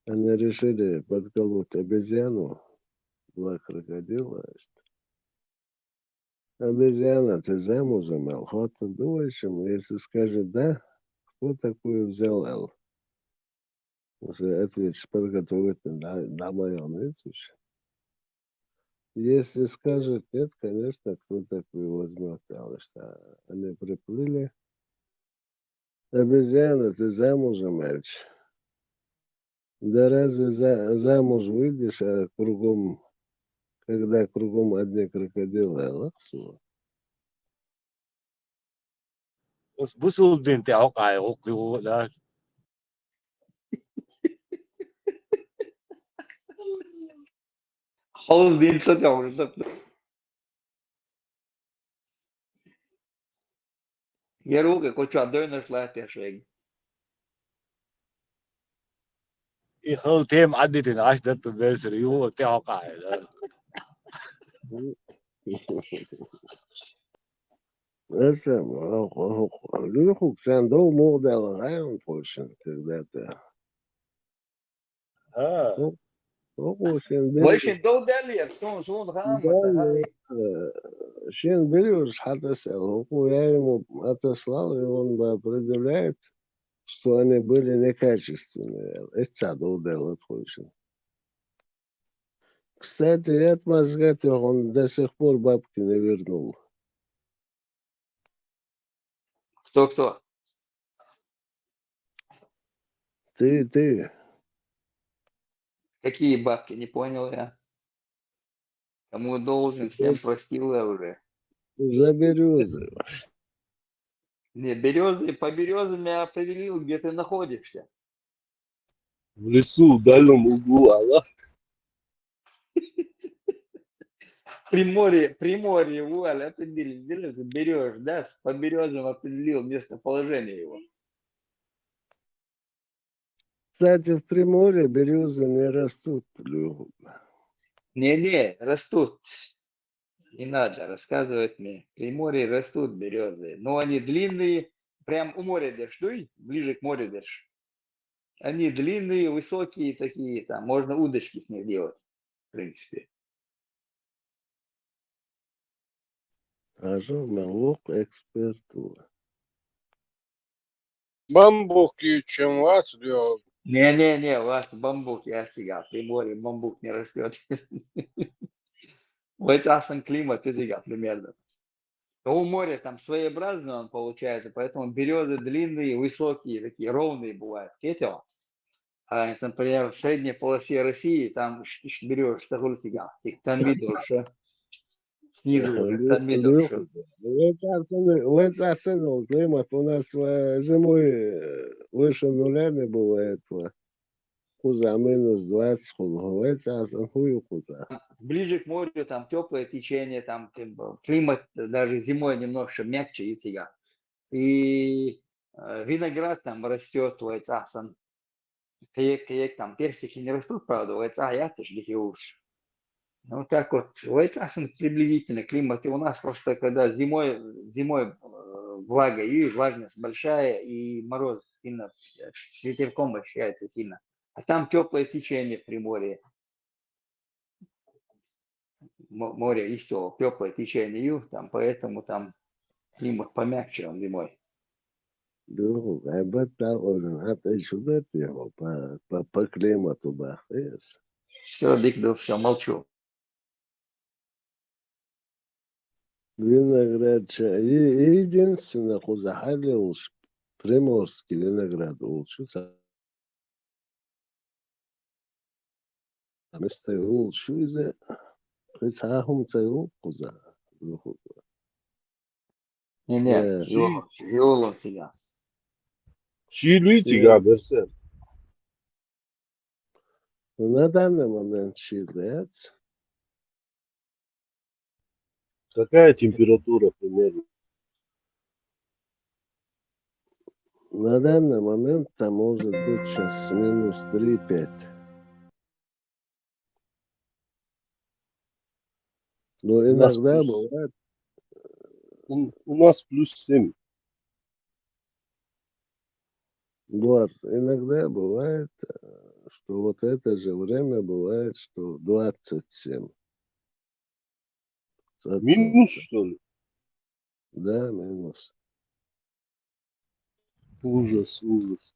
Они решили подколоть обезьяну, два крокодила. Обезьяна, ты замужем, Эл? Ты думаешь, если скажет «да», кто такую взял Эл? Уже ответишь, подготовить на моем отвече. Если скажет нет, конечно, кто такую возьмет Эл? Что они приплыли. Обезьяна, ты замужем, мальчик? Да разве замуж выйдешь, а кругом, когда кругом одни крокодилы, Аллахсу? Busudin te ako kaya ko na. Havuz değil satıyor. Я руки, коча дойна шлатяшек. I whole team adi tin ash dat to beser you te ako kaya na. Это, Люху, Ксандол, Молдал, Район, Польша, когда-то. Очень Вайшин берешь, дол дали, сон хама, да, сахай. Шен берешь, Хатасел, я ему отослал, и он определяет, что они были некачественные. Это долдал, Польша. Кстати, я от Мазгатя, он до сих пор бабки не вернул. Кто? Ты, Какие бабки, не понял я. Кому должен, всем простил я уже. за березы. Не, березы, по березам я определил, где ты находишься. В лесу, в дальнем углу, Аллах. Приморье, вуаль, определил, берешь, да, по березам определил местоположение его. Кстати, в Приморье березы не растут, Люха. Не, растут. Не надо рассказывать мне. В Приморье растут березы, но они длинные, прям у моря дождуй, ближе к морю дашь. Они длинные, высокие такие, там можно удочки с них делать, в принципе. Аж налог экспертура. Бамбуки, чем вас, Лёва. Не, у вас бамбук, я сига, в Приморье бамбук не растет. Вот асен климат и сига примерно. Но у моря там своеобразный он получается, поэтому березы длинные, высокие, такие ровные бывают. Кетел. А если, например, в средней полосе России, там берешь сагульсига, там видишь, снизу уже, там видишь. Лыцасыгал климат у нас зимой выше нуля не бывает. Куза минус 20 лыцасын хую куза. Ближе к морю, там теплое течение, там климат даже зимой немножко мягче и сига. И виноград там растет, лыцасан. Каек там персики не растут, правда, лыца я тоже уж. Ну, так вот, Лайцасен приблизительно климат. И у нас просто, когда зимой влага и влажность большая, и мороз сильно, с ветерком ощущается сильно. А там теплое течение в Приморье, море, и все, теплое течение, и там, поэтому там климат помягче он зимой. Друг, а бата он опять сюда его по климату бахтес. Все, Дик, все, молчу. Виноград, единственное, куза халилш, приморский виноград улучшится. Место улучшится. Присахум цару куза. Не, Йолом себя. Чилите, Габерсен. На данный момент считается. Какая температура примерно? На данный момент там может быть сейчас минус 3-5. Но У нас иногда плюс, бывает. у нас плюс 7. Вот, иногда бывает, что вот это же время бывает, что 27 от Минус, солнца. что ли? Да, минус. Ужас, ужас.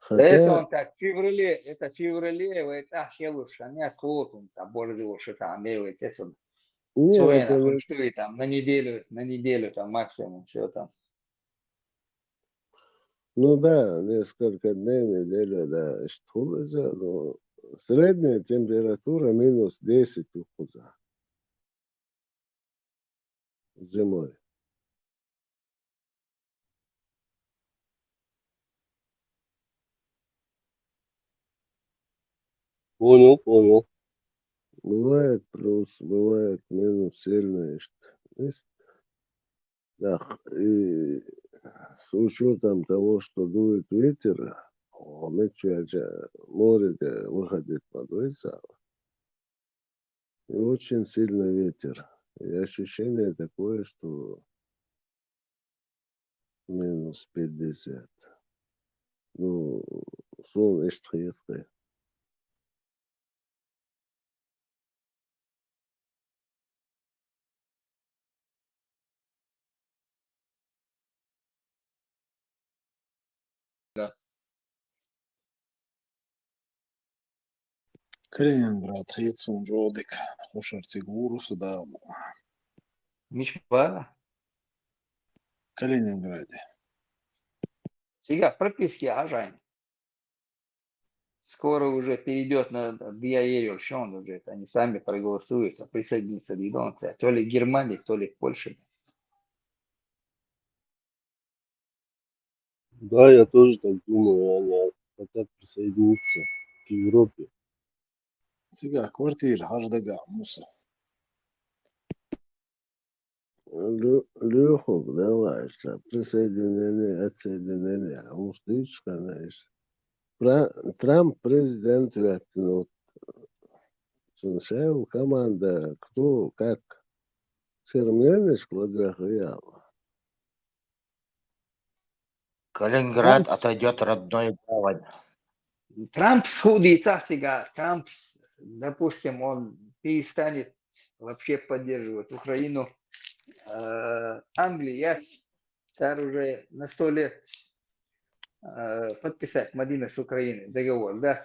Да это Хотя, он так, в феврале, это в феврале, вот, лучше, а не схлопнется, боже его, там, делается, не, все, это нахуй, не, что и там, на неделю, там, максимум, все там. ну да, несколько дней, неделю, да, что за, ну, средняя температура минус 10 ухода зимой. Понял, понял. Бывает плюс, бывает минус сильный, что есть. Да, и с учетом того, что дует ветер, море выходит подвыса, и очень сильный ветер. И ощущение такое, что минус 50. Ну, сон echt редкое. Да. Kaliningrad Хейцун Жодик Хошартигуру сюда Мишпа, Калининграде. сега прописки ажань. Скоро уже перейдет на Биаерию, что он уже, они сами проголосуют, присоединиться к Донце, то ли к Германии, то ли к Польше. Да, я тоже так думаю, они хотят присоединиться к Европе. Сега квартира Хаждага Муса. Леху, давай, что присоединение, отсоединение. А уж ты, конечно. Трамп президент ну, Сенсеу команда, кто, как. Сермянич Кладяхаял. Калининград Трамп, отойдет родной гавань. Трамп сходится сега, Трамп, допустим, он перестанет вообще поддерживать Украину. Англия, царь уже на 100 лет подписать Мадина с Украиной договор, да?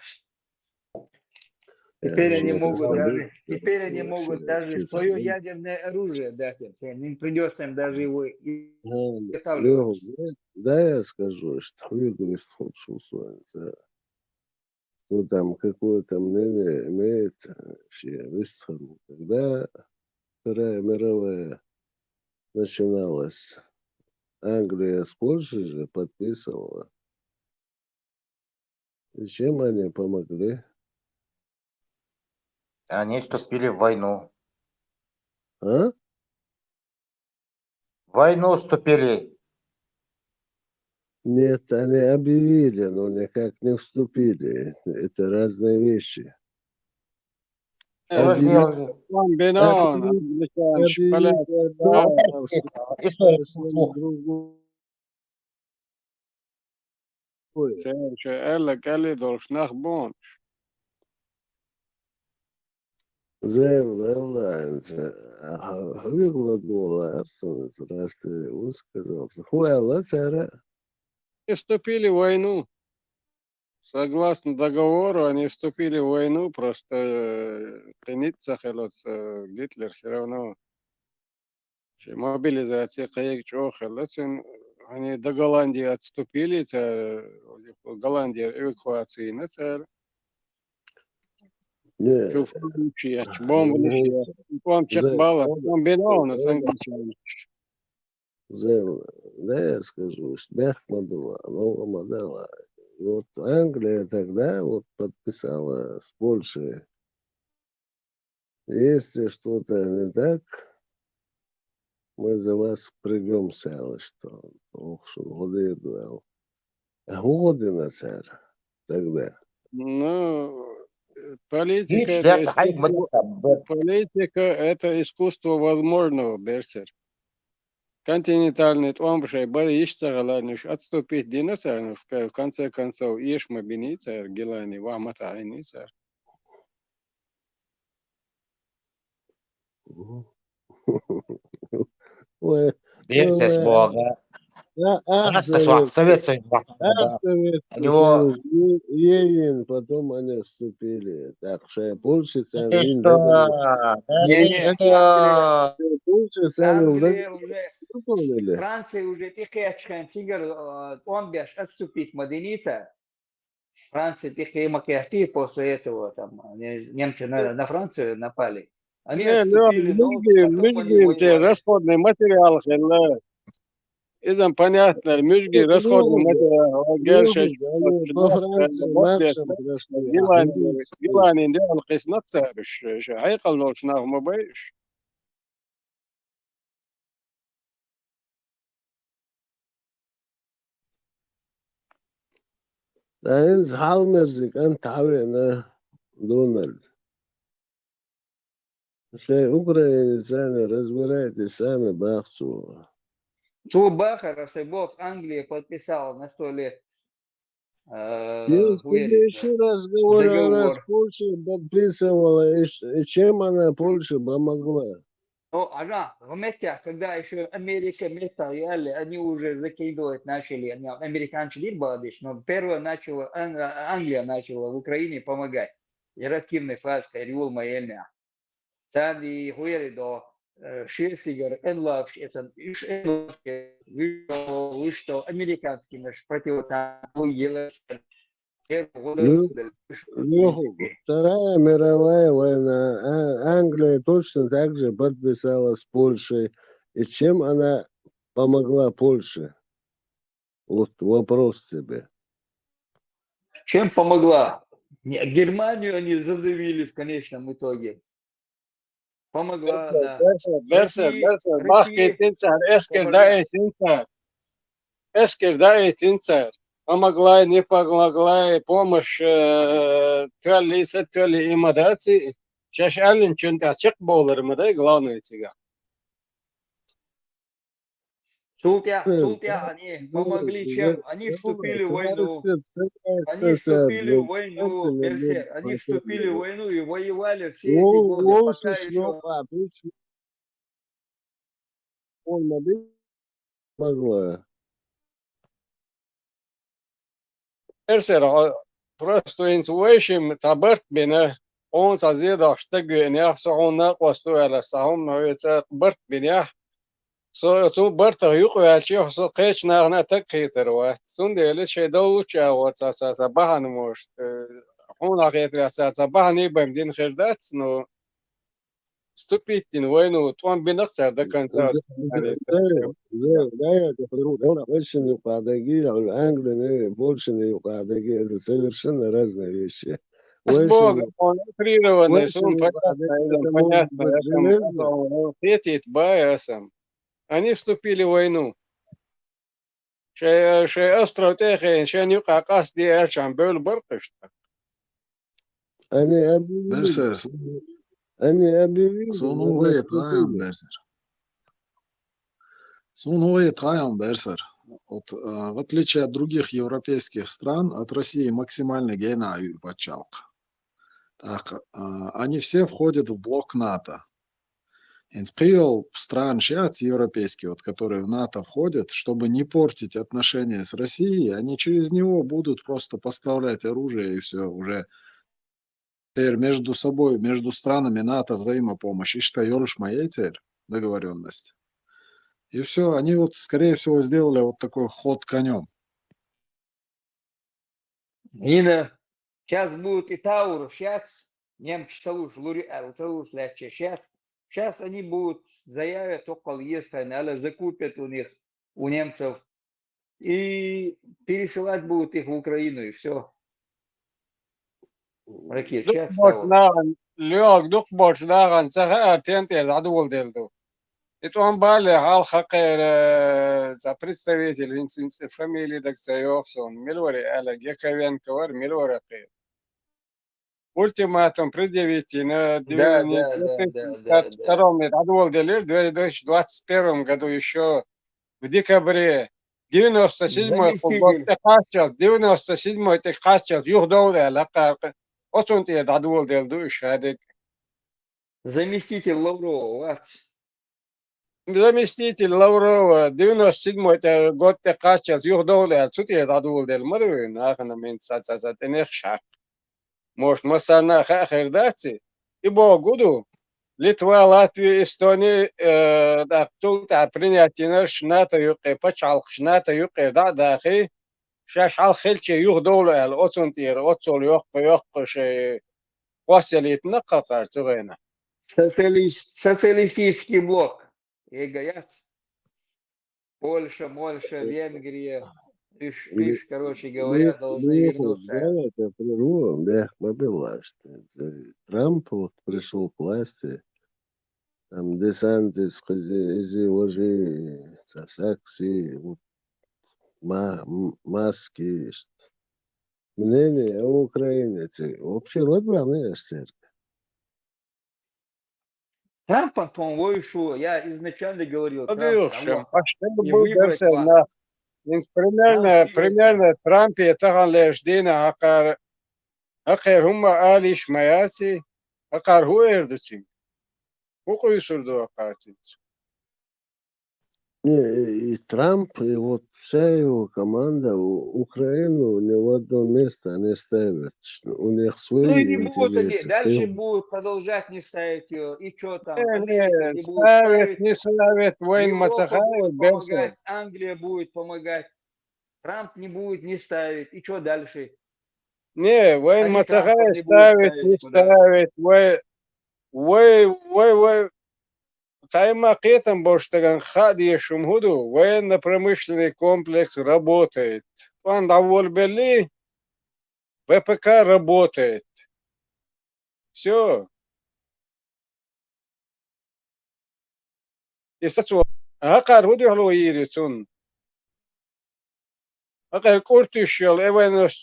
Теперь они могут даже, теперь они могут даже свое ядерное оружие дать им. Не придется им даже его изготавливать. Леху, да, я скажу, что выиграет худшую свою. Кто там какое-то мнение имеет, вообще высказал. Когда Вторая мировая начиналась, Англия с Польшей же подписывала. И чем они помогли? Они вступили в войну. А? В войну вступили. Нет, они объявили, но никак не вступили. Это разные вещи. Что Объявили, сделали? Ламбинон, Англичан, Шпалят, да, История совершенно слушал. другое. Элла Кали Долшнах Бон. Выкладывала, раз ты высказался. Хуяла цара. И вступили в войну. Согласно договору, они вступили в войну, просто Ницца Гитлер все равно мобилизация каек они до Голландии отступили, Голландия эвакуации на царь. Не, Şu Francia, bombalışya, pomçak bala, bombino, англичане. Да, я скажу, что мягко было, новая модель. И вот Англия тогда вот подписала с Польшей. Если что-то не так, мы за вас придемся, что ох, что годы был. Годы на царь тогда. Ну, Hitler heimgekommen. политика это искусство возможного, Берсер. континентальный, он бы боишься, отступить динаса, в конце концов, ешь мобиница, гелани, вамата, айница. Ой, Берсес ой, Бога. Asta Совет, Совет Союз да. У Советский него Союз, Ленин, потом они вступили. Так что Польша там, ты Вин, что? Да ты Не-не, Англия, что? Польша сами Англия уже, выполнили. Франция уже тихо тигр, он бишь отступить Маденица. Франция тихо макияти после этого, там, немцы на Францию напали. Они Не, Лёг, отступили, но потом они те воевали. расходный материал, понятно, расходный материал, гершаш, Они по Франции маршем прошли, а немцы Гилани, делал قسنات هيقل لو شناه ما بيش. да инс Халмерзик, Антавина, Дональд. Что украинцы сами разбирайтесь, сами бахцу. Ту Бахара, Бог Англии подписал на 100 лет, Я тебе говорит, еще раз говорю, она с договор. Польшей подписывала, и чем она Польше помогла? Ну, она в Мете, когда еще Америка, Мета, они уже закидывать начали, американцы не бадиш, но первое начала, Англия начала в Украине помогать. Иративной фаской, Риул Майельня. Сами хуяли до Шельсигер, Энлавш, это вы что, американский наш противотанковый Лёху, Вторая мировая война, Англия точно так же подписала с Польшей. И чем она помогла Польше? Вот вопрос тебе. Чем помогла? Германию они задавили в конечном итоге. Помогла она. Берser, России помогла. Эскер да этинцер. Помогла, не помогла, помощь, твали имадати. Шаш алин чунта чек болар мада главное тига. Султя, они помогли чем? Они вступили в войну. Они вступили в войну, Берсер. Они вступили в войну и воевали все эти годы, пока еще... Помогла. Берсер, просто инсуэшим табарт бина. Он сазида штагу нях сауна قوستو على ساهم نويت برت بنيا سو برت يقو على سو قيش نغنا تكيتر وات سون ديل شي دوچ ورت اساسا بهن موش هون اخيت اساسا بهن بمدين خردات نو ступить وينو توان بنقصر ده كان يعني Больше не падаги, Англия больше не падаги. Это совершенно разные вещи. Бог, он утрированный, Больше сон не падаги, это может понятно, быть железно. это баясом. Они вступили в войну. شيء أسرع تاخي شان يقع قصدي أرشان بول برقش Они объявили, Берсер, они объявили, Сонувей Траjan Берсер. Сонувей Траjan Берсер. Вот, в отличие от других европейских стран, от России максимально генаю почалка. Так, они все входят в блок НАТО. Инспиол стран сейчас европейские, вот, которые в НАТО входят, чтобы не портить отношения с Россией, они через него будут просто поставлять оружие и все, уже теперь между собой, между странами НАТО взаимопомощь. И что, Йорш Маетель, договоренность. И все, они вот, скорее всего, сделали вот такой ход конем. Нина, сейчас будет и Таур, сейчас немцы сейчас они будут заявят около Естайна, закупят у них, у немцев, и пересылать будут их в Украину, и все. Ракет, сейчас Таур. ليوك دوك بوش ناغن سخا أرتين العدو ديلدو إتوان بالي حال خقير за представитель винсинс фамилии дак сайоксон милвори аля гекавен ковар милвори қи ультиматум предъявите на Да. 2022 العدو делир в 2021 году еще в декабре 97-й Заместитель. 97-й تقاچل يوخ دولة لقى أصلا تيجي دول دوش هذا Заместитель Лаврова. заместитель Лаврова 97-й год تقاچل يوخ دولة تيجي دول مدوين آخنا من سات نخشى مش مثلا آخر داتي يبغى جودو Литва, Латвия, Эстония, да, тут принятие шната юқе, пачал шната юқе, да, хи, шаш ал хелче юх долу ал, отсунтир, отсол юқ, ше, қосилит нақақар, туғайна. Социалистический блок. ЕГАЯЦ. Польша, Венгрия. Лишь, короче говоря, должны вернуться. Это прерву, да, побилась. Трамп вот пришел к власти, там Десантис, изи ложи, сакси, маски. Мнение о Украине, вообще ладно, церковь. Трамп, по-моему, вышел. Я изначально говорил, Трамп Подивившим, а що не був выбрать дерсе вас. на, він примерно Трампі таган леждіна, акар хума аліш маяці, акар ху ердучим, ху куйсурду акартин. И Трамп, и вот вся его команда Украину ни в одно место не ставит. У них свои Ну и не будут они, интересы. дальше будут продолжать не ставить ее. И что там, Америка Не, не будет ставит, ставить, не ставит, воин Европа мацахай, будет берсе. помогать, Англия будет помогать, Трамп не будет не ставить. И что дальше? Не, воин Они мацахай Трампа не ставит, будут не ставить куда? ставит, тайма кетам боштаган хади шумхуду, военно-промышленный комплекс работает. Он доволь бели, ВПК работает. Все. И сацу, акар худу халу ирицун. Акар куртушел, эвенос,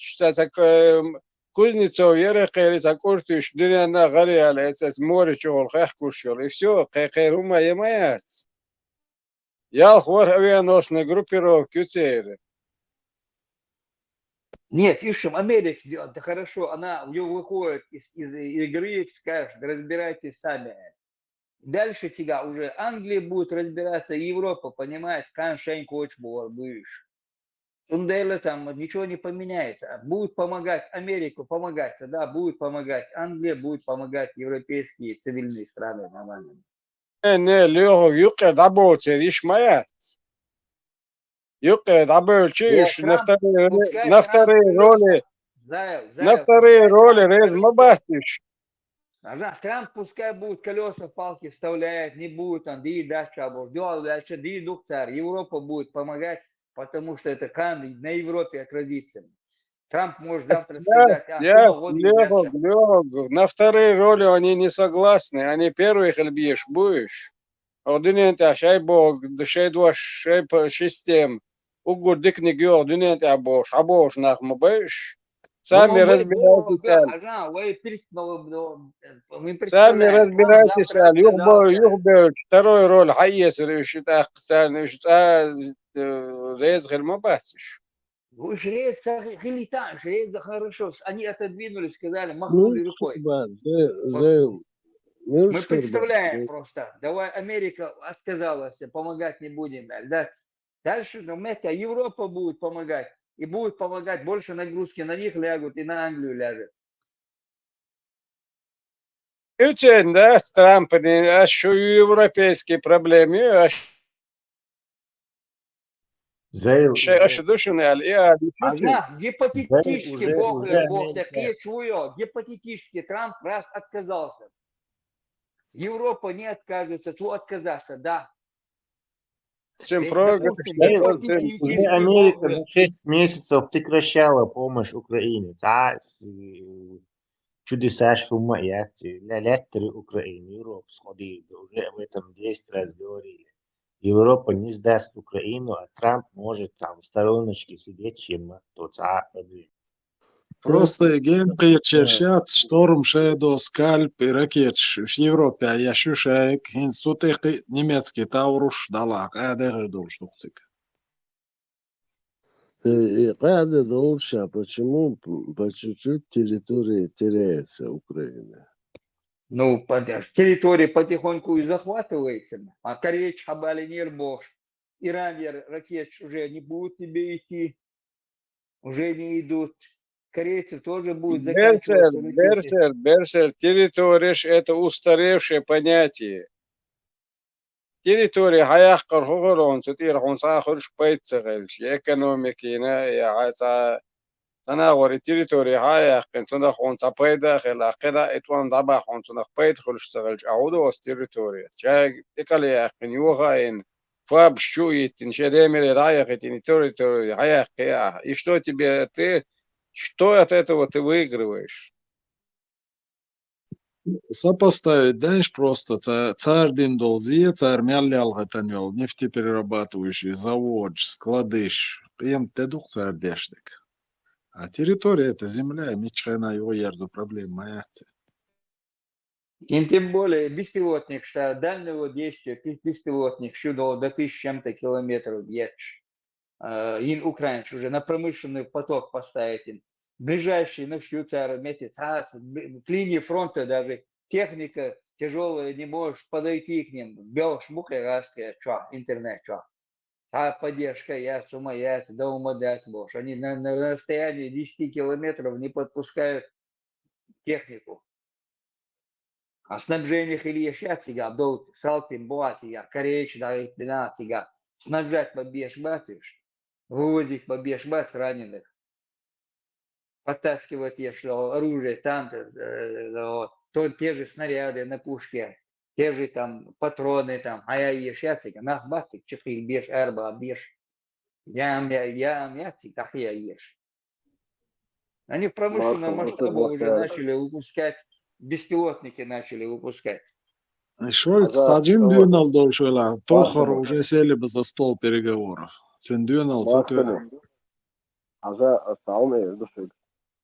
Кузнецов, Ерехерис, Куртуш, Дыряна, Гариаля, это море чего, Хахкушел, и все, Кайрума Ямаяц. Я хвор авианосной группировки ЦР. Нет, ищем, Америка делает, да хорошо, она выходит из игры, скажет, разбирайтесь сами. Дальше тебя уже Англия будет разбираться, Европа, понимаешь, Каншень Кочбор будешь. Тундела там ничего не поменяется. Будет помогать Америку, помогать, да, будет помогать Англия, будет помогать европейские цивильные страны нормально. Не, Лео, юкер дабоцер, Ишмаяц. Юкер дабоцер, на вторые роли, на вторые роли Рез Мабатиш. Ага, Трамп пускай будет колеса, палки вставляет, не будет там, ди дача, дальше ди дуктар, Европа будет помогать, потому что это на Европе отразится. Трамп может завтра сказать, Лео, на вторые роли они не согласны, они первых льбишь будешь. Ordinente шай бог, шай два, шай по систем. Угор дикни гео, ordinente абош нах мабэш. Сами разбирайтесь. Сами разбирайтесь. Юхбэ, второй роль, хайесер, считаю, специально, рез хельмабатиш. Жрец, жрец хорошо. Они отодвинулись, сказали, махнули рукой. Мы представляем просто. Давай, Америка отказалась, помогать не будем. Дальше Европа будет помогать. И будет помогать, больше нагрузки на них лягут и на Англию ляжет. Üçün de Trump'ın şu европейские проблемы, что düşünüyor ya? Ага, гипотетически, Бог такие чую, гипотетически Трамп раз отказался. Европа не откажется, то отказаться, да. Уже Америка за 6 месяцев прекращала помощь Украине. Чудеса шума и леттеры Украины. Европа сходили, уже об этом 10 раз говорили. Европа не сдаст Украину, а Трамп может там в стороночке сидеть, чем тот проблем. Просто генки чершат шторм шедо скальп и ракет в Европе, а я шушаек институт немецкий тауруш далак, а дегер дол штуцик. И каждый дольше, почему по чуть-чуть территории теряется Украина? Ну, территория потихоньку и захватывается. А Кореч, Хабали, Нирбош, Иран, ракет уже не будут тебе идти, уже не идут. Корейцы тоже будут заканчиваться ракеты. Берсер, территория — это устаревшее понятие. Территория хаяхкар хугурон, сутирхун сахурш пейтсагельш, экономикина, я تناول التريتوري هاي كان صنع خون صبي داخل كذا اتوان ضبع خون صنع بيت خلش تغلج عودو اس تريتوري شاك تكالي كان يوغا ان فاب شوي تنشدي ميري رايح تني تريتوري هاي كيا и что тебе ты что от этого ты выигрываешь? Сопоставить, знаешь, просто царь Диндолзи, царь Мялялгатанел, нефтеперерабатывающий завод, складыш, им тедух царь Дешник. А территория это земля, мечхана его ярду проблем моя. И тем более беспилотник, что дальнего действия, беспилотник, сюда до 1000 чем-то километров едешь. Ин украинец уже на промышленный поток поставить. Ближайший, ну, Швейцария, метит, к линии фронта даже техника тяжелая, не можешь подойти к ним. Бел шмукай, раская, интернет, поддержка, я с ума, я до ума дать можешь. Они на расстоянии 10 километров не подпускают технику. А снабжение Хильяшатига, был Салпин Буатига, Корейч, Давид Бинатига, снабжать побеж батюш, вывозить побеж бат раненых, подтаскивать оружие, танки, те же снаряды на пушке, те же там патроны, там, а я ешатига, нах батик, чехи беш, эрба беш, ям ятик, ах я еш. Они в промышленном масштабе уже начали выпускать, беспилотники начали выпускать. Шольц, саджим дюнал дольшвела, Тохар уже сели бы за стол переговоров. Фин дюнал, А остальные души,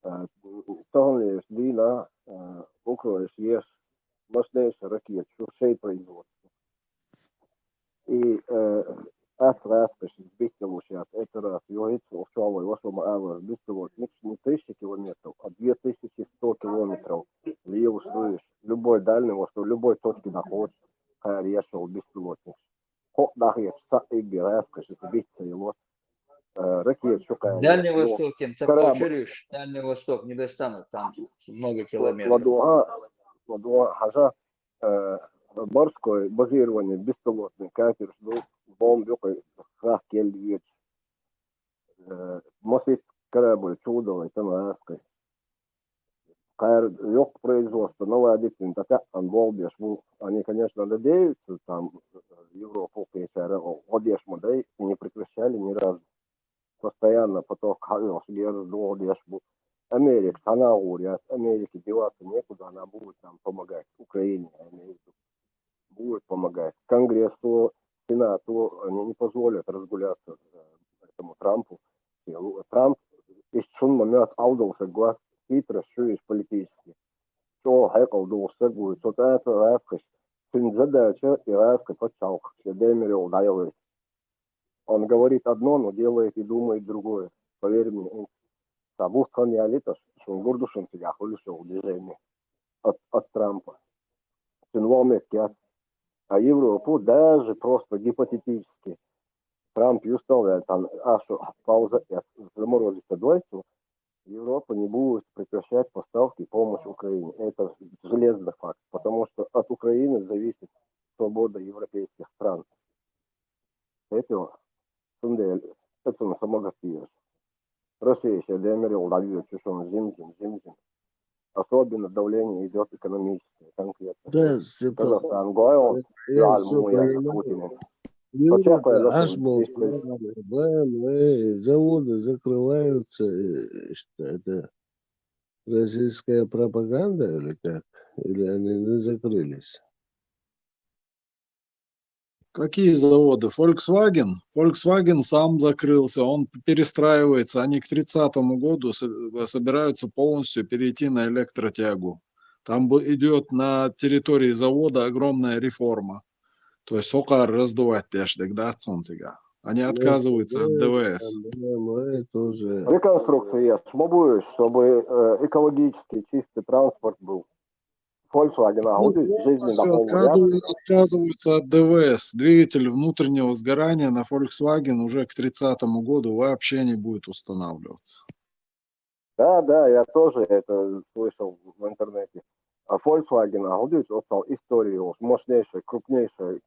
остальные дина, Украина есть мощнейшие ракеты, всей производства. И Африка, беспилотник, это раз, его это ушел, его самое беспилотник, не 1000 километров, а 2100 километров. Левую слышишь, любой дальний, в любой точке находится, решил беспилотник. Ход дахет, саиги, Африка, биться его. Ракет шукает. Дальний Восток, Дальний Восток не достанут, там много километров. Ладуа, хажа, морское базирование, беспилотный катер, бомб, хах, кельвич, мосит корабль, чудовый, там, Африка. Yok производство, новая аддитин, так он волбеш, они, конечно, надеются, там, Европу, КСР, одеш модель, и не прекращали ни разу. Постоянно поток хаос, одеш, Америка, она говорит, Америке деваться некуда, она будет там помогать, Украине, будет помогать. Конгрессу, Сенату, они не позволят разгуляться этому Трампу. Трамп, из шун момент, алдался глаз, хитро, шуешь политически. Что хайкал долся будет, что это рафкаш. Сын задача и рафка подчалка. Демерил дайлы. Он говорит одно, но делает и думает другое. Поверь мне. Сабух коньялиташ, что он гордушен себя холишил движение от Трампа. Сын ломекят. А Европу даже просто гипотетически. Трамп установил там, что пауза заморозится двойцу. Европа не будет прекращать поставки помощи Украине. Это железный факт, потому что от Украины зависит свобода европейских стран. Это самогостиешь. Россия сейчас демерил, дают, что зимзим. Особенно давление идет экономическое, конкретно. Да, Казахстан, Гойл, Путин. Европа, заводы закрываются, что это российская пропаганда или как? Или они не закрылись? Какие заводы? Volkswagen? Volkswagen сам закрылся, он перестраивается. Они к 30-му году собираются полностью перейти на электротягу. Там идет на территории завода огромная реформа. То есть сокар раздувать теж, да, солнцега. Они отказываются от ДВС. это уже... Реконструкция будет, чтобы экологически чистый транспорт был. Volkswagen Audi жизни до Полностью полного ряда. отказываются от ДВС. Двигатель внутреннего сгорания на Volkswagen уже к 30 году вообще не будет устанавливаться. Да, я тоже это слышал в интернете. А Volkswagen Audi стал историей, мощнейшей, крупнейшей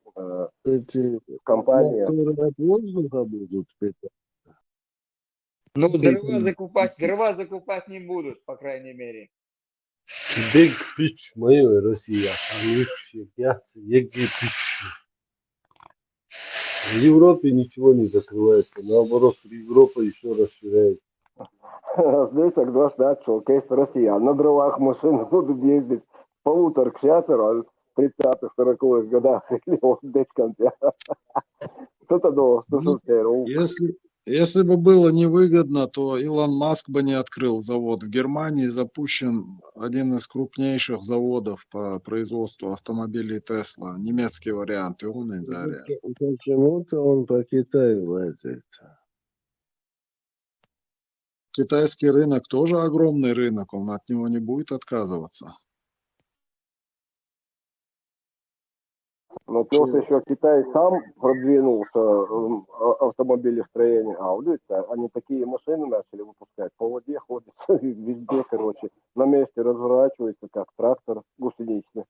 Эти компании. моторы от воздуха будут питать. Ну, дрова закупать не будут, по крайней мере. Big pitch мое Россия, а Египет. В Европе ничего не закрывается, наоборот, Европа еще расширяется. Здесь согласна, что кейс Россия. На дровах машины будут ездить полутора к шатеру, а в 30-х, 40-х годах или вот здесь в конце. Кто-то до Если бы было невыгодно, то Илон Маск бы не открыл завод. В Германии запущен один из крупнейших заводов по производству автомобилей Tesla. Немецкий вариант, и он и заряд. Почему-то он по Китаю лазит. Китайский рынок тоже огромный рынок, он от него не будет отказываться. Но плюс еще Китай сам продвинулся в автомобилестроении. Audi, они такие машины начали выпускать. По воде ходят везде, короче. На месте разворачивается, как трактор гусеничный.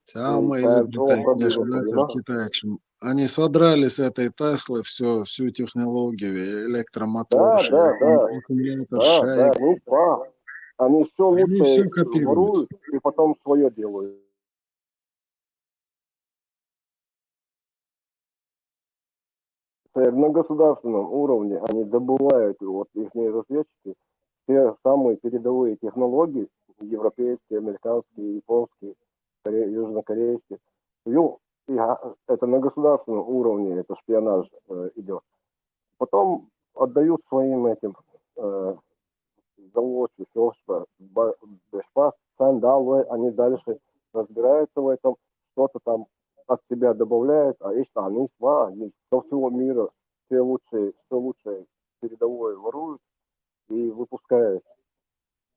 Самый изобретательный шматер китайцам. Они содрали с этой Теслы всю технологию, электромотор, аккумулятор, шайб. Они все лучше всё копируют. воруют и потом свое делают. На государственном уровне они добывают, вот их разведчики, все самые передовые технологии, европейские, американские, японские, южнокорейские. Это на государственном уровне, это шпионаж идет. Потом отдают своим этим заводчикам, скандалы, они дальше разбираются в этом, что-то там от себя добавляют, а есть они со всего мира все лучшие передовое воруют и выпускают.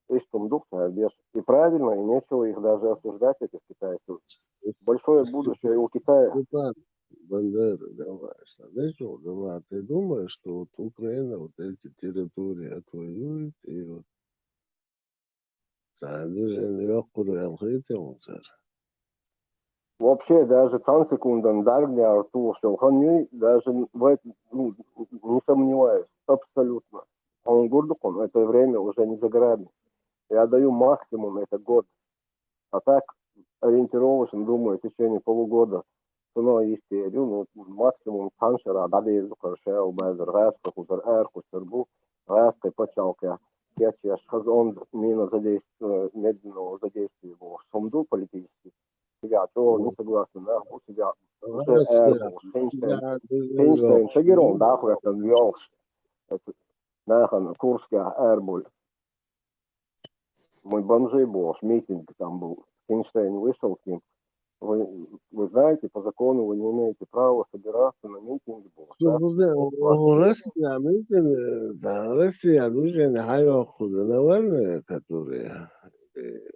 Есть кондукция, и правильно, и нечего их даже осуждать, этих китайцев. Большое будущее у Китая. Бандера, давай, давай, ты думаешь, что вот Украина вот эти территории отвоюет и вот Вообще даже секундан дальняя слушал, они даже в этом не сомневаюсь, абсолютно. Он гордуком, это время уже не за горами. Я даю максимум, это год. А так ориентировочно, думаю, в течение полугода. Но истерию, максимум таншера, дадир дукаршел, безер, рэска, хузар эрку, сербу, рэска, пачалка. Я он мина медленного задействия его сумду политически. Я то не согласен, да, у тебя уже эрку, Хейнштейн, Шагирон, да, это вёлш. Нахан, Курская, Эрбуль. Мой бомжей был, митинг там был. Хейнштейн вышел с ним. Вы знаете, по закону вы не имеете права собираться на митинге. Россия уже не наверное, которые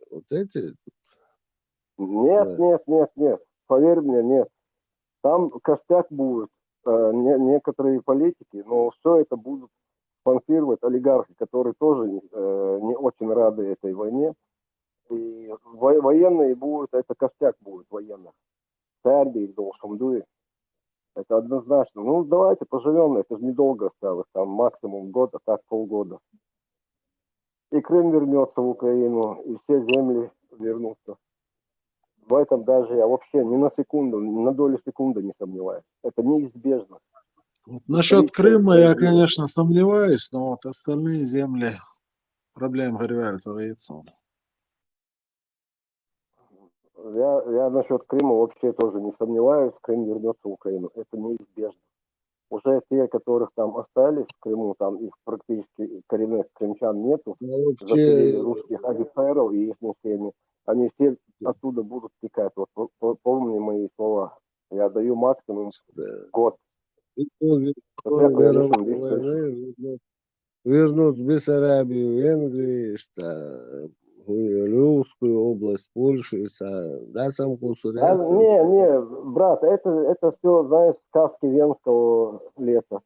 вот эти. Нет. Поверь мне, нет. Там костяк будет, некоторые политики, но все это будут спонсировать олигархи, которые тоже не очень рады этой войне. И военные будут, это костяк будет военных. Сербии должен дует. Это однозначно. Ну, давайте поживем, это же недолго осталось, там максимум год, а так полгода. И Крым вернется в Украину, и все земли вернутся. В этом даже я вообще ни на секунду, ни на долю секунды не сомневаюсь. Это неизбежно. Вот насчет Крыма я, конечно, сомневаюсь, но вот остальные земли проблем гореваются яйцом. Я насчет Крыма вообще тоже не сомневаюсь. Крым вернется в Украину. Это неизбежно. Уже те, которых там остались в Крыму, там их практически коренных крымчан нету. Заселили русских офицеров и их семьи. Они все оттуда будут стекать. Вот помни мои слова. Я даю максимум год. вернуть Бессарабию, Венгрию, что Львовскую область, Польшу, да, сам Да, кусуряс. не, брат, это все, знаешь, сказки венского леса.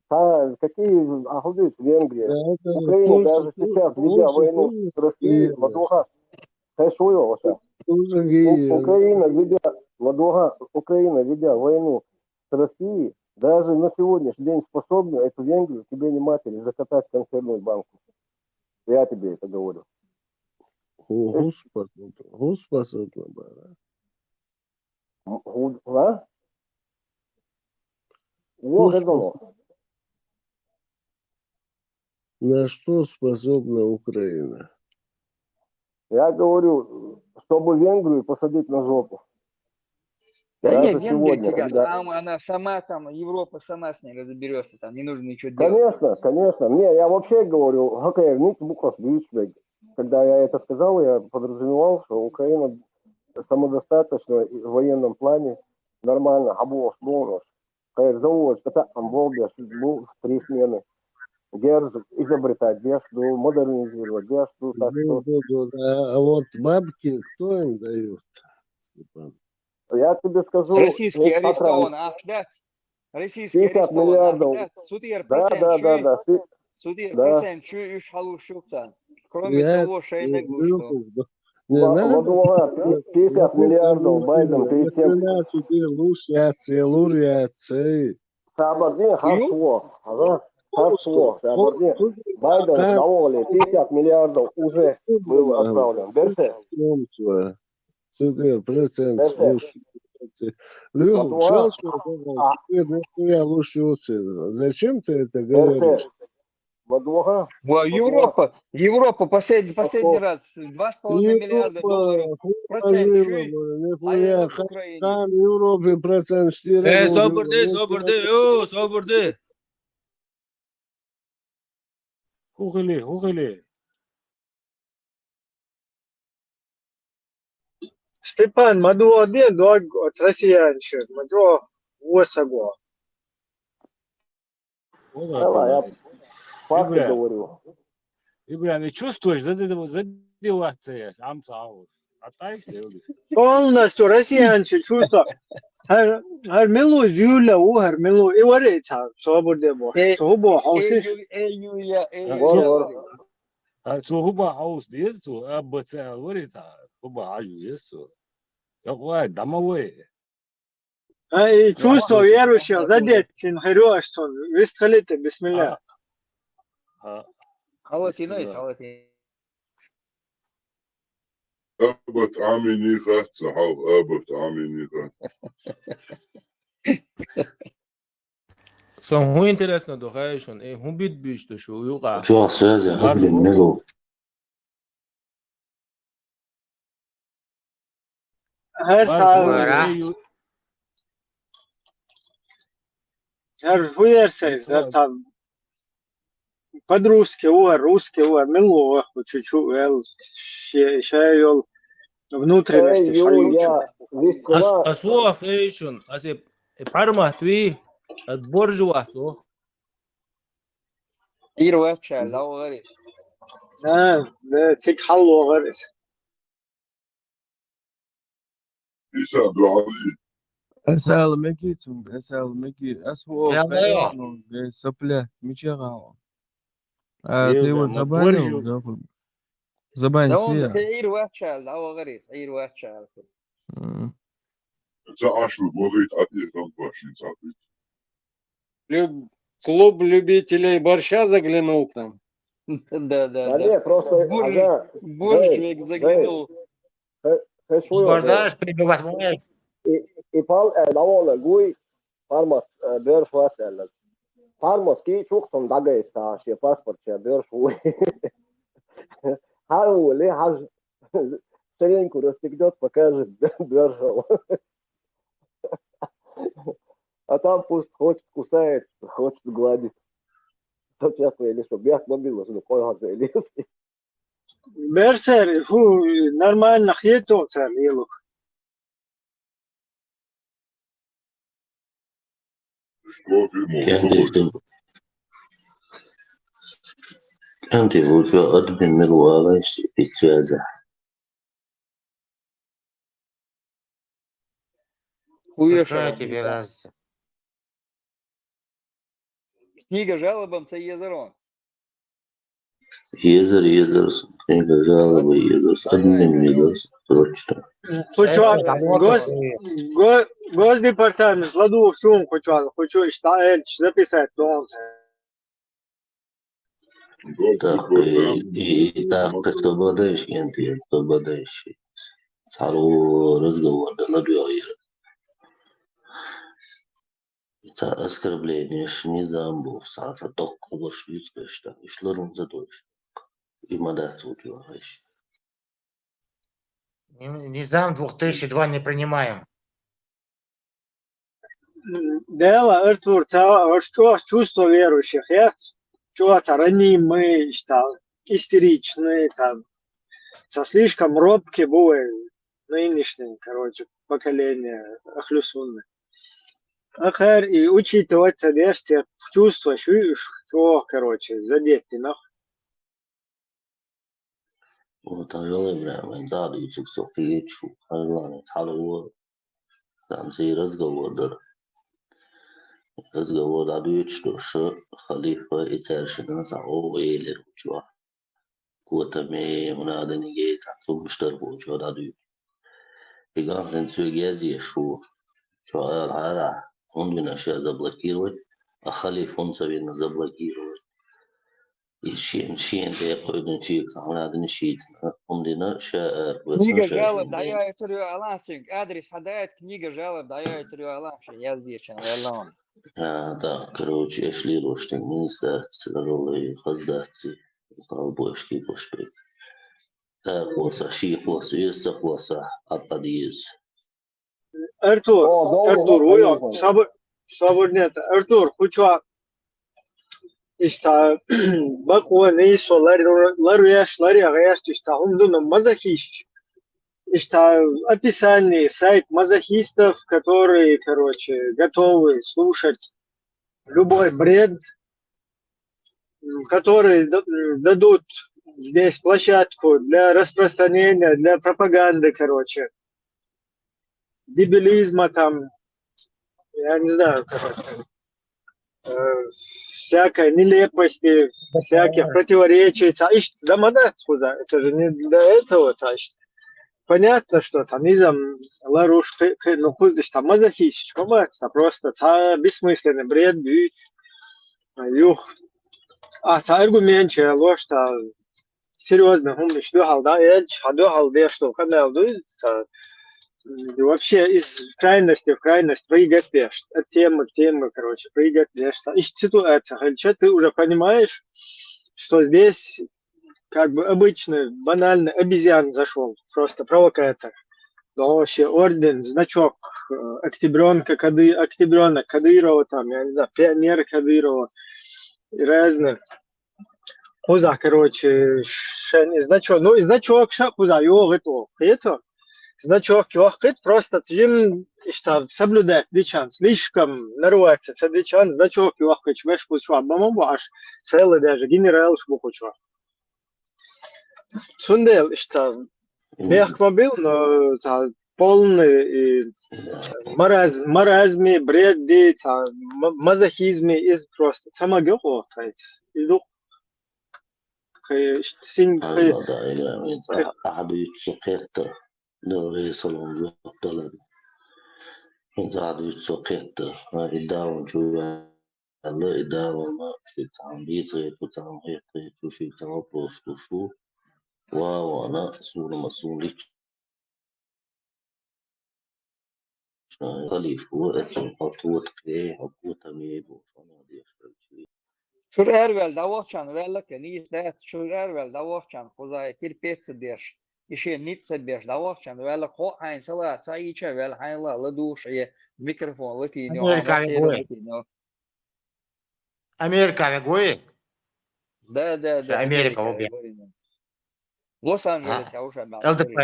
Какие ахудыш Да, Венгрия? это Украина Польша, даже сейчас, ведя Польша войну тоже с Россией, гиены, тоже Украина, ведя войну с Россией, даже на сегодняшний день способна эту Венгрию тебе не матери закатать в консервную банку. Я тебе это говорю. Господи, да. А? Вот это оно. На что способна Украина? Я говорю, чтобы Венгрию посадить на жопу. Да нет, Даже Венгрия сегодня, тебя, когда... она сама там, Европа сама с ней разберется, там не нужно ничего делать. Конечно. Не, я вообще говорю, когда я это сказал, я подразумевал, что Украина самодостаточна в военном плане, нормально, как завод, что амболбия, в 3 смены. Держ изобретать, держу, модернизировать, держу, так что... А вот бабки кто им дает, Степан? Я тебе скажу, Российский есть арестован, Ахдат. Российский 50 арестован, миллиардов. Ахдат. Сутер Да. Сутер Да. процент, чуй шалу шукца. Кроме того, Шейнегу, что... Не надо. 50 миллиардов Байден перед тем... Луряция. Сабардин Ю? Харсво. Байден доволен, 50 миллиардов уже был отправлен. Берсе. 4% Берсе. Лёха, Ладуга. зачем ты это говоришь? Берсе. Ладуга. Европа последний раз 2,5 миллиарда долларов. Процент чуй, а я в Украине. Там в Европе процент 4. Соборды. Хухили. Степан, маду один дог от россиянче, маду восаго. Я факты говорю. Ибран, чувствуешь, задеваться, амцаус. А так все. Полностью россиянче чувство. Her melo Julia o her melo e vareta соборды бо. Собо хаусе. Хуба хаус десу, абца варица, хуба aju десу. Я говорю, домовой. Ай, чувство верующего задетен херюаштон. Вестхалите, бисмилля. Халатинай. أبت عمي خات صحاب أبت عمي خات Son hu interesno do hayshon e hu bit bishto shu yuqa. شو أستاذ قبل النلو Her хуерсайз, her там по-русски, русский, мило, чуть-чуть, шайол внутренности шалючу. Aswa hayshon, ase parma twi at borjwa to. Ирвача, лаугарис. Да, тик халло гарис. إيشا دعالي اسالمكي اسوء خيانو سبله ميشيغاو ты его забанил забанить Да он твоя Ирвача, лаугарис, Ирвача. تعاشوا بغيت أتي خمباشين صافي Клуб любителей борща заглянул к нам. Да. Нет, просто... Буржвик заглянул. Бордаш прибывает. И пал лавола гуй пармас бёрш васел. Пармас ки чухтон дагайста ше паспорт ше бёрш гуй. Хаули хаж Сереньку расстегнет, покажет бёршал. А там пусть хочет кусает, хочет гладит. Сейчас или что, бях мобилу, что кой или. Берсер, нормально хьето царилу. شكوفي موصول أنت وشو أدمن الوالد في تشازة Хуешева Какая тебе Брита. разница? Книга жалобам це Єзерон. يزر كنيجة жалобы يدرس أدمن يدرس точно Хочу Работа госдепартамент, ладу шум хочу штаэль записать донце. так и так освободаешь кенти освободаешь صاروا разговор да надуя это оскорбление не замбу саса ток кубашвицкая что ишлорун задойш и мадас учуаешь Низам 2002 не принимаем. Дело, Артур, что чувство верующих, что ранимые, истеричные, слишком робкие были нынешнее, поколение Ахлюсунны. Ахар и учитывать содержание чувства, что, задеть нахуй. вот ажалы прям да дучик соки чу харлан халу там сей разговор дадут что халифа и царшина за оэлер учуа кота ме мнада неге там штар учуа дадут иган сюгези شو هذا عندنا أشياء заблокировать, а халиф он совет заблокировать. И شين تيقعدون شيء صار شيء عندنا شاعر بس Книга شاعر жалоб дает Алансинг. Адрес хадает, книга жалоб дает Алансинг. Я здесь, Алан. да, короче, шли рушты министр, сразу хаздати, колбошки пошли. Коса, ши коса, есть коса, отпадиз. Артур, sabır net. Артур, хочу бакуа нейсо ларияшлари агаяшти умдуна мазохист. Описание сайт мазохистов, которые, готовы слушать любой бред, которые дадут здесь площадку для распространения, для пропаганды, дебилизма я не знаю, всякой нелепости, всяких противоречий. Это же не для этого. Понятно, что низам ларуш, мазохист, просто бессмысленный бред, аргумент, что серьезно, что канал, вообще из крайности в крайность прыгать пеш. От темы к теме, прыгать пеш. И ситуация. Ты уже понимаешь, что здесь обычный, банальный обезьян зашел. Просто провокатор. Но вообще орден, значок, октябренка, октябренок Кадырова, я не знаю, пионер Кадырова. И разных. Хуза, значок. Ну и значок, хуза, это. Значок ёхкет просто цим соблюдать дичан слишком нарваться дичан значок ёхкет веш пучва баму аж целый даже генерал шбухучва сундел мягк мобил но полный маразме бреди мазохизме из просто самогёхо иду син да no resolon dolar zadu soket idawon juwa alla idawon ma shitam bitre putam hete tushi tamo posto shu wa wana sura masulik khalif wa etin hatwat ke hakuta mebu fana diye Şur ervel davokçan verlik ni istet şur ervel davokçan hozay tirpet deš. Еще нит собеж давокчан верlik ho айнсала цаича вел хайла ладуш и микрофон латино Америка гои? Да. Америка обе. Лос-Анджелес я уже ЛДП.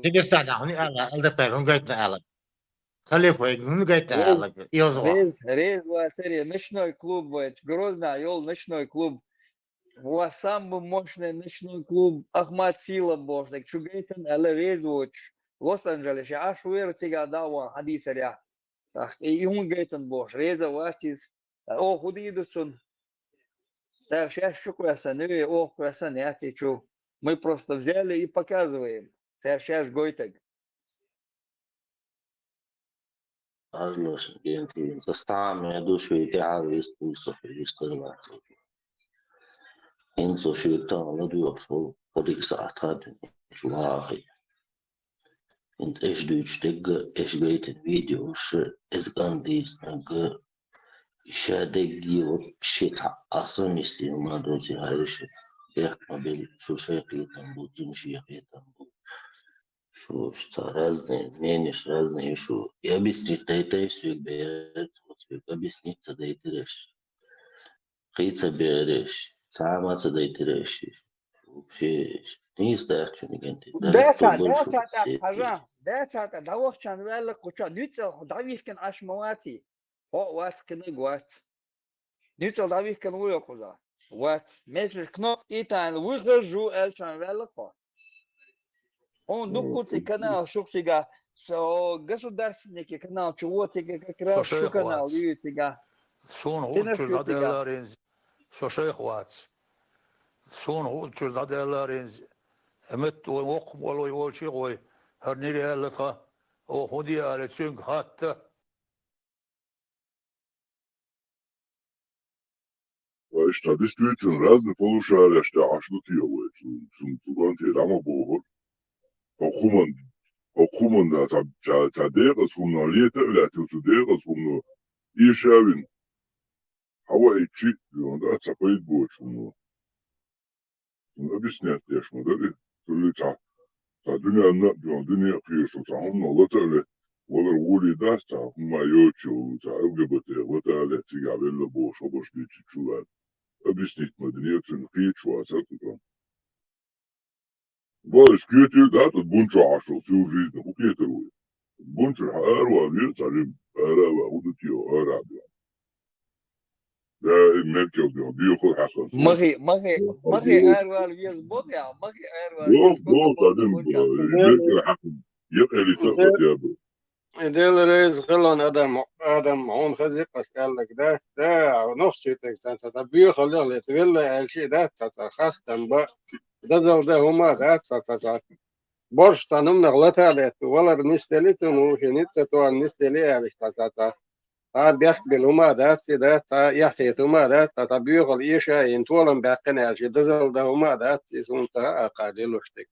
Тебе стана, ЛДП, он говорит на Алла. Халифа, он говорит на Алла. Рез серия, ночной клуб, Грозно, ночной клуб. у вас самый мощный ночной клуб Ахмад Сила бошник. Чугейтен Элевезович. Лос-Анджелесе. Аш увертига дава хадисаря. Так, и ему гейтен бош. Реза ватис. О, худидуцун. Сейчас шукуяса, ну и о, краса не отечу. Мы просто взяли и показываем. Сейчас гойтег. Ажлос генти застаме душу и тяжесть пульсов и стрела. Инсо шийтан ладуошо поdik saatad шулахи. Int eshduchtig eshbeitin videos esgandis nag shadegi shita asonisti madozi harish yakma bil shu shayqitan bu jinshiyqitan bu shu что разные мнения, разные шу. И объяснить, да это и все берет, вот объясниться, да и ты решишь. Хица берешь, сама да и ты решишь. Вообще, не знаешь, что не داتا حاجة داتا داوخ كان ولا كوشا نيتل داويخ كان أشمواتي هو وات كنيج وات نيتل داويخ كان ويا كوزا وات ماشي كنوب إيتان ويخرجوا كان ولا كو он дукути канал шуксига со государственники канал чуотига как раз шу канал юитига Soon hulchul dadelarins so sheikhwats. Soon hulchul dadelarins emet wok wolo yolchi goy her niri halqa o hudi ale tsung hatta Что действительно разные полушария, что аж тут его, цуганти рама богор, окуман да та дерас хумна лета, ля тюцу дерас хумна ишавин, хава и чик, да, цапает больше, объяснять я шму, да, ли, та dünya kıyışı, ta humna latale, walar wuli da, ta humma yochu, ta LGBT, latale, tigavella boş, oboş bir çuval. Объяснить мадрецу, хичу, а это Балыш кьютю, да, тут бунчу ашел всю жизнь, хукетерует. Бунчу арва, вирцалим, арава, удутио, арабия. Да, меркел, биохол хахан. مغي أروال ويز بوغيا مغي أروال Yok, ويز yok, dedim, merkel hakan. Yekeli tırtı ya bu. دل رئيس خلون آدم معون خزي قس قال لك ده نص شيء تكسان تبيه خليه اللي تقول الشيء ده خاص تنبأ ده هما ده برش تنم نغلط عليه ولا بالنسبة لي تنو شنيت تو بالنسبة لي يعني هاد بيقبل هما ده يحكي هما ده تبيه خليه شيء ينتولم بقنا الشيء ده هما ده يسون قليل وشتك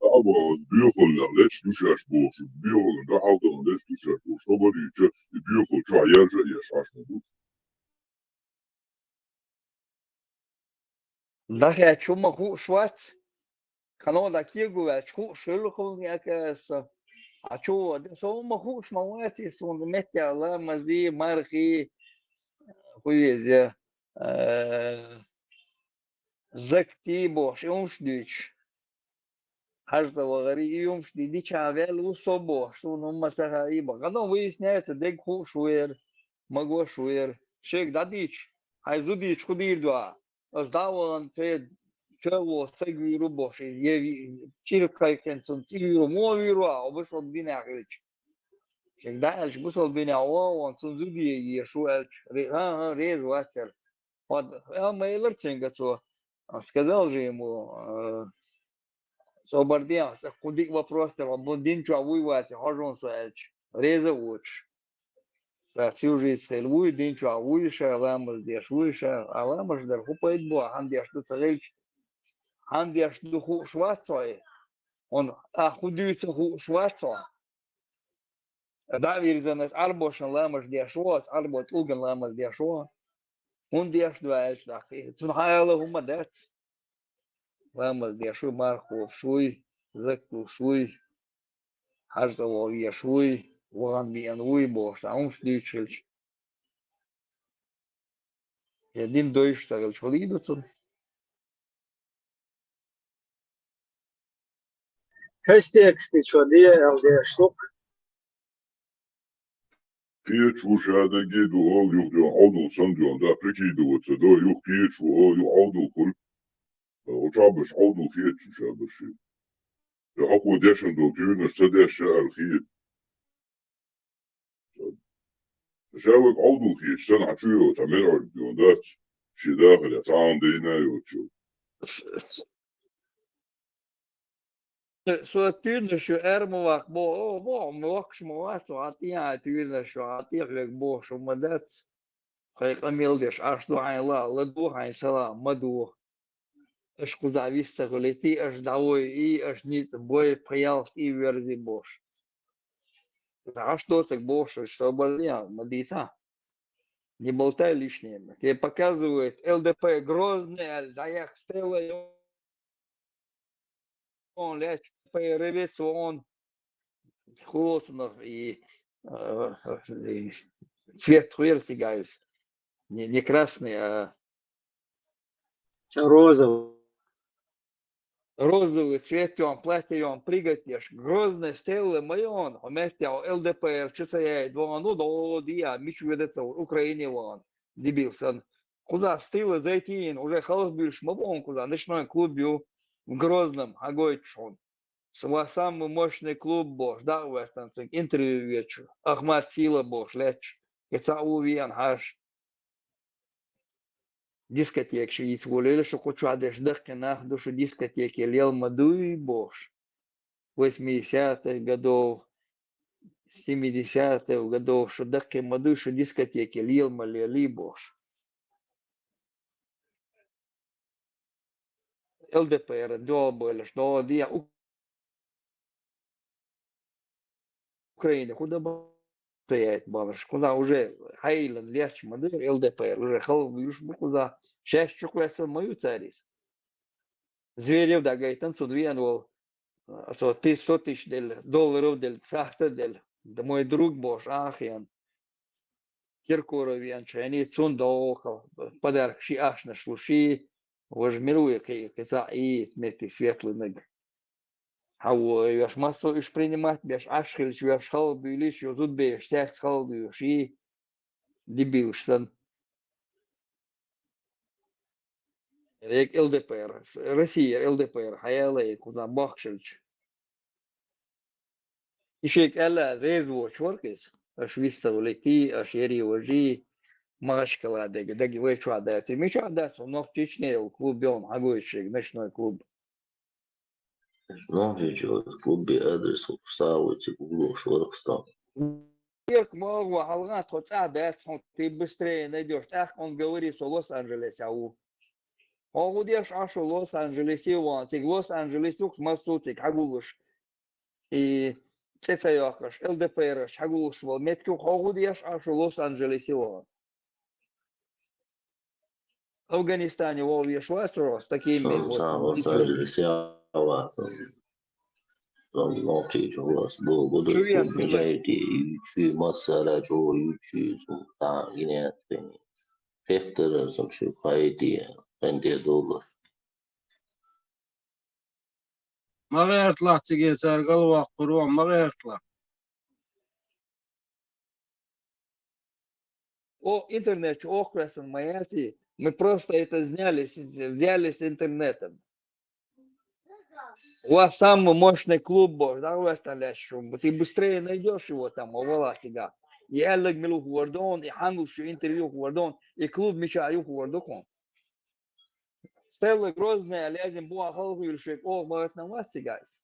Aber biохol la leç düşer boş. Biохol da haldan leç düşer boş. Sobari içe biохol çayarca yaşaş bu. داخل شو ما هو شوات كانوا داكيه جوا شو شو كون ياكس أشوف ده سو ما هو مواتي سون متى الله مزي مرخي كويس زكتي بوش يومش ديش هذا وغري يومش دي شافل وصبوش شو نم مسها يبا قدام ويسنات دق هو شوير مغو شوير شيك داديش هايزو ديش خدير دوا از داوان تيد كو سيغيرو بوش يي تشيركاي كنتون تيرو مو ويرو وبصل بينا عريش شيك داش بصل بينا وان تنزودي يشو ها ريز واتر вот Мейлер Ценгацо сказал же ему Собардианса, кудик вопрос там, один чавуй вати, хожон сач, реза уч. Всю жизнь хелвуй, дин чавуй ша, ламас дешвуй ша, а ламас дар хупает бо, хандеш ду цагельч, хандеш ду ху швацой, он худуется ху швацой. Да, вирзанес арбошен ламас дешвоас, арбот уген ламас дешво. Он деш дуач, да, цун хайла хума дет. Ламас дешвуй мархов шуй, зекту шуй. Harza volja šuj, valamilyen újból, számsdícsölcs. Jedin dojštagal čvalidocun. Kas teksти čo die LD štuk Kiyeçu şadagi du ol yuh diyor aldıl san diyor da peki diyor da yuh kiyeçu ol yuh aldıl kul o çabış aldıl kiyeçu şabışı ya akو deşen do düğün sadeş al شاوك عضو في السنة عشوه وتعملوا البيونات شي داخل يتعاون دينا يوتشو Så tydligt så är man vak bo man vak små så att jag tydligt så att jag bo så med det خيق أميل ديش أشدو عين لا لدو عين سلا مدو أش كوزависца голети أش دعوي إي أش ниц бой приялс и верзи бош а что так бош что болея мадиса не болтай лишнее тебе показывает ЛДП Грозный да я стела он лечь ревец он Холоднов и цвет хуертигайс не красный а Розовый. розовый цвет он платье он приготешь грозный стелы майон ометял ЛДПР часая два ну до дия мич ведется в Украине вон дебилсон куда стылы зайти уже халат більш мабон куда ночной клуб в Грозном агойчон самый мощный клуб бош да в этом интервью вечер Ахмат Сила бош леч кецау виан хаш дискотек شي يسولي شو كنت عادش دق ناخدو شو ديسكотеки ليل مدوي бош 80-х годов 70-х годов шо дق мадуй шо дискотеки лил малели бош ЛДПР до было что dia Украина куда стоять бабаш куда уже хайлен леч мадуй ЛДПР уже хал юж куда шесть чуквесел мою царис Зверев да гайтан судвиан so 500 del долларов del сахта del да мой друг бош ахян Киркоровиан чайни цун доохал подарок ши аш на шлуши вожмируя кайца и смерти светлый ныг хау яш массо иш принимать беш ашхилч яш хал билиш юзуд беш текс хал ши дебилштан рек ЛДПР Россия ЛДПР хаялай куза бахшилч Ишек эла резво чворкис аш виссавлети аш ери вожи машкала деги вечва да ти меча да но в Чечне клуб он агойшик ночной клуб Ну, ничего, в клубе адрес ставите Google Шорохстан. Ирк могу алган тоца да ты быстрее найдешь так он говорит что Лос-Анджелесе ау могу дешь аш Лос-Анджелесе вон тиг Лос-Анджелесе ук масутик агулуш и цецайохаш ЛДПР агулуш вол метку могу дешь аш Лос-Анджелесе вон Афганистане вол ешвасро с такими Сам Лос-Анджелесе Nokti çoğulas bu da mecayeti yüçü masara çoğu yüçü sultan yine seni hektar şu kaydı ben de dolar ما غيرتلا تيجي سرقل وقروع ما غيرتلا О интернет охрасан маяти мы просто это взяли с интернетом у вас самый мощный клуб бож да вы оставляешь ты быстрее найдешь его там овала тебя и элэг милу вордон и хангуш интервью вордон и клуб мечаю вордокон Стелла Грозная лязем буа халгуйлшек о магат на гайс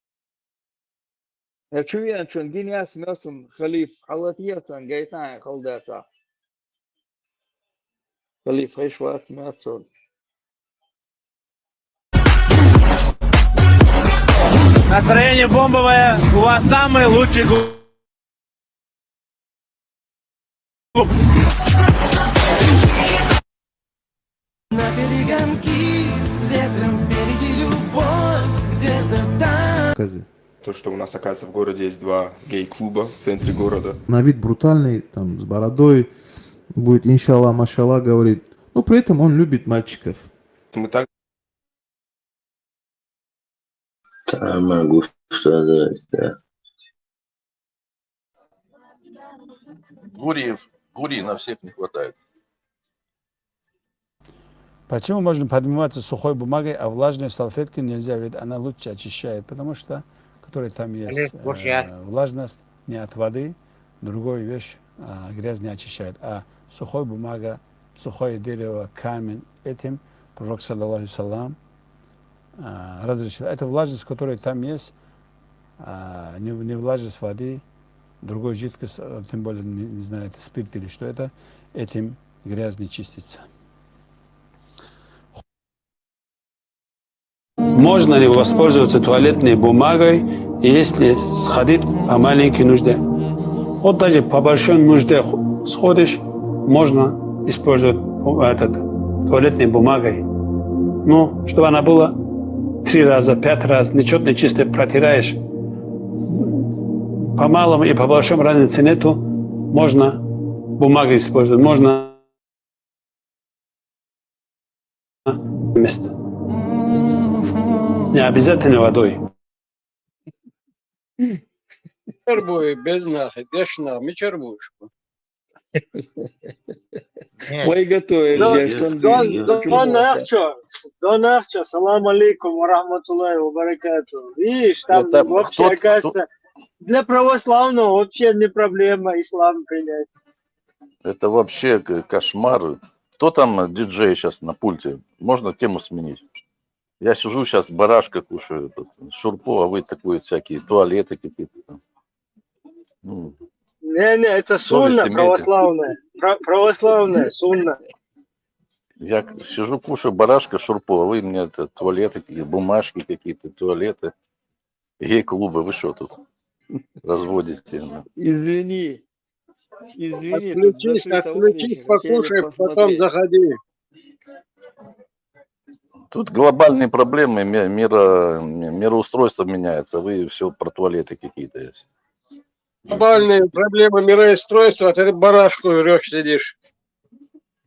я чуян чон гениас мёсун халиф халатьяцан гайтан халдаца халиф хэшвас мёсун Настроение бомбовое. У вас самый лучший клуб. На перегонки с ветром впереди любовь где-то там. То, что у нас, оказывается, в городе есть два гей-клуба в центре города. На вид брутальный, там, с бородой, будет иншалла, машалла говорит. Но при этом он любит мальчиков. Мы так могу сказать, да. Гурии на всех не хватает. Почему можно подниматься сухой бумагой, а влажной салфеткой нельзя? Ведь она лучше очищает, потому что, который там есть влажность не от воды, другую вещь грязь не очищает. А сухой бумага, сухое дерево, камень, этим пророк, саллаллаху алейхи салям, разрешил. Это влажность, которая там есть, не влажность воды, другой жидкость, тем более, не знаю, это спирт или что это, этим грязь не чистится. Можно ли воспользоваться туалетной бумагой, если сходить по маленькой нужде? Вот даже по большой нужде сходишь, можно использовать туалетной бумагой. Ну, чтобы она была 3 раза, 5 раз, нечетно чисто протираешь. По малому и по большому разницы нету. Можно бумагой использовать, можно место. Не обязательно водой. Чербуй без нахи, без нах, мы чербуешь. Ой, готовишь, Дон Ахчо, салам алейкум, ва рахматуллахи ва баракату. Видишь, там вообще, оказывается, для православного вообще не проблема ислам принять. Это вообще кошмар. Кто там диджей сейчас на пульте? Можно тему сменить? Я сижу сейчас, барашка кушаю, шурпу, а вы такие всякие туалеты какие-то. Не, это сунна православная. Православная сунна. Я сижу, кушаю барашка, шурпу, а вы мне это туалеты, бумажки какие-то, туалеты, гей-клубы. Вы что тут разводите? Извини. Отключись, покушай, потом заходи. Тут глобальные проблемы, мироустройство меняется, вы все про туалеты какие-то есть. Глобальные проблемы мироустройства, а ты барашку жрешь, сидишь.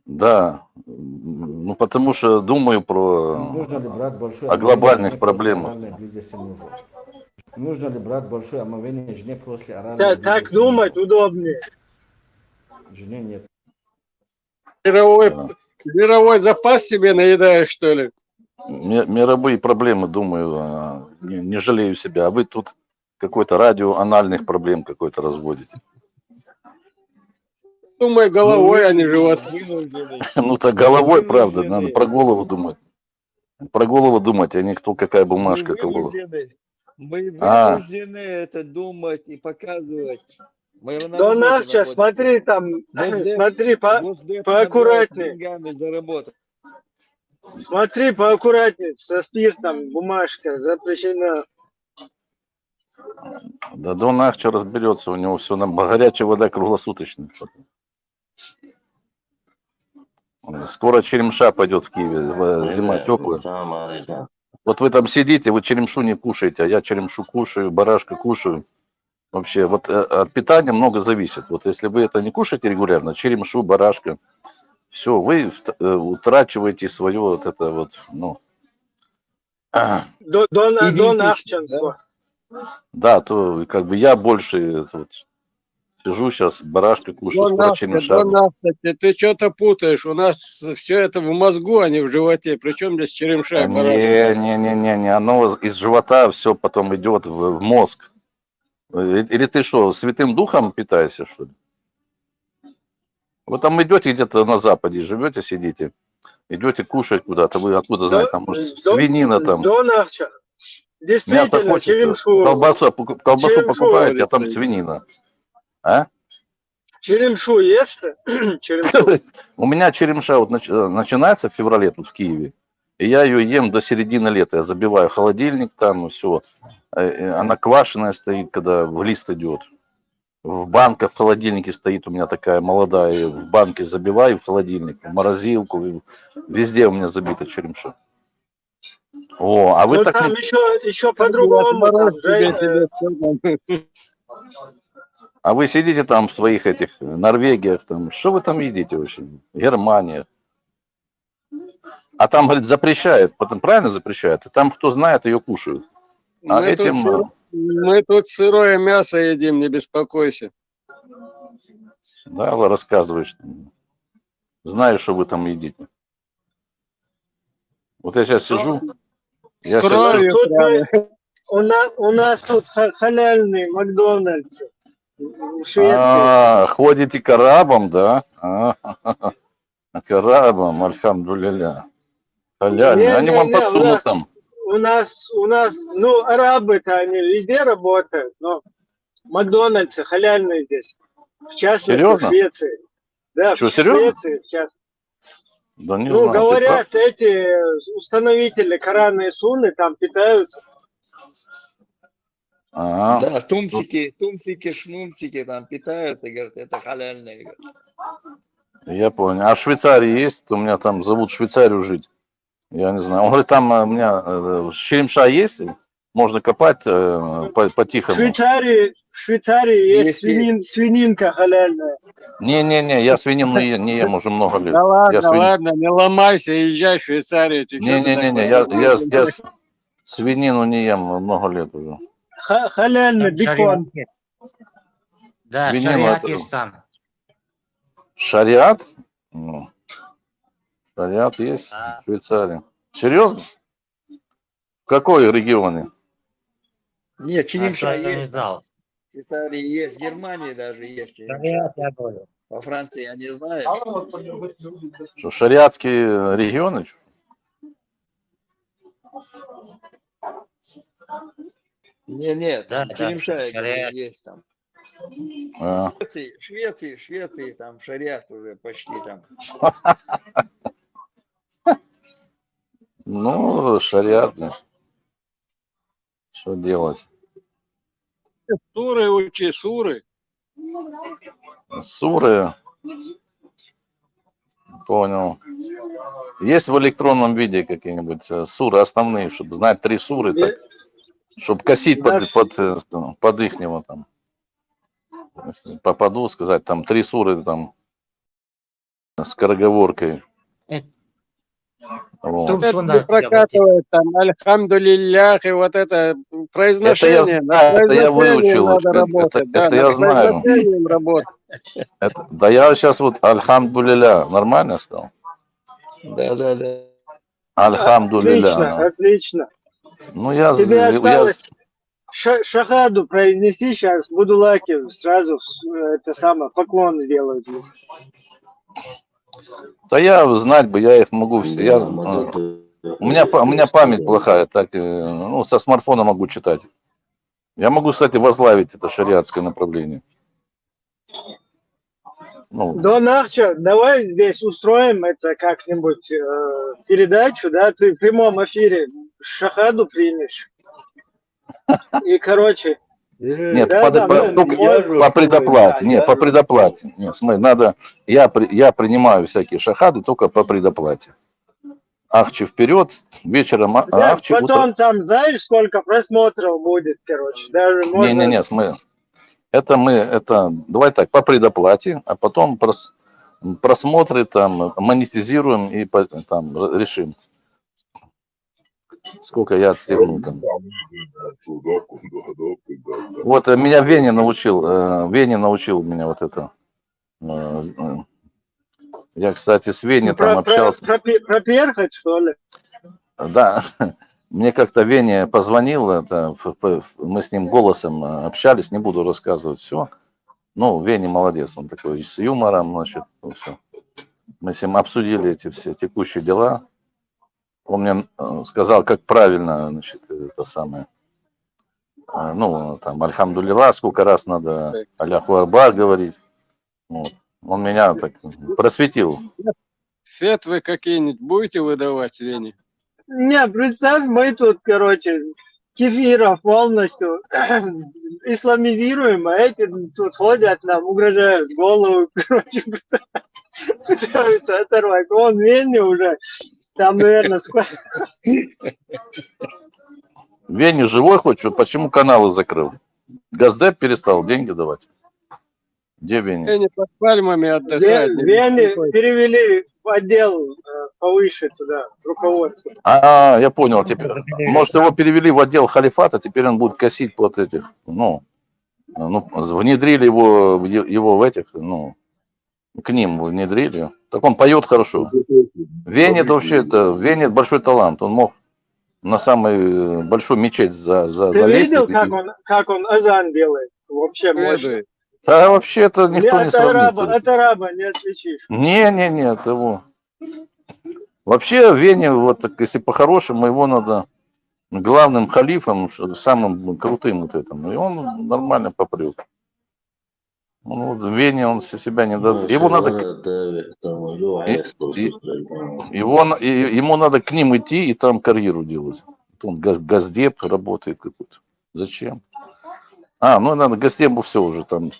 Да, ну потому что думаю о глобальных проблемах. Нужно ли брать большое омовение жене после оральной Так думать удобнее. Жене нет. Мировой запас себе наедаешь, что ли? Мировые проблемы, думаю, не жалею себя. А вы тут какой-то радио анальных проблем какой-то разводите. Думай головой, а не животом. Ну так головой, правда, надо про голову думать. Про голову думать, а не кто какая бумажка кого. Мы вынуждены это думать и показывать. Дон Ахчо, смотри там, смотри поаккуратнее. Смотри поаккуратнее, со спиртом бумажка запрещена. Да Дон Ахчо разберется, у него все горячая вода круглосуточная. Скоро черемша пойдет в Киеве, зима теплая. Вот вы там сидите, вы черемшу не кушаете, а я черемшу кушаю, барашка кушаю. Вообще, вот от питания много зависит. Вот если вы это не кушаете регулярно, черемшу, барашка, все, вы утрачиваете свое вот это вот, ну. Донахчанство. Да, то как бы я больше вот, сижу сейчас, барашка кушаю, скоро черемша. Ты что-то путаешь. У нас все это в мозгу, а не в животе. Причем здесь черемша и барашка? Не, оно из живота все потом идет в мозг. Или ты что, Святым Духом питаешься, что ли? Вы там идете где-то на Западе, живете, сидите, идете кушать куда-то, вы откуда знаете, там, может, свинина там. Действительно, черемшу. Колбасу покупаете, а там свинина. А? Черемшу ешь-то? У меня черемша вот начинается в феврале тут в Киеве, и я ее ем до середины лета. Я забиваю холодильник там, и все. Она квашеная стоит, когда в лист идет. В банках, в холодильнике стоит у меня такая молодая. В банке забиваю в холодильник, в морозилку. Везде у меня забита черемша. О, а вы ну, так там не... еще по-другому. А вы сидите там в своих этих Норвегиях, там, что вы там едите вообще? Германия. А там, говорит, запрещают, потом правильно запрещают, и там, кто знает, ее кушают. А мы тут сырое мясо едим, не беспокойся. Да, рассказываешь. Знаешь, что вы там едите. Вот я сейчас сижу. Я сейчас сижу. У нас тут халяльный Макдональдс в Швеции. Ходите к арабам, да? К арабам, альхамдулилля. Халяльный. Они вам подсунут там. У нас, ну, арабы-то они везде работают, но Макдональдсы халяльные здесь. В частности, Серьезно? в Швеции. Да, Что, в серьезно? Швеции, в частности. Да не Ну, знаю. говорят, эти установители Корана и Сунны там питаются. Да, тумсики, шмумсики там питаются, говорят, это халяльные. Говорят. Я понял. А в Швейцарии есть? У меня там зовут в Швейцарию жить. Я не знаю. Он говорит, там у меня черемша есть, можно копать по-тихому. В Швейцарии есть свининка халяльная. Не-не-не, я свинину не ем уже много лет. Да ладно, ладно, не ломайся, езжай в Швейцарию. Не-не-не, я свинину не ем много лет уже. Халяльный бекон. Да, Свинину шариат это- есть там. Шариат? Ну, шариат есть в Швейцарии. Серьезно? В какой регионе? Нет, черемша я не есть. знал. В Швейцарии есть, в Германии даже есть. Шариат, я говорю. Во Франции я не знаю. Что, шариатские регионы? Нет, Да, черемша я говорю, шариат. есть там. А. Швеции там шариат уже почти там. Ну, шариат, значит. Что делать? Суры учи, суры. Суры. Понял. Есть в электронном виде какие-нибудь суры основные, чтобы знать 3 суры, так, чтобы косить под ихнего там. Если попаду, сказать там 3 суры там скороговоркой. Вот. Это не прокатывает там альхамдулиллях и вот это произношение. Это я выучил. Надо работать, Это я знаю. Да я сейчас вот альхамдулилля нормально сказал? Да. Альхамдулилля. Отлично. Ну я... Тебе осталось шахаду произнеси сейчас, буду лаки, сразу это самое, поклон сделаю тебе. Да я знать бы, я их могу все. У меня память плохая, так ну, со смартфона могу читать. Я могу, кстати, возглавить это шариатское направление. Ну, Дон Ахча, давай здесь устроим это как-нибудь передачу, да, ты в прямом эфире шахаду примешь. И, короче... Нет, по предоплате. Нет, по предоплате. Нет, смотри, надо. Я принимаю всякие шахады только по предоплате. Ахчи вперед, вечером да, ахчи. Потом там знаешь, сколько просмотров будет, короче. Даже можно... Не, смотри. Это давай так, по предоплате, а потом просмотры там монетизируем и там решим. Сколько я отстегну там. Вот меня Веня научил меня вот это. Я, кстати, с Веней там общался. Проперхать, что ли? Да, мне как-то Веня позвонил, мы с ним голосом общались, не буду рассказывать все. Ну, Веня молодец, он такой с юмором, значит, ну, все. Мы с ним обсудили эти все текущие дела. Он мне сказал, как правильно, значит, это самое, ну, там, альхамдулилlah, сколько раз надо Аллаху Акбар говорить. Вот. Он меня так просветил. Фетвы какие-нибудь будете выдавать, Вене? Не, представь, мы тут, короче, кефиров полностью исламизируем, а эти тут ходят, нам угрожают голову, короче, пытаются оторвать. Вон Вене уже. Там, наверное, сколько... Вене живой хоть? Почему каналы закрыл? Газдеп перестал деньги давать. Где Вене? Вене под пальмами отдыхает. Вене перевели в отдел повыше туда, руководство. Я понял. Теперь, может, его перевели в отдел халифата, теперь он будет косить под этих, ну внедрили его в этих, ну, к ним внедрили. Так он поет хорошо. Вене большой талант. Он мог на самую большую мечеть Ты залезть. видел, как он азан делает? Вообще мощно. Да, вообще это никто не сравнит. От араба не отличишь. Не, его. Вообще Вене, вот так, если по-хорошему, его надо главным халифом, самым крутым вот этим. И он нормально попрет. Ну, в Вене он себя не даст. Его надо... Ему надо к ним идти и там карьеру делать. Он газдеп работает какой-то. Зачем? Ну надо Госдепу все уже там.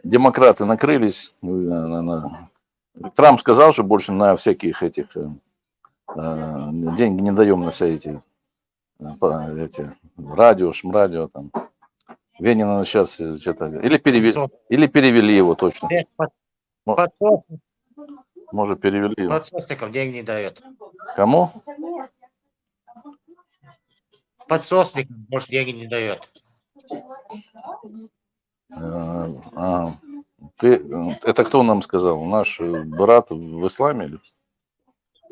Демократы накрылись. Трамп сказал, что больше на всяких этих деньги не даем на все эти радио, шмрадио там. Вене надо сейчас что-то... Или перевели его точно. Может, перевели его. Подсосников денег не дает. Кому? Подсосников больше деньги не дает. Это кто нам сказал? Наш брат в исламе? Или?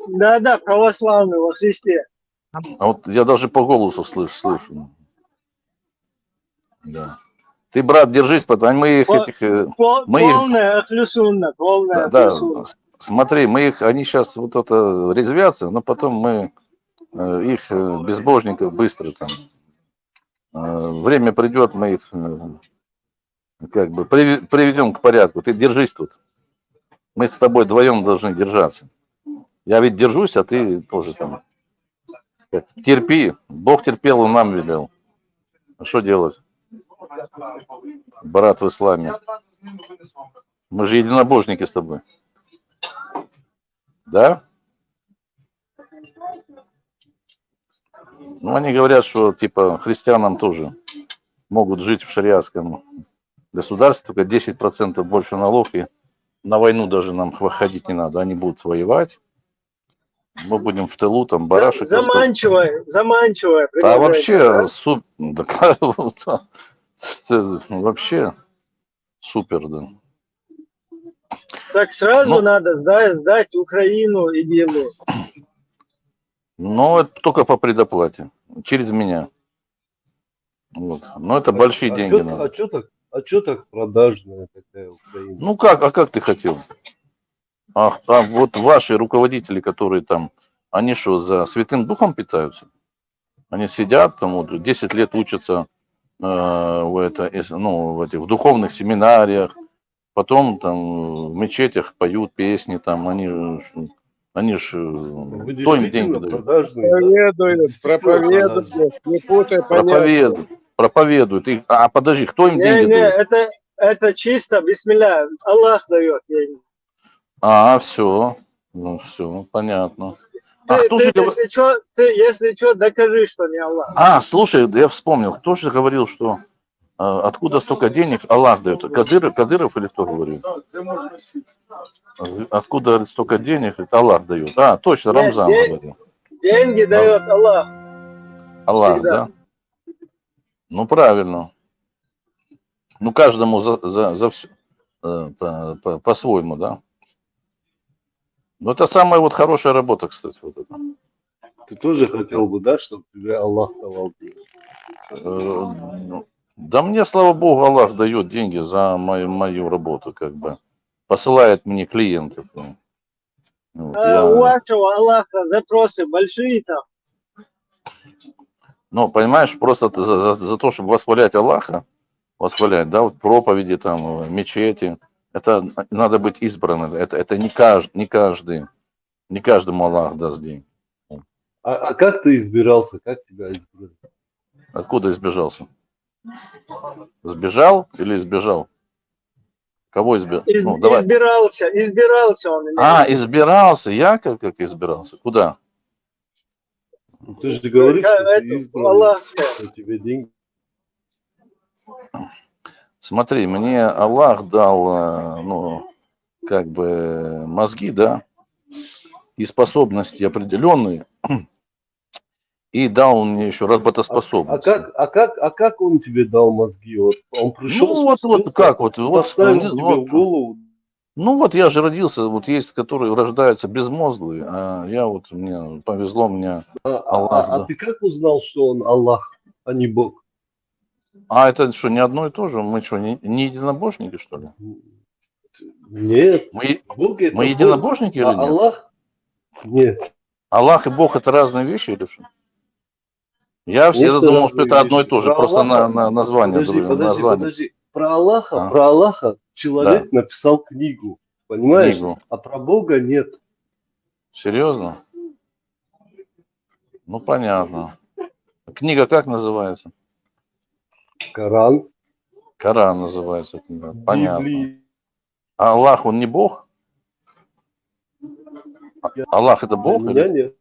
Да, православный во Христе. А вот я даже по голосу слышу. Да. Ты, брат, держись, потому мы их полная ахлюсунна, полная ахлюсунна. Смотри, они сейчас вот это резвятся, но потом мы их безбожников быстро там. Время придет, мы их как бы приведем к порядку. Ты держись тут. Мы с тобой вдвоем должны держаться. Я ведь держусь, а ты тоже там. Терпи. Бог терпел, Он нам велел. А что делать? Брат в исламе. Мы же единобожники с тобой. Да? Ну, они говорят, что типа христианам тоже могут жить в шариатском государстве, только 10% больше налог, и на войну даже нам ходить не надо. Они будут воевать. Мы будем в тылу, там барашек. Заманчивое. А вообще, вообще супер, да. Так сразу надо сдать Украину единую. Но это только по предоплате. Через меня. Вот. Но это большие деньги надо. А что так продажная такая Украина? Ну как, как ты хотел? Вот ваши руководители, которые там, они что, за Святым Духом питаются? Они сидят там, вот, 10 лет учатся в этих духовных семинариях, потом там в мечетях поют песни, там они ж кто им деньги дают? Проповедуют, не путай понятия. Проповедуют. Подожди, кто им деньги дает? Это чисто бисмилля. Аллах дает деньги. Все. Ну, все, понятно. Если что, докажи, что не Аллах. Слушай, я вспомнил, кто же говорил, что откуда столько денег Аллах дает? Кадыров или кто говорил? Откуда столько денег Аллах дает? Точно, Рамзан говорил. Деньги дает Аллах. Аллах, всегда. да? Ну, правильно. Ну, каждому за все по-своему, да? Ну, это самая вот хорошая работа, кстати. Вот это. Ты тоже хотел бы, да, чтобы тебе Аллах давал деньги? Да мне, слава богу, Аллах дает деньги за мою работу, как бы. Посылает мне клиентов. Вот, У вашего Аллаха запросы большие там. Ну, понимаешь, просто за то, чтобы восхвалять Аллаха, да, вот проповеди там, мечети, это надо быть избранным. Это не каждому Аллах даст деньги. А как ты избирался? Как тебя избрали? Откуда избежался? Сбежал или избежал? Кого избежал? Избирался он. Избирался. Я как избирался? Куда? Ты же говоришь, что ты избрал, что тебе деньги. Смотри, мне Аллах дал, как бы мозги, да, и способности определенные, и дал мне еще работоспособность. А как он тебе дал мозги? Вот он пришел, поставил тебе в голову. Ну вот я же родился, вот есть, которые рождаются безмозглые, а я вот, мне повезло, мне Аллах, А да. ты как узнал, что он Аллах, а не Бог? А это что, не одно и то же? Мы что, не единобожники, что ли? Нет, Бог Мы это Бог, единобожники или а нет? Аллах нет. Аллах и Бог это разные вещи или что? Я всегда Конечно, думал, что разные это одно и вещи. то же, Про просто Аллаха, название, название. подожди. Про А, Аллаха да, человек написал книгу, понимаешь? книгу. А про Бога нет. Серьезно? Ну, понятно. Книга как называется? Коран, Коран называется книга. Понятно. Библия. А Аллах, он не Бог? Аллах это Для Бог меня или? нет.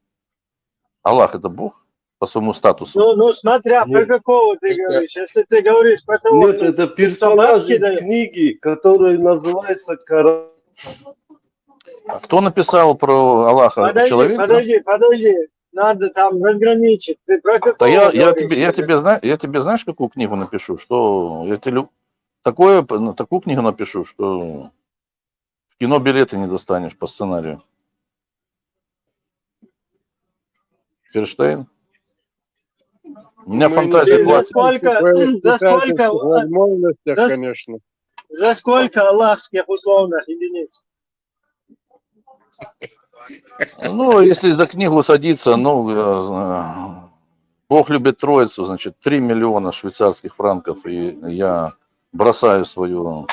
Аллах это Бог по своему статусу? Ну, смотря про Нет. какого ты говоришь. Если ты говоришь про того, Нет, это кто персонаж собаки из дает. книги, который называется Коран. А кто написал про Аллаха? Человек, да? Подожди. Надо там разграничить. Ты про Да какого говоришь? я тебе знаешь, какую книгу напишу? Что я тебе такую книгу напишу, что в кино билеты не достанешь по сценарию. Ферштейн? У меня Мы не фантазия сомневаемся хватит. в писательских возможностях, за, конечно. за сколько аллахских условных единиц? Ну, если за книгу садиться, Бог любит Троицу, значит, 3 миллиона швейцарских франков, и я бросаю свою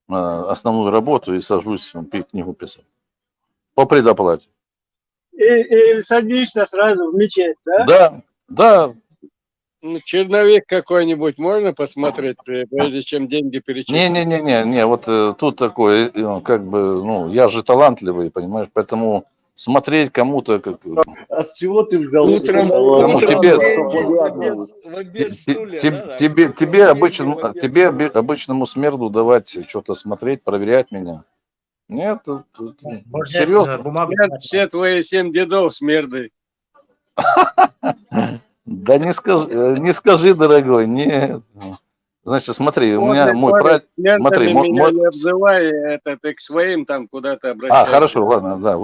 основную работу и сажусь книгу писать. По предоплате. И садишься сразу в мечеть, да? Да. Ну, черновик какой-нибудь можно посмотреть, прежде чем деньги перечислить? Не, вот тут такое, как бы, я же талантливый, понимаешь, поэтому смотреть кому-то, как... А с чего ты взял? Утром тебе обычному смерду давать что-то смотреть, проверять меня. Нет, серьезно. Все твои 7 дедов смерды. Да не скажи, дорогой, нет. Значит, смотри, у меня мой прадед... Смотри, меня не обзывай, это ты к своим там куда-то обращайся. Хорошо, ладно, да,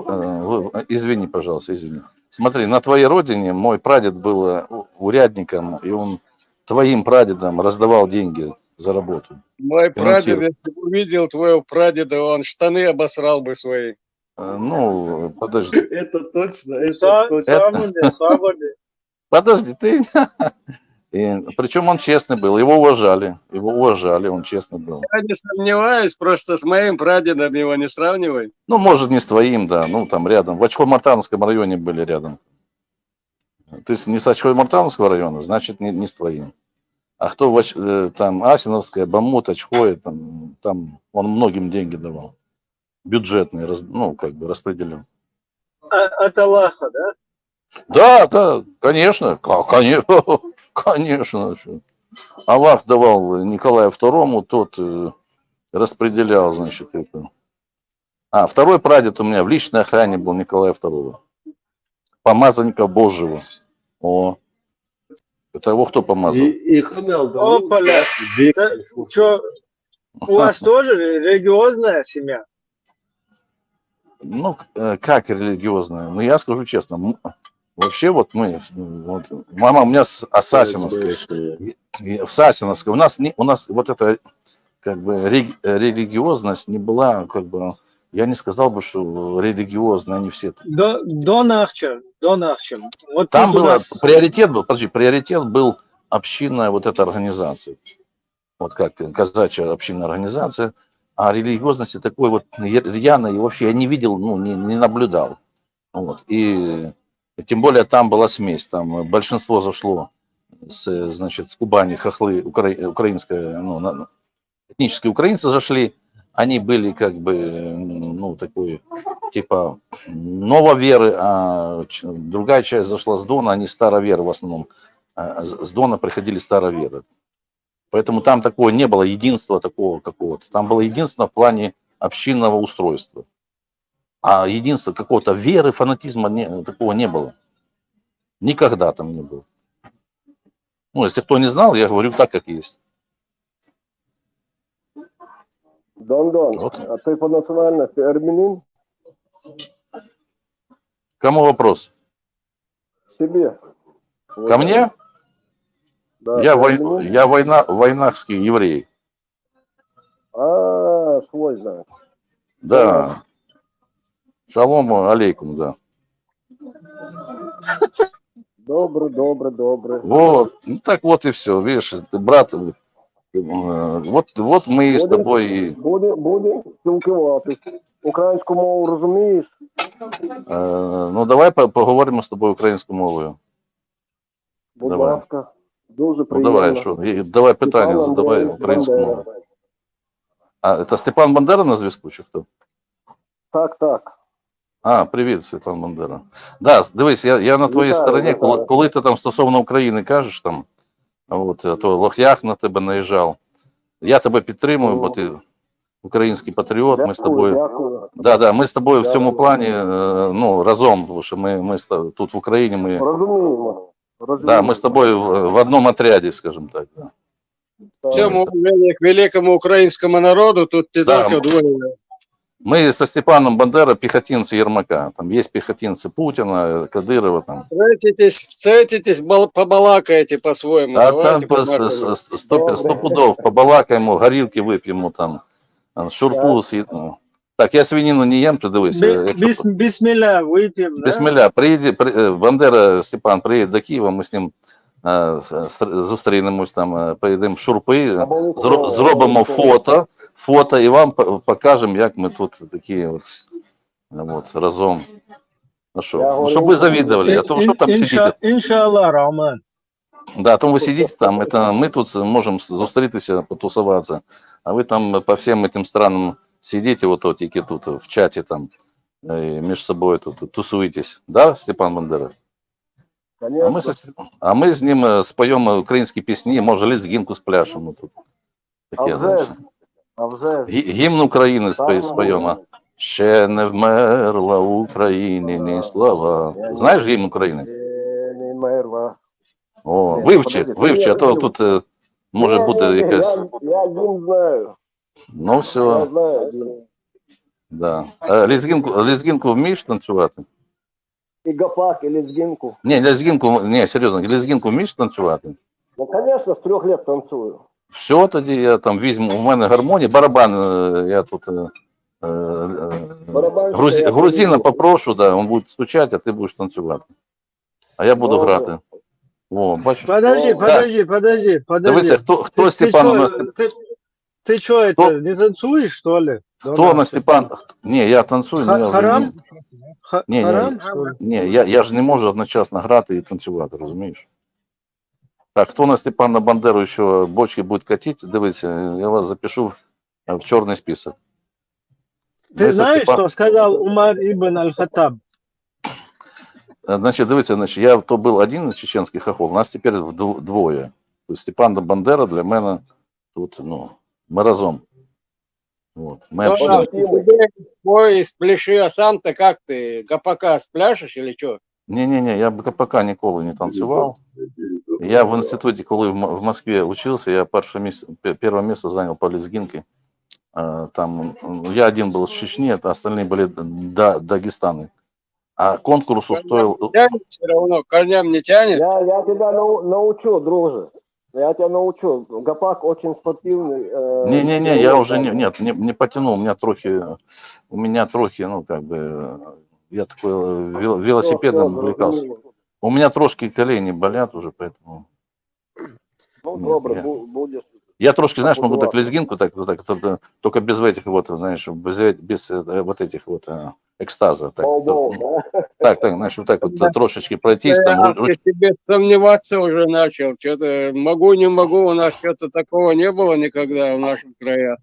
извини, пожалуйста, извини. Смотри, на твоей родине мой прадед был урядником, и он твоим прадедам раздавал деньги за работу. Мой прадед, если бы увидел твоего прадеда, он штаны обосрал бы свои. Ну, подожди. Это точно, Свободы. Подожди, ты... Причем он честный был, его уважали, он честный был. Я не сомневаюсь, просто с моим прадедом его не сравнивай. Ну, может, не с твоим, да, там рядом. В Очхой-Мартановском районе были рядом. Ты не с Очхой-Мартановского района, значит, не с твоим. А кто там Асиновская, Бамут, Очхой, там он многим деньги давал. Бюджетные, распределен. От Аллаха, да? Да, конечно, конечно. Аллах давал Николаю II, тот распределял, значит, это. Второй прадед у меня в личной охране был Николая II. Помазанника Божьего. Это его кто помазал? И хамял, Опа-ля. Что, у вас тоже религиозная семья? Ну, как религиозная? Я скажу честно, вообще мама у меня с Сасиновской, в Сасиновской, у нас вот эта, как бы, религиозность не была, как бы, я не сказал бы, что религиозные они все. До Нахча. Вот там было, приоритет был общинная вот эта организация, вот как казачья общинная организация. А религиозности такой вот рьяной вообще я не видел, не наблюдал. Вот. И тем более там была смесь. Там большинство зашло с Кубани, хохлы, украинская, этнические украинцы зашли. Они были как бы, такой, типа, нововеры, а другая часть зашла с Дона, они староверы в основном. С Дона приходили староверы. Поэтому там такого не было, единства такого какого-то. Там было единство в плане общинного устройства. А единства какого-то веры, фанатизма такого не было. Никогда там не было. Если кто не знал, я говорю так, как есть. Дон, Вот. а ты по национальности армянин? Кому вопрос? Тебе. Ко мне? Да, Я, ты армянин? я войнахский еврей. А, свой, значит. Да. Шалом алейкум, да. Добрый. Вот. Ну так вот и все. Видишь, ты, брат, вот мы с тобой. Будем спілкуватись. Українську мову розумієш? Ну давай поговоримо з тобою українською мовою. Будь Давай. ласка. Дуже Ну приємно. давай, що? Давай питання Степан задавай Андрійович українською Бандера. мовою. А, це Степан Бандера на зв'язку чи хто? Так. А, привіт, Степан Бандера. Да, дивись, я на твоїй стороні, коли ти там стосовно України кажеш, там, от, а то Лох'ях на тебе наїжджав. Я тебе підтримую, бо ти український патріот, ми з тобою. Дякую. Да, ми з тобою в цьому плані ну, разом, тому що ми тут в Україні ми. Розуміємо. Да, мы с тобой в одном отряде, скажем так. Да. Всем уважение к великому украинскому народу, тут не Да, только двое. мы со Степаном Бандера пехотинцы Ермака. Там есть пехотинцы Путина, Кадырова. Там. Встретитесь, побалакаете по-своему. А Давайте там сто пудов побалакаем, горилки выпьем, там, шурпу съедем. Так, я свинину не ем, ты дивись. Бисмилля выпьем, да? Бисмилля, Бандера, Степан, приїде до Києва, ми з ним зустрінемось там, поїдемо шурпи, зробимо фото і вам покажемо, як ми тут такі от разом. Ну що, ну, щоб ви завідували, а то що там сидіти? Иншаллах, Роман. Да, то ви сидите там, это ми тут можемо зустрітися, потусуватися, а ви там по всім этим странам сидите вот тільки тут в чаті там, між собою тут тусуєтесь, да, Степан Бандера? А ми з ним споємо українські пісні, може лезгінку спляшемо тут. Таке, А вже. Гімн України споємо. Ще не вмерла Україні ні слава. Знаєш гімн України? Не вмерла. О, вивчи, а то тут може бути якась. Я гімн знаю. Ну все. Да. Лезгінку вмієш танцювати? І гопак, і лезгинку. Ні, серйозно, лезгінку вмієш танцювати? Ну, конечно, з 3 лет танцюю. Все, тоді я там візьму, у мене гармонія, барабан, я тут грузина попрошу, да, він буде стучати, а ти будеш танцювати. А я буду грати. О, бачиш? Подожди. Дивися, хто Степан у нас? Ты что, это, не танцуешь, что ли? Кто на Степан? Не, я танцую. Харам? Ні, я ж не можу одночасно грати і танцювати, розумієш? Так, хто на Степана Бандеру ще бочки буде катити, дивіться, я вас запишу в чорний список. Ты знаешь, что сказал Умар ибн Аль-Хаттаб? Значить, дивіться, я то був один чеченський хохол, нас тепер двоє. Тобто Степан Бандера для мене тут, ну, ми разом. Вот. Ой, спляши, а сам-то как ты, ГПК спляшешь или что? Не, я ГПК ніколи не танцював. Я в інституті, коли в Москве учился, я первое место занял по лезгинке. Там, я один был с Чечни, а остальные были Дагестаны. А конкурс устроил... Тянет все равно, корням не тянет? Я тебя научу, друже. Я тебя научу. Гопак очень спортивный. Не, я уже не потянул. У меня трохи, ну, как бы, я такой велосипедом увлекался. У меня трошки колени болят уже, поэтому... Ну, добре, будешь. Я трошки, знаешь, могу так лезгинку, так, только без этих вот, знаешь, без вот этих вот экстаза. Так, знаешь, вот так вот трошечки пройтись. Я тебе сомневаться уже начал. Что-то могу, не могу, у нас что-то такого не было никогда в наших краях.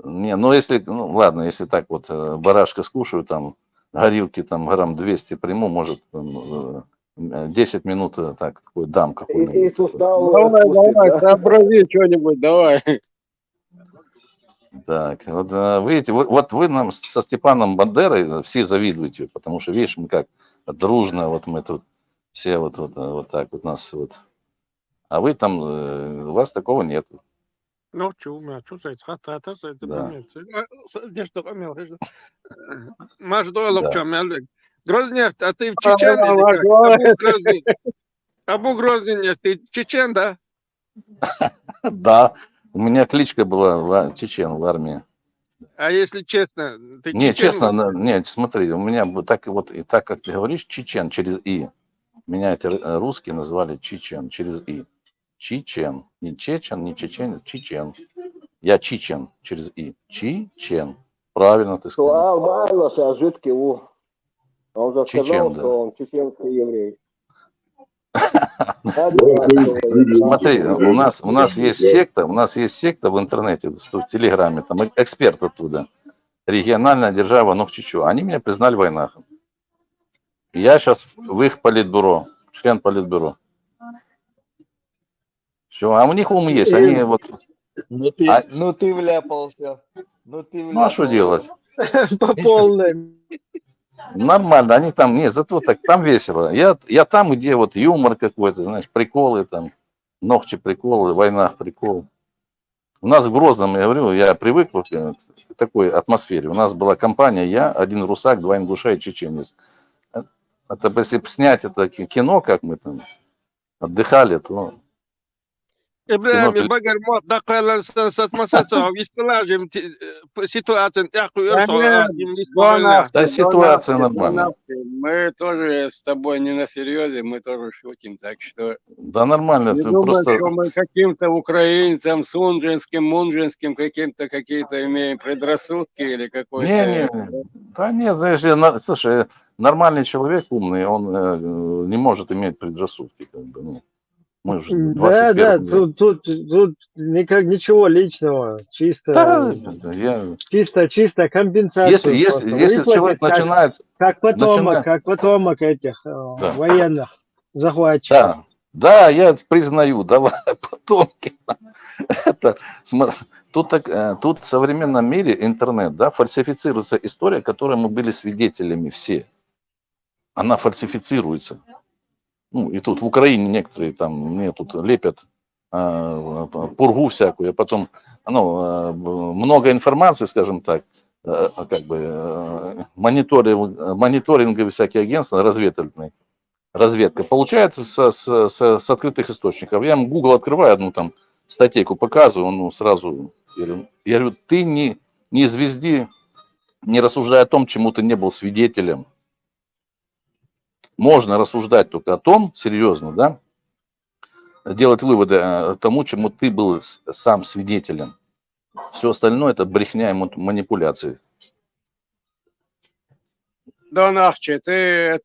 Не, ну если, ну ладно, если так вот барашка скушаю, там, горилки, там, грамм 200 приму, может, там, 10 минут так, такой дам какой-нибудь. Давай, сообрази что-нибудь, давай. Так, вот видите, вот вы нам со Степаном Бандерой все завидуете, потому что, видишь, мы как дружно, вот мы тут все вот так вот нас вот. А вы там, у вас такого нет. نوتشو ما شو سيد حتى سيد Да, بميت здесь только мел маш долг да. чем мел Грознев, а ты в Чечен или как? Абу Грознин. Абу Грознин, ты чечен, да? Да, у меня кличка была Чечен в армии. А если честно, ты Не, чечен? честно, нет, смотри, у меня так вот, и так как ты говоришь, Чечен через И. Меня эти русские называли Чечен через И. Чечен. Не Чечен, не Чечен, Чечен. Я Чечен через И. Чечен. Правильно ты сказал. Майлоса, а жидкий у. Он же Чечен, сказал, да. что он чеченский еврей. Смотри, у нас есть секта в интернете, в Телеграме, там эксперт оттуда. Региональная держава Нохчичу. Они меня признали войнахом. Я сейчас в их политбюро, член политбюро. Все, а у них ум есть, они вот... Ну ты вляпался. Ну а что делать? По полной. Нормально, они там, не, зато так, там весело. Я там, где вот юмор какой-то, знаешь, приколы там, Нохчи приколы, в войнах прикол. У нас в Грозном, я говорю, я привык вот к такой атмосфере. У нас была компания, я, один русак, два ингуша и чеченец. Это если снять это кино, как мы там отдыхали, то... İbrahim Bagar mutlaka sen satmasa sonra ispilajim ситуация Да, ситуация нормальная. Мы тоже с тобой не на серьезе, мы тоже шутим, так что... Да нормально, Не ты думай, просто... что мы каким-то украинцам, мунжинским каким-то какие-то имеем предрассудки или какой-то... Не, да нет, знаешь, слушай, нормальный человек умный, он не может иметь предрассудки, как бы, ну. Мы же в 21 веке. Тут никак ничего личного, чисто компенсация. Если человек начинает... Как потомок этих военных захватчиков. Да, я признаю, давай потомки. Тут в современном мире интернет, да, фальсифицируется история, которой мы были свидетелями все. Она фальсифицируется. Ну, и тут в Украине некоторые там мне тут лепят пургу всякую, а потом, много информации, скажем так, как бы мониторинговые всякие агентства, разведка получается с открытых источников. Я им Google открываю, одну там статейку показываю, сразу, я говорю, ты не звезди, не рассуждай о том, чему ты не был свидетелем. Можно рассуждать только о том, серьезно, да, делать выводы тому, чему ты был сам свидетелем. Все остальное это брехня и манипуляции. Да, Нахче, ты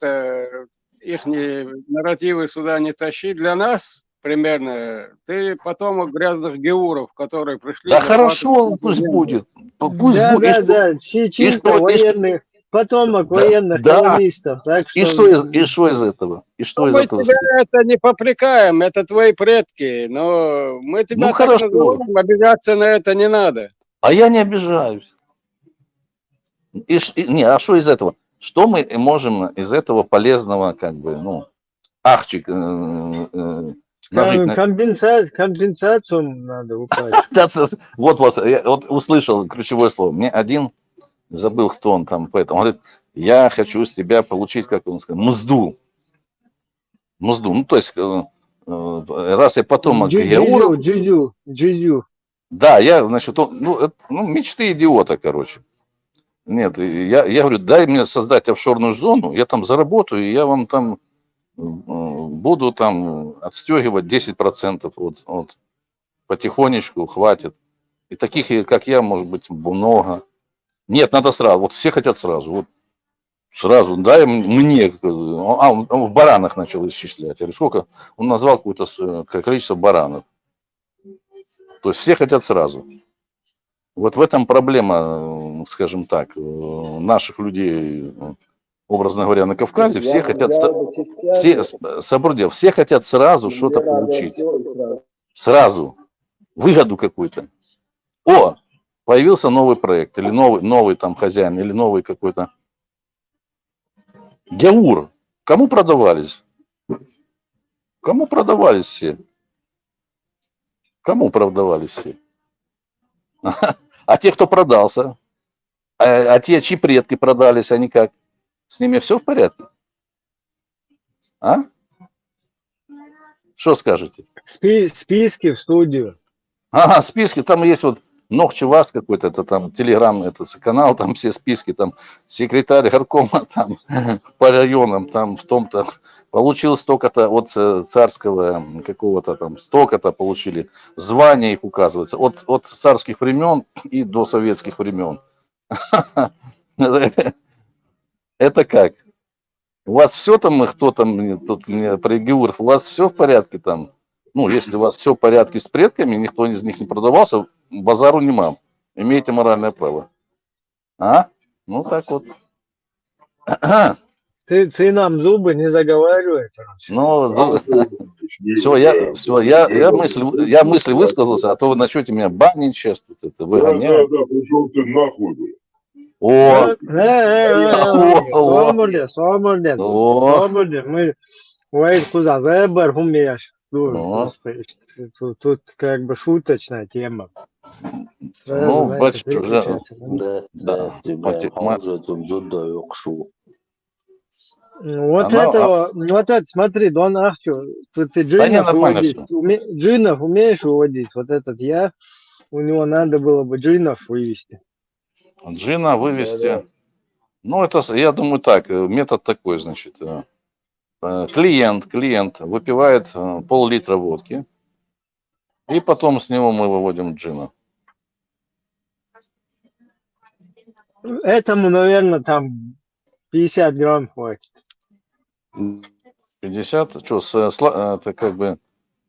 их нарративы сюда не тащи. Для нас примерно ты потомок грязных геуров, которые пришли... Да хорошо, пусть будет. Да, чисто военных. Потомок военных колонистов. Так что... И что из этого? Мы тебя это не попрекаем, это твои предки, но мы тебя так называем, обижаться на это не надо. А я не обижаюсь. А что из этого? Что мы можем из этого полезного, как бы, ахчик нажить? Компенсацию надо уплатить. Вот услышал ключевое слово. Мне один... Забыл, кто он там, поэтому он говорит, я хочу с тебя получить, как он сказал, мзду. Ну, то есть, раз я потомок Яуров... Джизю. Да, я, значит, мечты идиота, короче. Нет, я говорю, дай мне создать офшорную зону, я там заработаю, и я вам там буду там отстегивать 10% вот потихонечку, хватит. И таких, как я, может быть, много. Нет, надо сразу. Вот все хотят сразу. Вот сразу дай мне. Он в баранах начал исчислять. Я говорю, сколько? Он назвал какое-то количество баранов. То есть все хотят сразу. Вот в этом проблема, скажем так, наших людей, образно говоря, на Кавказе. Все хотят, все хотят сразу что-то получить. Сразу. Выгоду какую-то. Появился новый проект, или новый там хозяин, или новый какой-то. Геур. Кому продавались? Кому продавались все? Кому продавались все? А те, кто продался, а те, чьи предки продались, они как? С ними все в порядке? А? Что скажете? Списки в студию. Ага, списки, там есть вот Нохчевас какой-то, это там телеграм, это канал, там все списки, там секретарь горкома там по районам, там в том-то получил столько-то от царского какого-то там, столько-то получили, звания их указывается, от царских времен и до советских времен. Это как? У вас все там, кто там, тут мне про Геуров, у вас все в порядке там? Ну, если у вас все в порядке с предками, никто из них не продавался, базару нема. Имеете моральное право. А? Ну, так вот. Ты нам зубы не заговаривай, короче. Ну, все, я мысли высказался, а то вы начнете меня банить сейчас, тут это выгонять. Да, пошел ты нахуй, блядь. О! Свободен. Мы куда забор умеешь. Тут как бы шуточная тема. Ну, батюшка, вот это, смотри, Дон Ахчу, ты джинов выводить, джинов умеешь выводить? Вот этот у него надо было бы джинов вывести. Джина вывести. Ну, это, я думаю, так, метод такой, значит. Клиент выпивает пол-литра водки, и потом с него мы выводим джина. Этому, наверное, там 50 грамм хватит. 50? Что, это как бы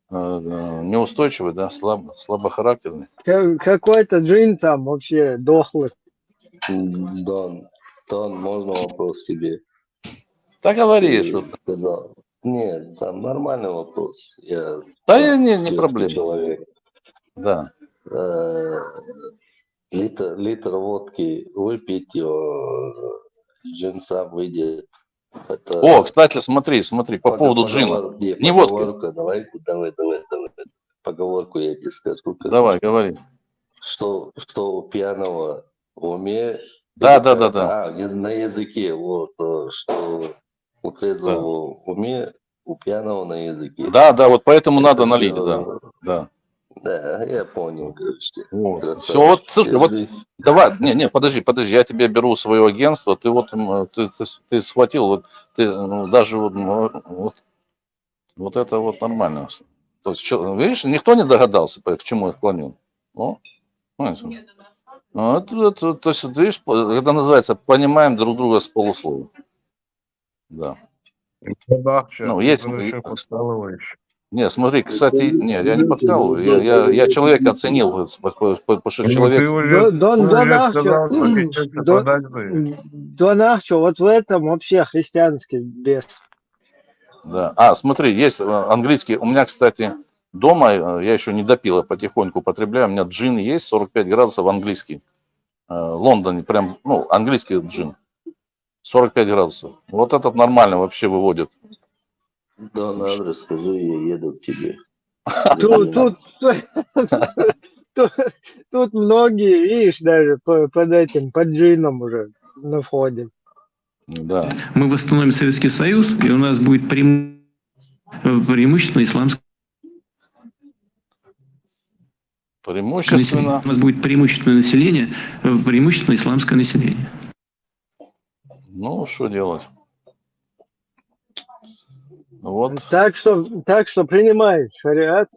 неустойчивый, да, слабохарактерный? Какой-то джин там вообще дохлый. Дон, можно вопрос тебе? Так говори, что ты сказал. Нет, там нормальный вопрос. Я не проблема. Человек. Да. Литр водки выпить, джин сам выйдет. О, кстати, смотри, по поводу джина. Не водки. Давай. Поговорку я тебе скажу. Давай, говори. Что у пьяного в уме... Да. На языке, вот, что у трезвого в уме, у пьяного на языке. Да, вот поэтому надо налить, да. Да, я понял, короче. Вот. Все, вот, слушай, вот, давай, не, подожди, я тебе беру свое агентство, ты вот, ты схватил, вот, ты, даже вот это вот нормально. То есть, видишь, никто не догадался, к чему я клоню. То есть, видишь, это называется, понимаем друг друга с полуслова. Да. Есть... Не, смотри, кстати, нет, я не подкалываю, я человека оценил, потому что человек... Дон Ахчо, вот в этом вообще христианский бес. Да, смотри, есть английский, у меня, кстати, дома, я еще не допил, я потихоньку употребляю, у меня джин есть, 45 градусов английский, в Лондоне, прям, английский джин, 45 градусов, вот этот нормально вообще выводит. Да, на адрес скажи, я еду к тебе. Тут многие, видишь, даже под джином уже на входе. Да. Мы восстановим Советский Союз, и у нас будет преимущественно исламское население. У нас будет преимущественное население, преимущественно исламское население. Ну, что делать? Вот. Так что принимай шариат,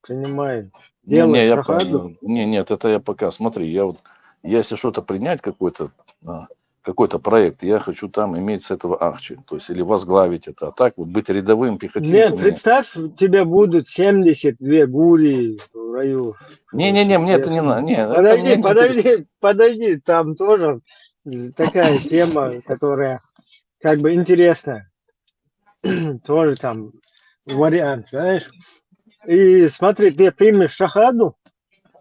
принимай. Делай шахаду. Нет, это я пока, смотри, если что-то принять, какой-то проект, я хочу там иметь с этого ахчи, то есть или возглавить это, а так вот быть рядовым пехотинцем. Нет, представь, у тебя будут 72 гури в раю. Не, мне это не надо. Подожди, там тоже такая тема, которая как бы интересная. Тоже там вариант, знаешь. И смотри, ты примешь шахаду,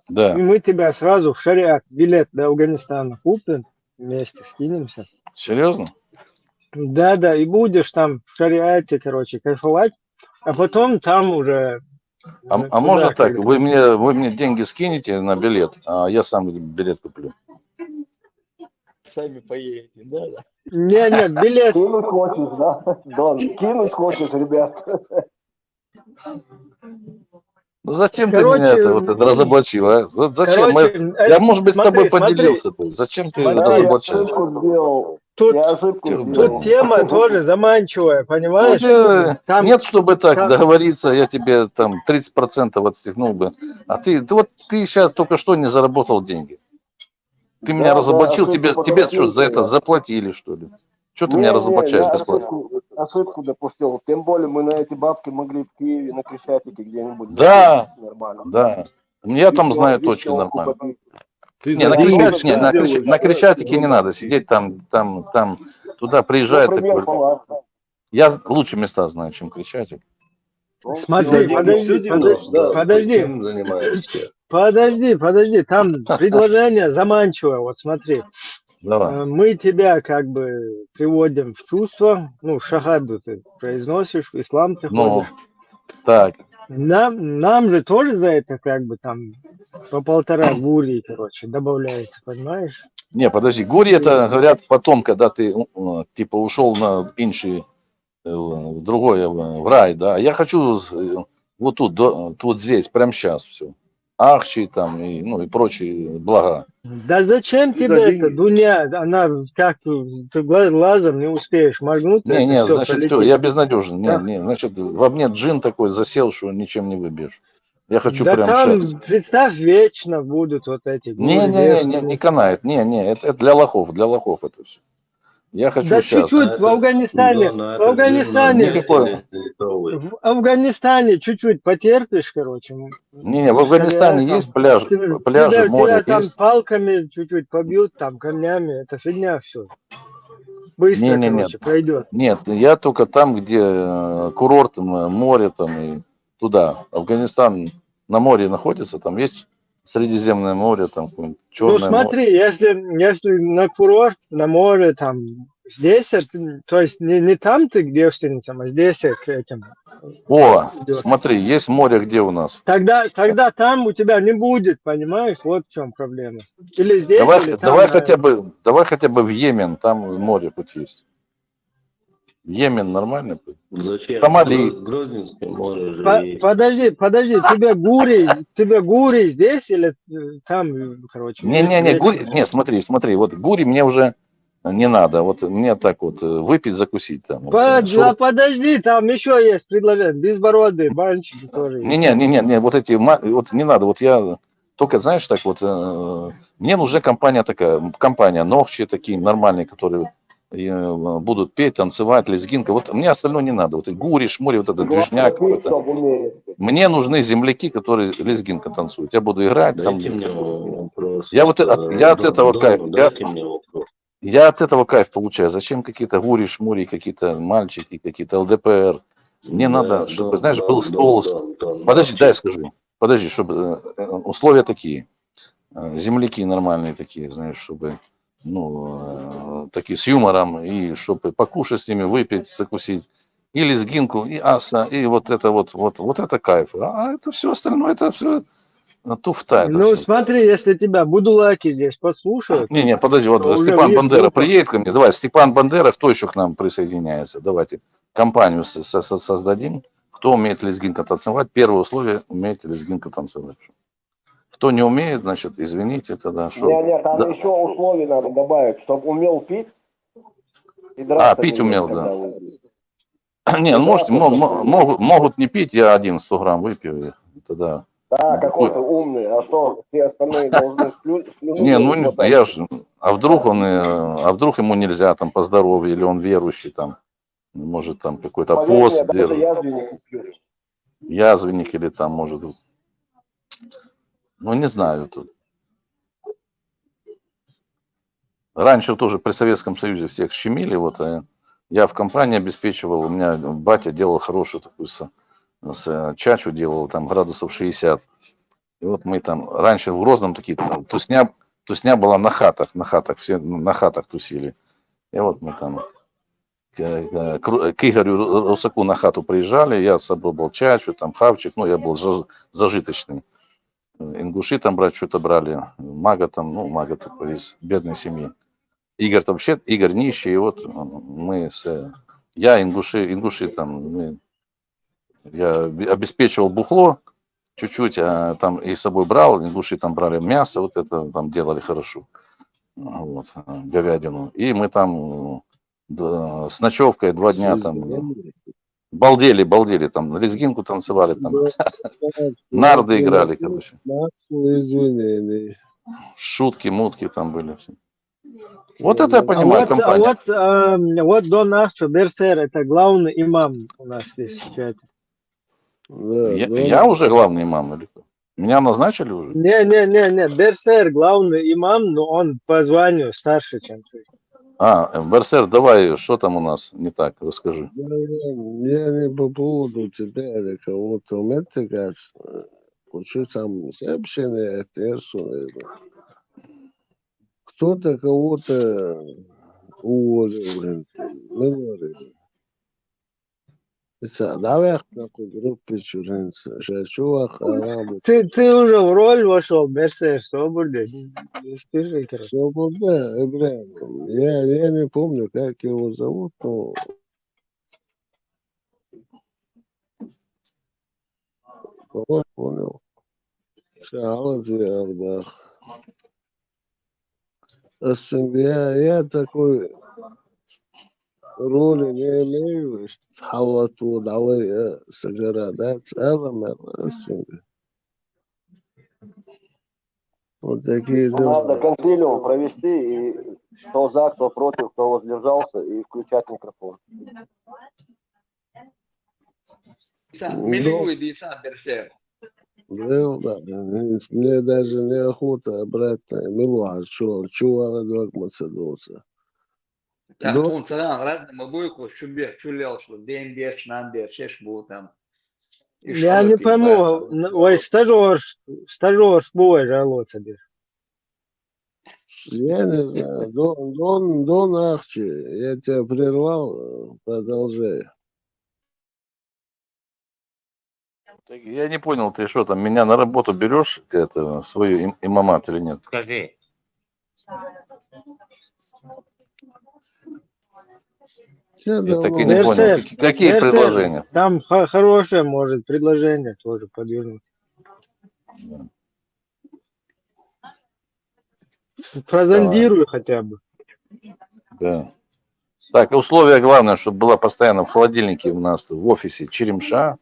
да. И мы тебя сразу в шариат билет до Афганистана купим, вместе скинемся. Серьезно? Да, и будешь там в шариате, короче, кайфовать, а потом там уже А можно так? Вы мне деньги скинете на билет, а я сам билет куплю. Сами поедете, да? Не, билет. Кинуть хочешь, да? Дон, кинуть хочешь, ребят. Ну зачем ты меня это разоблачил, а? Вот зачем? Я, может быть, с тобой поделился. Зачем ты разоблачаешь? Тут тема тоже заманчивая, понимаешь? Нет, чтобы так договориться, я тебе там 30% отстегнул бы. А ты сейчас только что не заработал деньги. Ты меня разоблачил, тебе что, за это заплатили, что ли? Что ты меня разоблачаешь бесплатно? Ошибку допустил. Тем более мы на эти бабки могли в Киеве на Крещатике где-нибудь. Да, нормально. Да. Я там знаю точки нормально. Не, на Крещатике не надо сидеть, там туда приезжает такой. Я лучше места знаю, чем Крещатик. Смотри, подожди, там предложение заманчивое, вот смотри. Давай. Мы тебя как бы приводим в чувство, ну, шахаду ты произносишь, в ислам приходишь. Так. Нам же тоже за это как бы там по 1,5 гури, короче, добавляется, понимаешь? Не, подожди, гури это говорят потом, когда ты типа ушел на инши, в другое, в рай, да. Я хочу вот тут здесь, прямо сейчас все. Ахчи там и прочие блага. Да зачем тебе это, Дуня? Она как ты глазом не успеешь моргнуть. Не, значит, все, я безнадежен. Да? Значит, во мне джин такой засел, что ничем не выбьешь. Я хочу да прямо там, сейчас. представь, вечно будут вот эти. Не канает. Это для лохов это все. Я хочу да сейчас. чуть-чуть в Афганистане, в Афганистане чуть-чуть потерпишь, короче. Не, в Афганистане есть пляжи, море. Тебя там палками чуть-чуть побьют, там камнями, это фигня все. Быстро, короче, пройдет. Нет, я только там, где курорт, море там и туда. Афганистан на море находится, там есть Средиземное море, там Черное море. Ну смотри, если на курорт, на море, там здесь, то есть не там ты к девственницам, а здесь к этим. О, смотри, есть море где у нас? Тогда там у тебя не будет, понимаешь? Вот в чем проблема. Или здесь, или там. Давай хотя бы в Йемен, там море хоть есть. Йемен нормальный путь? Зачем? Сомали. Грозненское море же есть. Подожди, тебе гури здесь или там, короче? Не, смотри, вот гури мне уже не надо, вот мне так вот выпить, закусить там. Подожди, там еще есть предложение, безбородые, мальчики тоже. Не, вот эти, вот не надо, вот я только, знаешь, так вот, мне нужна компания ногчи такие нормальные, которые будут петь, танцевать, лезгинка. Вот мне остальное не надо. Вот гури, шмури, вот этот движняк. Мне нужны земляки, которые лезгинка танцуют. Я буду играть. Дайте мне вопрос. Я от этого кайф. Я от этого кайф получаю. Зачем какие-то гури, шмури, какие-то мальчики, какие-то ЛДПР? Мне надо, чтобы, знаешь, был стол. Подожди, дай скажу. Подожди, чтобы условия такие. Земляки нормальные такие, знаешь, чтобы... такие с юмором, и чтобы покушать с ними, выпить, закусить, и лезгинку, и аса, и вот это кайф. А это все остальное, это все туфта. Ну, смотри, если тебя будулаки здесь послушают. Не, подожди, вот Степан Бандера приедет ко мне. Давай, Степан Бандера, кто еще к нам присоединяется? Давайте компанию создадим. Кто умеет лезгинка танцевать? Первое условие, умеет лезгинка танцевать. Кто не умеет, значит, извините, тогда что? Нет, там еще условия надо добавить, чтобы умел пить и драться. Пить умел, да. Не, могут не пить, я 100 грамм выпью, тогда... Да, какой-то умный, а что, все остальные должны Не, я же... А вдруг ему нельзя, там, по здоровью, или он верующий, там, может, там, какой-то пост делать. Язвенник или там, может... Ну, не знаю тут. Раньше тоже при Советском Союзе всех щемили. Вот, я в компании обеспечивал, у меня батя делал хорошую такую чачу, делал там градусов 60. И вот мы там, раньше в Грозном такие, тусня была на хатах, все на хатах тусили. И вот мы там к Игорю Русаку на хату приезжали, я собрал был чай, что там хавчик, ну, я был зажиточный. Ингуши там брать что-то брали, мага там, ну, мага такой из бедной семьи. Игорь там вообще, Игорь нищий, и вот мы я, ингуши там, я обеспечивал бухло чуть-чуть, а там и с собой брал, ингуши там брали мясо, вот это там делали хорошо, вот, говядину. И мы там с ночевкой 2 дня там балдели, там лезгинку танцевали, там нарды играли, короче. Шутки, мутки там были. Вот это я понимаю, компания. Вот Дон Ахчо, Берсер, это главный имам у нас здесь в чате. Я уже главный имам или кто? Меня назначили уже? Не, Берсер главный имам, но он по званию старше, чем ты. Берсер, давай, что там у нас не так, расскажи. Я не по поводу тебя или кого-то. У меня такая, хочу там сообщение, кто-то кого-то уволил, Ты уже в роль вошел, Берсер, свободен. Не спеши, Свободен, я не помню, как его зовут, но понял. Я такой роли не имею, халату давай соградать, вот такие дела. Надо консилиум провести, и кто за, кто против, кто воздержался, и включать микрофон. Милируй Биса Берсер. Да. Мне даже неохота обратно. Милуа, чего догматься доса. Он царан разным обоих чулел, что день беш, нам беш, шеш был там. Я не пойму, ой, стажер бой жаловаться беш. Я не знаю, Дон Ахчи, я тебя прервал, продолжай. Я не понял, ты что там, меня на работу берешь, свою имамат или нет? Скажи. Я так и не понял, какие предложения? Там хорошее, может, предложение тоже подвинуть. Прозондируй хотя бы. Да. Так, условие главное, чтобы была постоянно в холодильнике у нас в офисе черемша,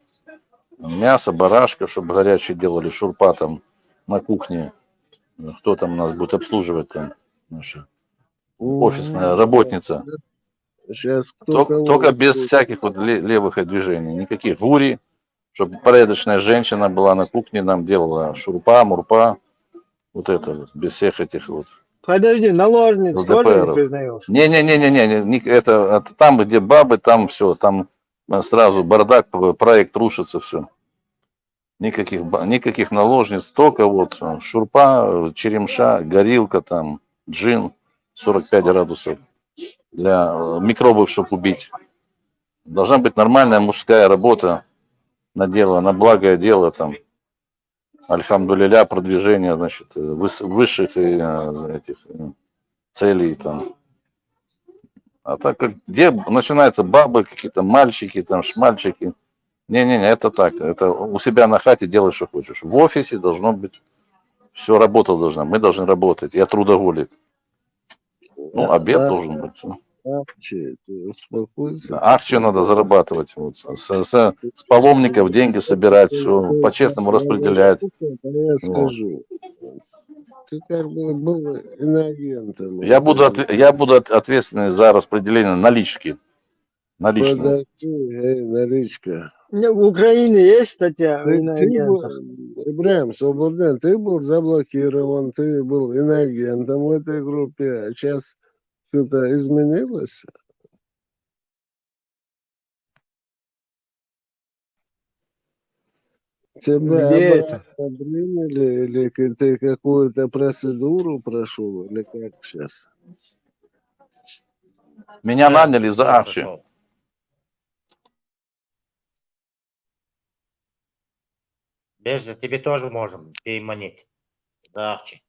мясо, барашка, чтобы горячие делали, шурпа там на кухне. Кто там нас будет обслуживать там? Наша офисная работница. Сейчас только без всяких вот левых движений. Никаких гури, чтобы порядочная женщина была на кухне, нам делала шурпа, мурпа. Вот это вот, без всех этих вот. Подожди, наложниц тоже не признаешь? Не, это там, где бабы, там все, там сразу бардак, проект рушится, все. Никаких наложниц, только вот шурпа, черемша, горилка, там, джин, 45 градусов для микробов, чтобы убить. Должна быть нормальная мужская работа на дело, на благое дело, там, альхамдулиля, продвижение, значит, высших этих целей, там. А так как где начинаются бабы, какие-то мальчики, там, шмальчики. Не, это так. Это у себя на хате делай, что хочешь. В офисе должно быть все, работа должна. Мы должны работать. Я трудоголик. Ну, обед должен быть. Акчи надо зарабатывать. Вот. С паломников деньги собирать, все по-честному распределять. Я скажу. Ты как бы был инагентом. Я буду ответственный за распределение налички. Наличные. Наличка. В Украине есть статья о иноагентах? Ибрахим Свободен, ты был заблокирован, ты был иноагентом в этой группе, а сейчас что-то изменилось? Тебя приняли, или ты какую-то процедуру прошел, или как сейчас? Меня наняли за Арчи. Берза, тебе тоже можем переманить за Арчи.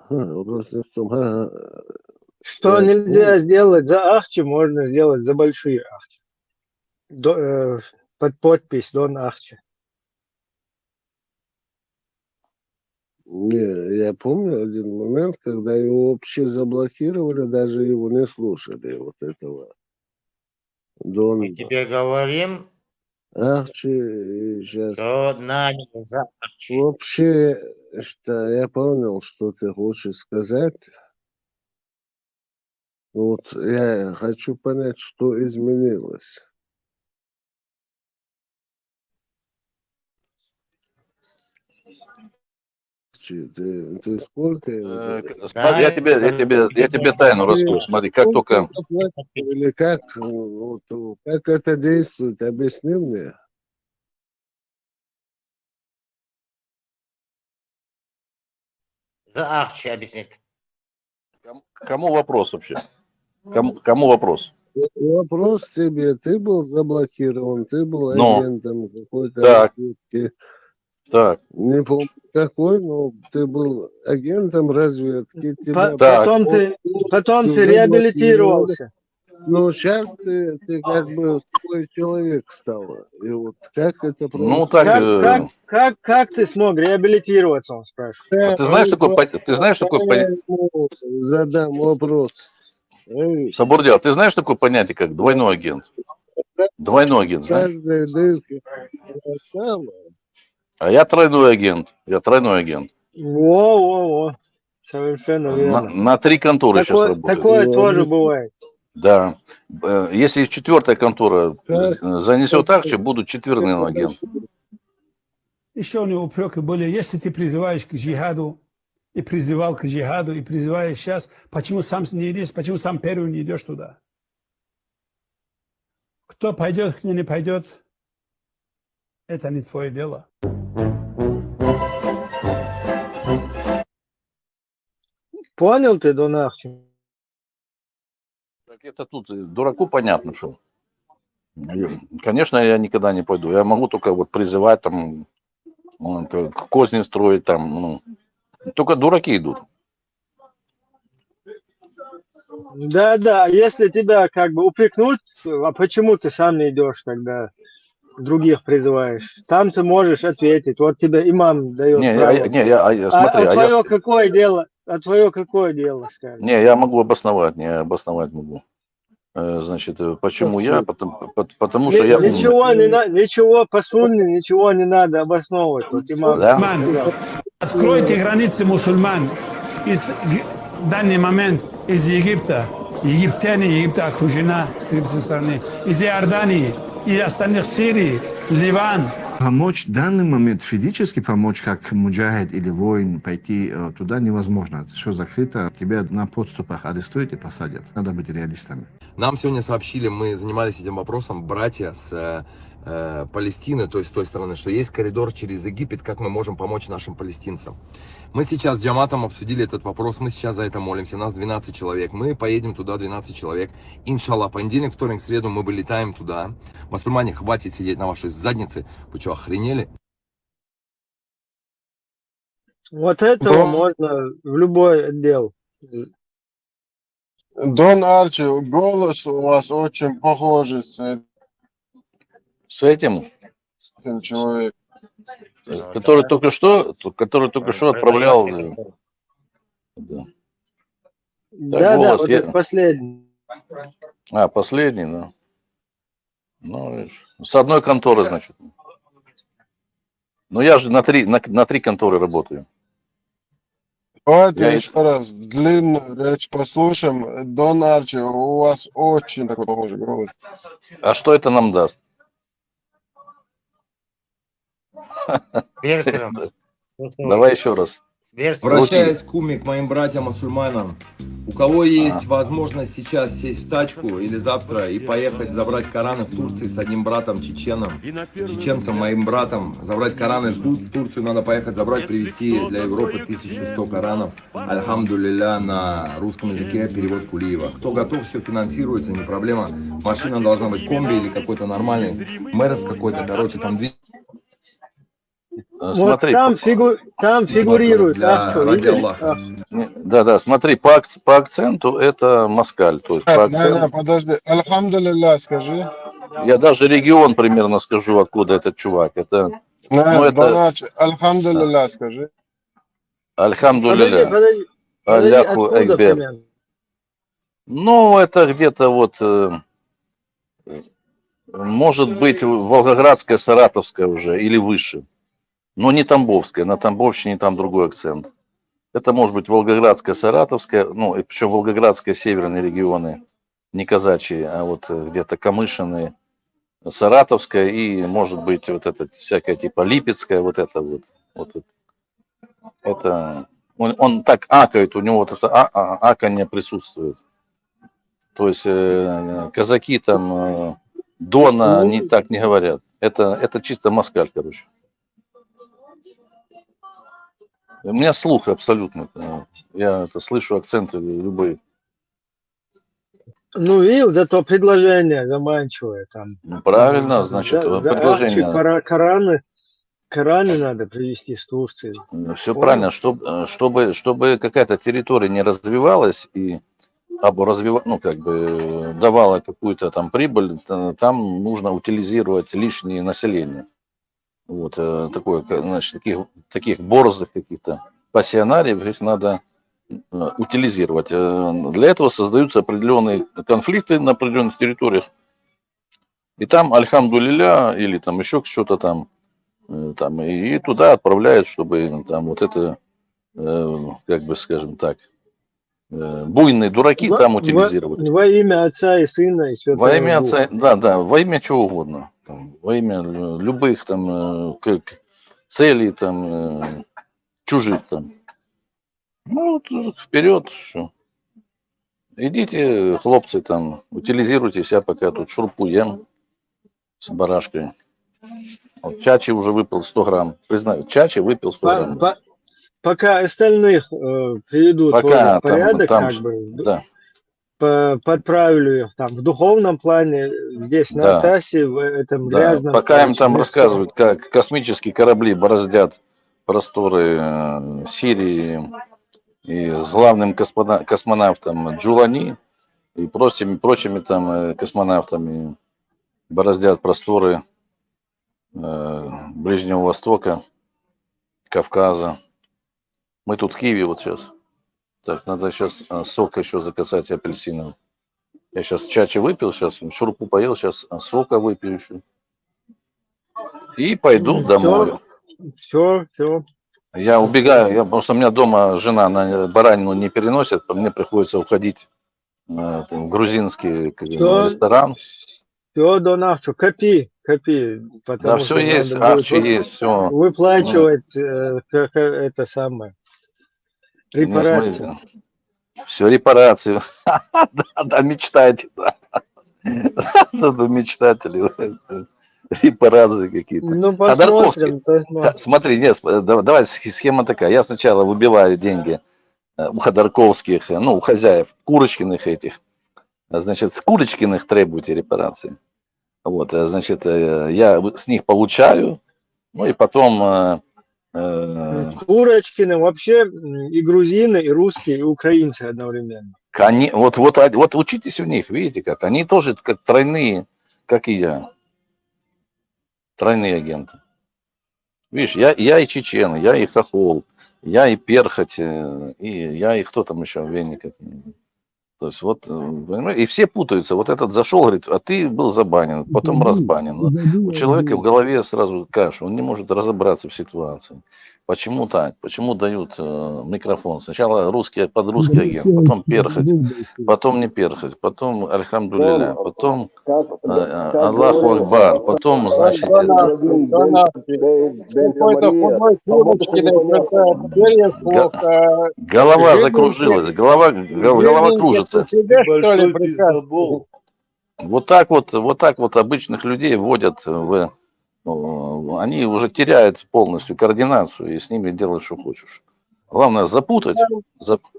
Вопрос в том, Что я нельзя понял. сделать за Ахчи, можно сделать за большие Ахчи. Под подпись Дон Ахчи. Не, я помню один момент, когда его вообще заблокировали, даже его не слушали, вот этого Дон Мы тебе говорим, Арчи, и сейчас что наняли за Арчи. вообще, что я понял, что ты хочешь сказать. Вот я хочу понять, что изменилось. Ты сколько его Смотри, я тебе тайну расскажу. Смотри, как только... или как, вот, как это действует, объясни мне. За Арчи объяснить. Кому вопрос вообще? Кому вопрос? Вопрос тебе, ты был заблокирован, ты был Но. агентом какой-то Так. разведки. Так. Не помню какой, но ты был агентом разведки. Тебя Потом ты реабилитировался. Ну, сейчас ты как бы свой человек стал. И вот как это Ну, происходит? так... Как ты смог реабилитироваться, он спрашивает. А ты знаешь такое Задам вопрос. Сабурдял, ты знаешь такое понятие, как двойной агент? Двойной агент, знаешь? Каждая дырка. А я тройной агент. Во. Совершенно верно. На 3 конторы сейчас работаю. Такое тоже бывает. Да. Если 4-я контора занесет Арчи, будут 4-й агент. Еще у него упреки были, если ты призываешь к джихаду, и призывал к джихаду, и призываешь сейчас, почему сам не идешь, почему сам первый не идешь туда? Кто пойдет, кто не пойдет, это не твое дело. Понял ты, Дон Ахчи? Так это тут дураку понятно, что. Конечно, я никогда не пойду. Я могу только вот призывать там, козни строить там, ну. Только дураки идут. Да, если тебя как бы упрекнуть, а почему ты сам не идешь, когда других призываешь? Там ты можешь ответить. Вот тебе имам дает право. Смотри, твое какое дело? А твое какое дело, скажи? Не, я могу обосновать, могу. Значит, почему я? Потому что я умный. Ничего по сунне, ничего не надо обосновывать. Вот имам. Да? Откройте границы мусульман в данный момент из Египта. Египта окружена с египетской стороны. Из Иордании и остальных Сирии, Ливан. Помочь в данный момент, физически помочь, как муджахид или воин, пойти туда невозможно. Все закрыто, тебя на подступах арестуют и посадят. Надо быть реалистами. Нам сегодня сообщили, мы занимались этим вопросом, братья с Палестины, то есть с той стороны, что есть коридор через Египет, как мы можем помочь нашим палестинцам. Мы сейчас с Джаматом обсудили этот вопрос, мы сейчас за это молимся, нас 12 человек, мы поедем туда 12 человек, иншаллах, понедельник, вторник, среду мы вылетаем туда. Мусульмане, хватит сидеть на вашей заднице, вы что, охренели? Вот этого можно в любой отдел. Дон Арчи, голос у вас очень похожий с этим человеком. Который только что отправлял. Да, вот это последний. Последний, да. Ну, с одной конторы, значит. Но я же на три конторы работаю. Давайте еще раз длинную речь послушаем. Дон Арчи, у вас очень такой похожий голос. А что это нам даст? Давай еще раз. Обращаясь к Уме, к моим братьям-мусульманам, у кого есть возможность сейчас сесть в тачку или завтра и поехать забрать Кораны в Турции с одним братом чеченцем, моим братом, забрать Кораны ждут, в Турцию надо поехать забрать, привезти для Европы 1100 Коранов, альхамдулилля, на русском языке, перевод Кулиева. Кто готов, все финансируется, не проблема. Машина должна быть комби или какой-то нормальный, Мерс какой-то, короче, там две... Смотри, вот там фигурирует Ахчо, видишь? Да, смотри, по акценту это москаль. То есть по акценту... Подожди, альхамдулилля скажи. Я даже регион примерно скажу, откуда этот чувак. Это, альхамдулилля скажи. Альхамдулилля. Подожди, Алляху Экбер. Ну, это где-то вот, может быть, Волгоградская, Саратовская уже или выше. Но не Тамбовская, на Тамбовщине там другой акцент. Это может быть Волгоградская, Саратовская, ну, и причем Волгоградская, северные регионы, не казачьи, а вот где-то Камышины, Саратовская и, может быть, вот это всякая типа Липецкая, вот это вот. Это, он так акает, у него вот это аканье присутствует. То есть казаки там Дона они так не говорят. Это чисто москаль, короче. У меня слух абсолютно. Я это слышу акценты любые. Ну, видел, зато предложение заманчивое там. Правильно, значит, предложение. Кораны надо привезти с Турции. Все правильно, чтобы какая-то территория не развивалась и ну, как бы давала какую-то там прибыль, там нужно утилизировать лишнее население. Вот такое, значит, таких борзых каких-то пассионариев, их надо утилизировать. Для этого создаются определенные конфликты на определенных территориях. И там, альхамдулилля, или там еще что-то там, и туда отправляют, чтобы там вот это, как бы скажем так, буйные дураки там утилизировать. Во имя Отца и Сына и Святого Во имя Духа. Отца, да, во имя чего угодно. Там, во имя любых там целей там чужих там. Ну, вперед, все. Идите, хлопцы, там, утилизируйтесь, я пока тут шурпу ем с барашкой. Вот Чачи уже выпил 100 грамм. Признаю, Чачи выпил 100 грамм. Пока остальных приведут в порядок, там, как бы, да. подправлю их там в духовном плане, здесь на Тасе, в этом грязном. Пока им там рассказывают, как космические корабли бороздят просторы Сирии и с главным космонавтом Джулани и прочими там космонавтами бороздят просторы Ближнего Востока, Кавказа. Мы тут в Киеве вот сейчас. Так, надо сейчас сока еще заказать апельсиновый. Я сейчас чачи выпил, сейчас шурпу поел, сейчас сока выпью еще. И пойду домой. Все. Я убегаю, потому что у меня дома жена на баранину не переносит, мне приходится уходить в грузинский ресторан. Все, Дон Ахчо, копи. Да, все есть, Ахчи есть, все. Выплачивать это самое. Репарации. Все, репарации. Да, мечтайте, да. Мечтатели. Репарации какие-то. Ну, посмотрим. Смотри, нет, давай схема такая. Я сначала выбиваю деньги у Ходорковских, ну, у хозяев, Курочкиных этих. Значит, с Курочкиных требуйте репарации. Вот, значит, я с них получаю, ну, и потом... Курочкины вообще и грузины, и русские, и украинцы одновременно. Вот учитесь у них, видите как. Они тоже как тройные, как и я. Тройные агенты. Видишь, я и чечен, я и хохол, я и перхоть, и я и кто там еще, Венник. То есть вот, понимаете, и все путаются. Вот этот зашел, говорит, а ты был забанен, потом разбанен. У человека в голове сразу каша, он не может разобраться в ситуации. Почему так? Почему дают микрофон? Сначала русский под русский агент, потом перхоть, потом не перхоть, потом альхамдулилля, потом Аллаху Акбар, потом, значит, это... Голова закружилась, голова кружится. Большой пиздобол. Вот так вот обычных людей вводят они уже теряют полностью координацию и с ними делают, что хочешь. Главное запутать.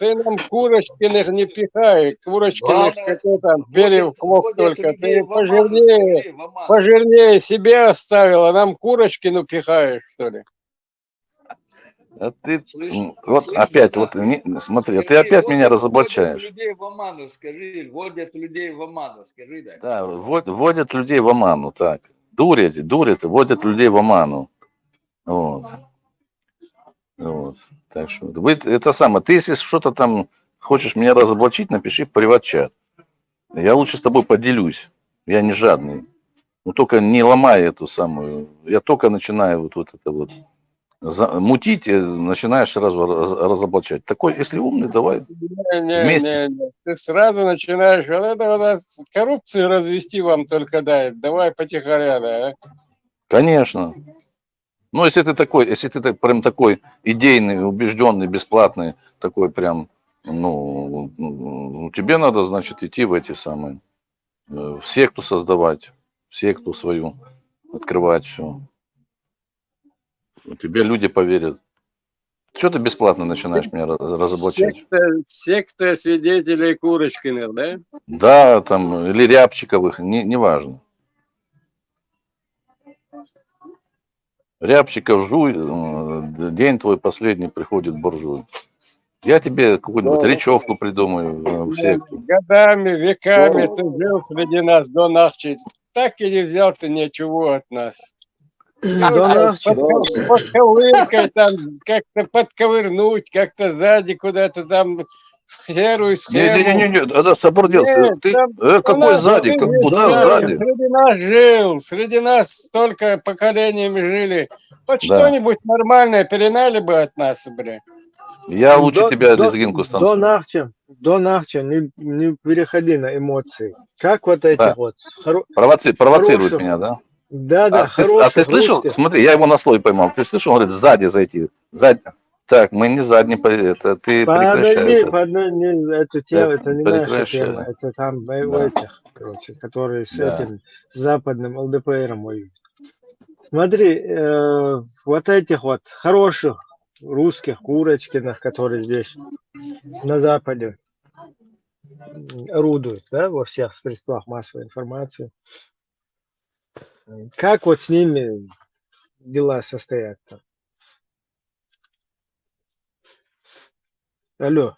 Ты нам Курочкиных не пихай, Курочкиных какой там Берев клок только. Ты пожирнее себе оставил, а нам Курочкину пихаешь, что ли? А ты, вот опять, вот смотри, ты опять меня разоблачаешь. Людей в оману, скажи, вводят людей в оману, скажи, да. Да, вводят людей в оману, так. Дурят, вводят людей в оману. Вот. Так что это самое. Ты если что-то там хочешь меня разоблачить, напиши в приват-чат. Я лучше с тобой поделюсь. Я не жадный. Но только не ломай эту самую. Я только начинаю вот это вот мутить, и начинаешь сразу разоблачать. Такой, если умный, давай вместе. Не. Ты сразу начинаешь, вот это у нас коррупцию развести вам только дай. Давай потихоря, да. Конечно. Ну, если ты прям такой идейный, убежденный, бесплатный, такой прям, тебе надо, значит, идти в эти самые, в секту создавать, в секту свою, открывать все. Тебе люди поверят. Что ты бесплатно начинаешь меня разоблачать? Секта свидетелей Курочкиных, да? Да, там, или Рябчиковых, неважно. Рябчиков жуй, день твой последний приходит буржуй. Я тебе какую-нибудь речевку придумаю в секту. Годами, веками ты жил среди нас, Дон Ахчич. Так и не взял ты ничего от нас. Подковыркой там, как-то подковырнуть, как-то сзади куда-то там схеруй, схему. Не, это собордел. Какой сзади? Куда сзади? Среди нас жил, среди нас столько поколениями жили. Вот что-нибудь нормальное перенали бы от нас, бля. Я лучше тебя лезгинку станцую. Дон Ахча, не переходи на эмоции. Как вот эти вот... Провоцирует меня, да? Да, а ты слышал? Русских. Смотри, я его на слой поймал. Ты слышал? Он говорит, сзади зайти. Так, мы не задний, это ты прекращай. Эту тему, это не наша тема. Это там этих, короче, которые с этим западным ЛДПРом воюют. Смотри, вот этих вот хороших русских Курочкиных, которые здесь на Западе орудуют, да, во всех средствах массовой информации. Как вот с ними дела состоят-то? Алло.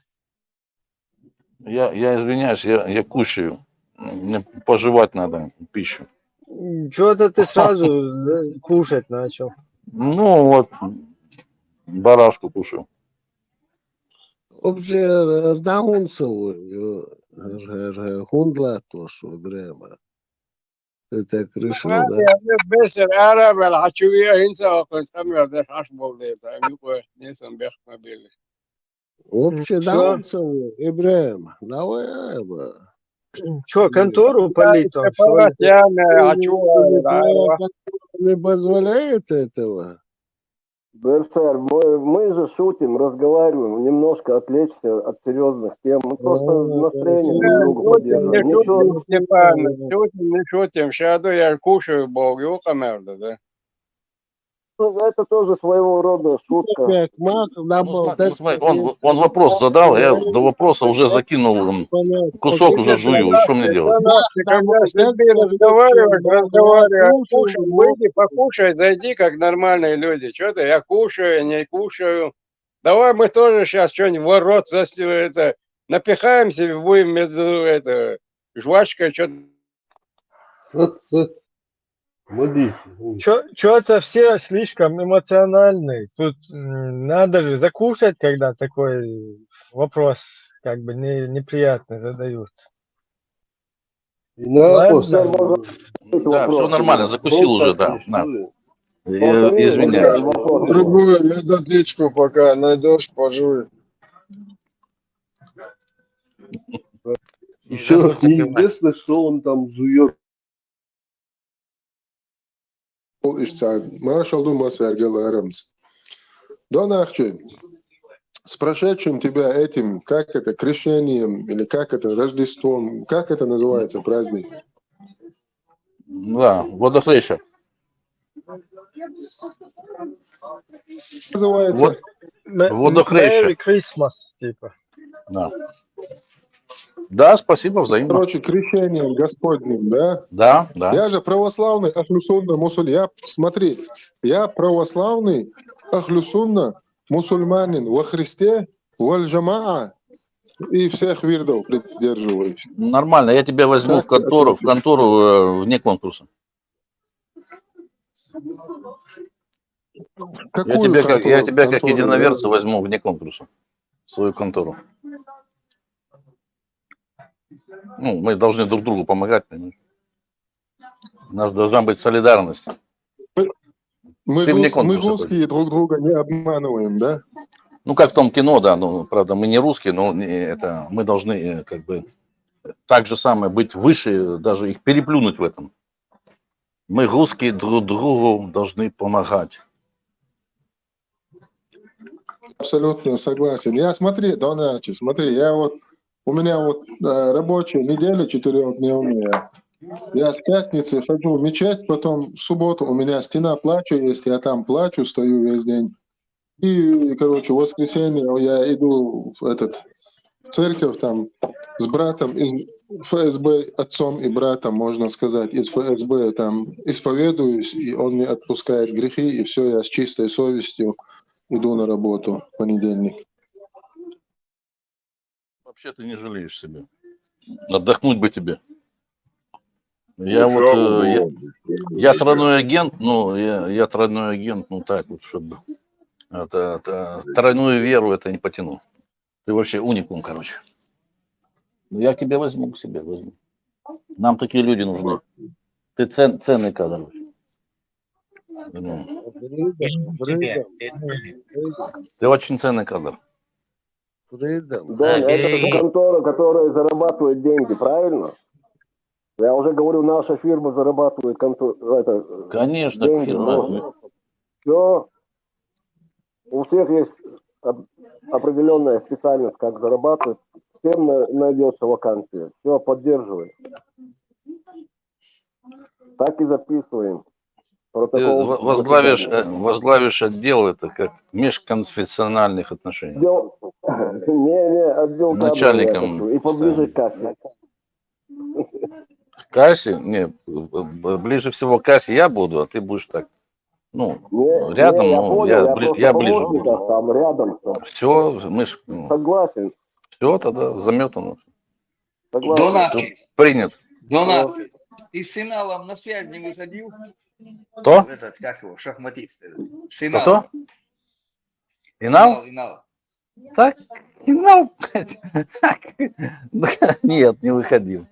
Я извиняюсь, я кушаю. Мне пожевать надо пищу. Чего-то ты сразу кушать начал. Ну вот, барашку кушаю. Obje daunțău, hundla toșu, vremea. Te crești, da? بس العرب الحشوية هنسى وقت خمر ده حش بوليت أيوة نسم بيخ ما بيلي Obje daunțău, vremea. Da, bă. Что, контору полить там, что ли? Не позволяет этого? БРСР, мы же шутим, разговариваем, немножко отвлечься от серьезных тем. Мы просто настроение друг друга поддерживаем. Не шутим, сейчас я кушаю, бог, его камерда, да? Это тоже своего рода шутка. Он вопрос задал, я до вопроса уже закинул, кусок уже жую, что мне делать? Когда с людьми разговариваешь, кушай, выйди, покушай, зайди, как нормальные люди. Что ты, я кушаю, не кушаю. Давай мы тоже сейчас что-нибудь в рот напихаем себе, будем между жвачкой что-то. Что-то все слишком эмоциональные. Тут надо же закушать, когда такой вопрос как бы неприятно задают. Да, все нормально, закусил уже, да. Извиняюсь. Другую методичку пока найдешь, пожуй. Еще неизвестно, что он там жует. Маршал Дума Сергей Арамс. Донахчи, с прошедшим тебя этим, как это, крещением, или как это, Рождеством, как это называется, праздник? Да, водохреща. Называется? Водохреща. Merry Christmas, типа. Да. Да, спасибо, взаимно. Короче, крещением Господним, да? Да, да. Я же православный ахлюсунна мусульманин. Смотри, я православный ахлюсунна мусульманин во Христе, валь-джамаа и всех вирдов придерживаюсь. Нормально, я тебя возьму в контору вне конкурса. Я тебя как единоверца возьму вне конкурса в свою контору. Ну, мы должны друг другу помогать, понимаешь? У нас должна быть солидарность. Мы русские друг друга не обманываем, да? Ну, как в том кино, да, ну, правда, мы не русские, но это, мы должны как бы так же самое быть выше, даже их переплюнуть в этом. Мы русские друг другу должны помогать. Абсолютно согласен. Я смотри, Донарчи, смотри, у меня рабочая неделя 4-дневная. Я с пятницы хожу в мечеть, потом в субботу у меня стена плача есть, я там плачу, стою весь день. И, короче, в воскресенье я иду в церковь там с братом из ФСБ, отцом и братом, можно сказать, из ФСБ там исповедуюсь, и он мне отпускает грехи, и все, я с чистой совестью иду на работу в понедельник. Вообще ты не жалеешь себя. Отдохнуть бы тебе. Я тройной агент, я тройной агент, ну так вот, чтобы тройную веру это не потяну. Ты вообще уникум, короче. Я к тебе возьму, к себе возьму. Нам такие люди нужны. Ты ценный кадр. Ты очень ценный кадр. Дон, это же контора, которая зарабатывает деньги, правильно? Я уже говорю, наша фирма зарабатывает Конечно, деньги. фирма. Все. У всех есть определенная специальность, как зарабатывать. Всем найдется вакансия. Все, поддерживаем. Так и записываем. Ты возглавишь отдел, это как межконфессиональных отношений. Отдел начальником. И поближе к кассе. К кассе? Не, ближе всего к кассе я буду, а ты будешь так. Ну, рядом, я ближе буду. Там рядом. Все, мы ж... Согласен. Все, тогда заметано. Донатчик. Принят. Донатчик. Ты с Синалом на связь не выходил? Кто? Как его, шахматист. Кто? Инал? Инал. Так, Инал? Нет, не выходил.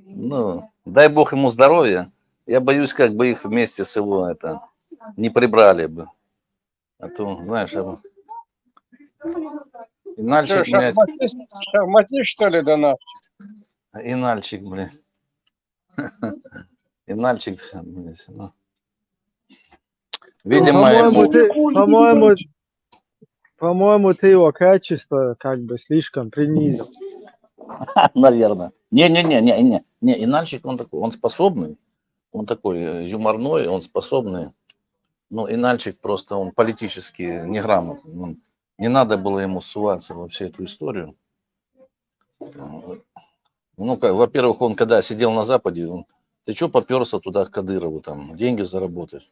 Ну, дай бог ему здоровья. Я боюсь, как бы их вместе с его не прибрали бы. А то, знаешь, Инальчик, блядь. Шахматист, что ли, Донатчик? Инальчик, блядь. Инальчик, блядь. Ну. Видимо, по-моему, ты его качество как бы слишком принизил. Наверное. Не, Инальчик, он такой, он способный, он такой юморной, он способный. Но Инальчик просто, он политически неграмотный. Не надо было ему суваться во всю эту историю. Ну, во-первых, он когда сидел на Западе, ты что поперся туда к Кадырову, там, деньги заработать?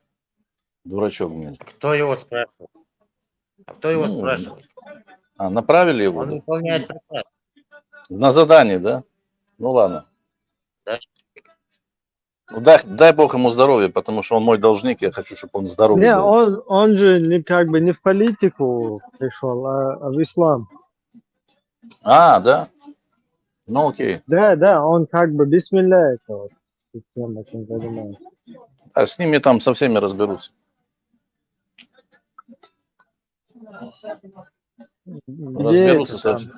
Дурачок, блин. Кто его спрашивает? А кто его спрашивает? Направили его? Он выполняет приказ. На задание, да? Ну ладно. Да. Ну, дай бог ему здоровья, потому что он мой должник, я хочу, чтобы он здоровый Не, был. он же как бы не в политику пришел, а в ислам. А, да? Ну, окей. Да, он как бы бисмилля это вот. Тем, этим занимается. А с ними там со всеми разберутся. Где Разберутся это со там? всеми.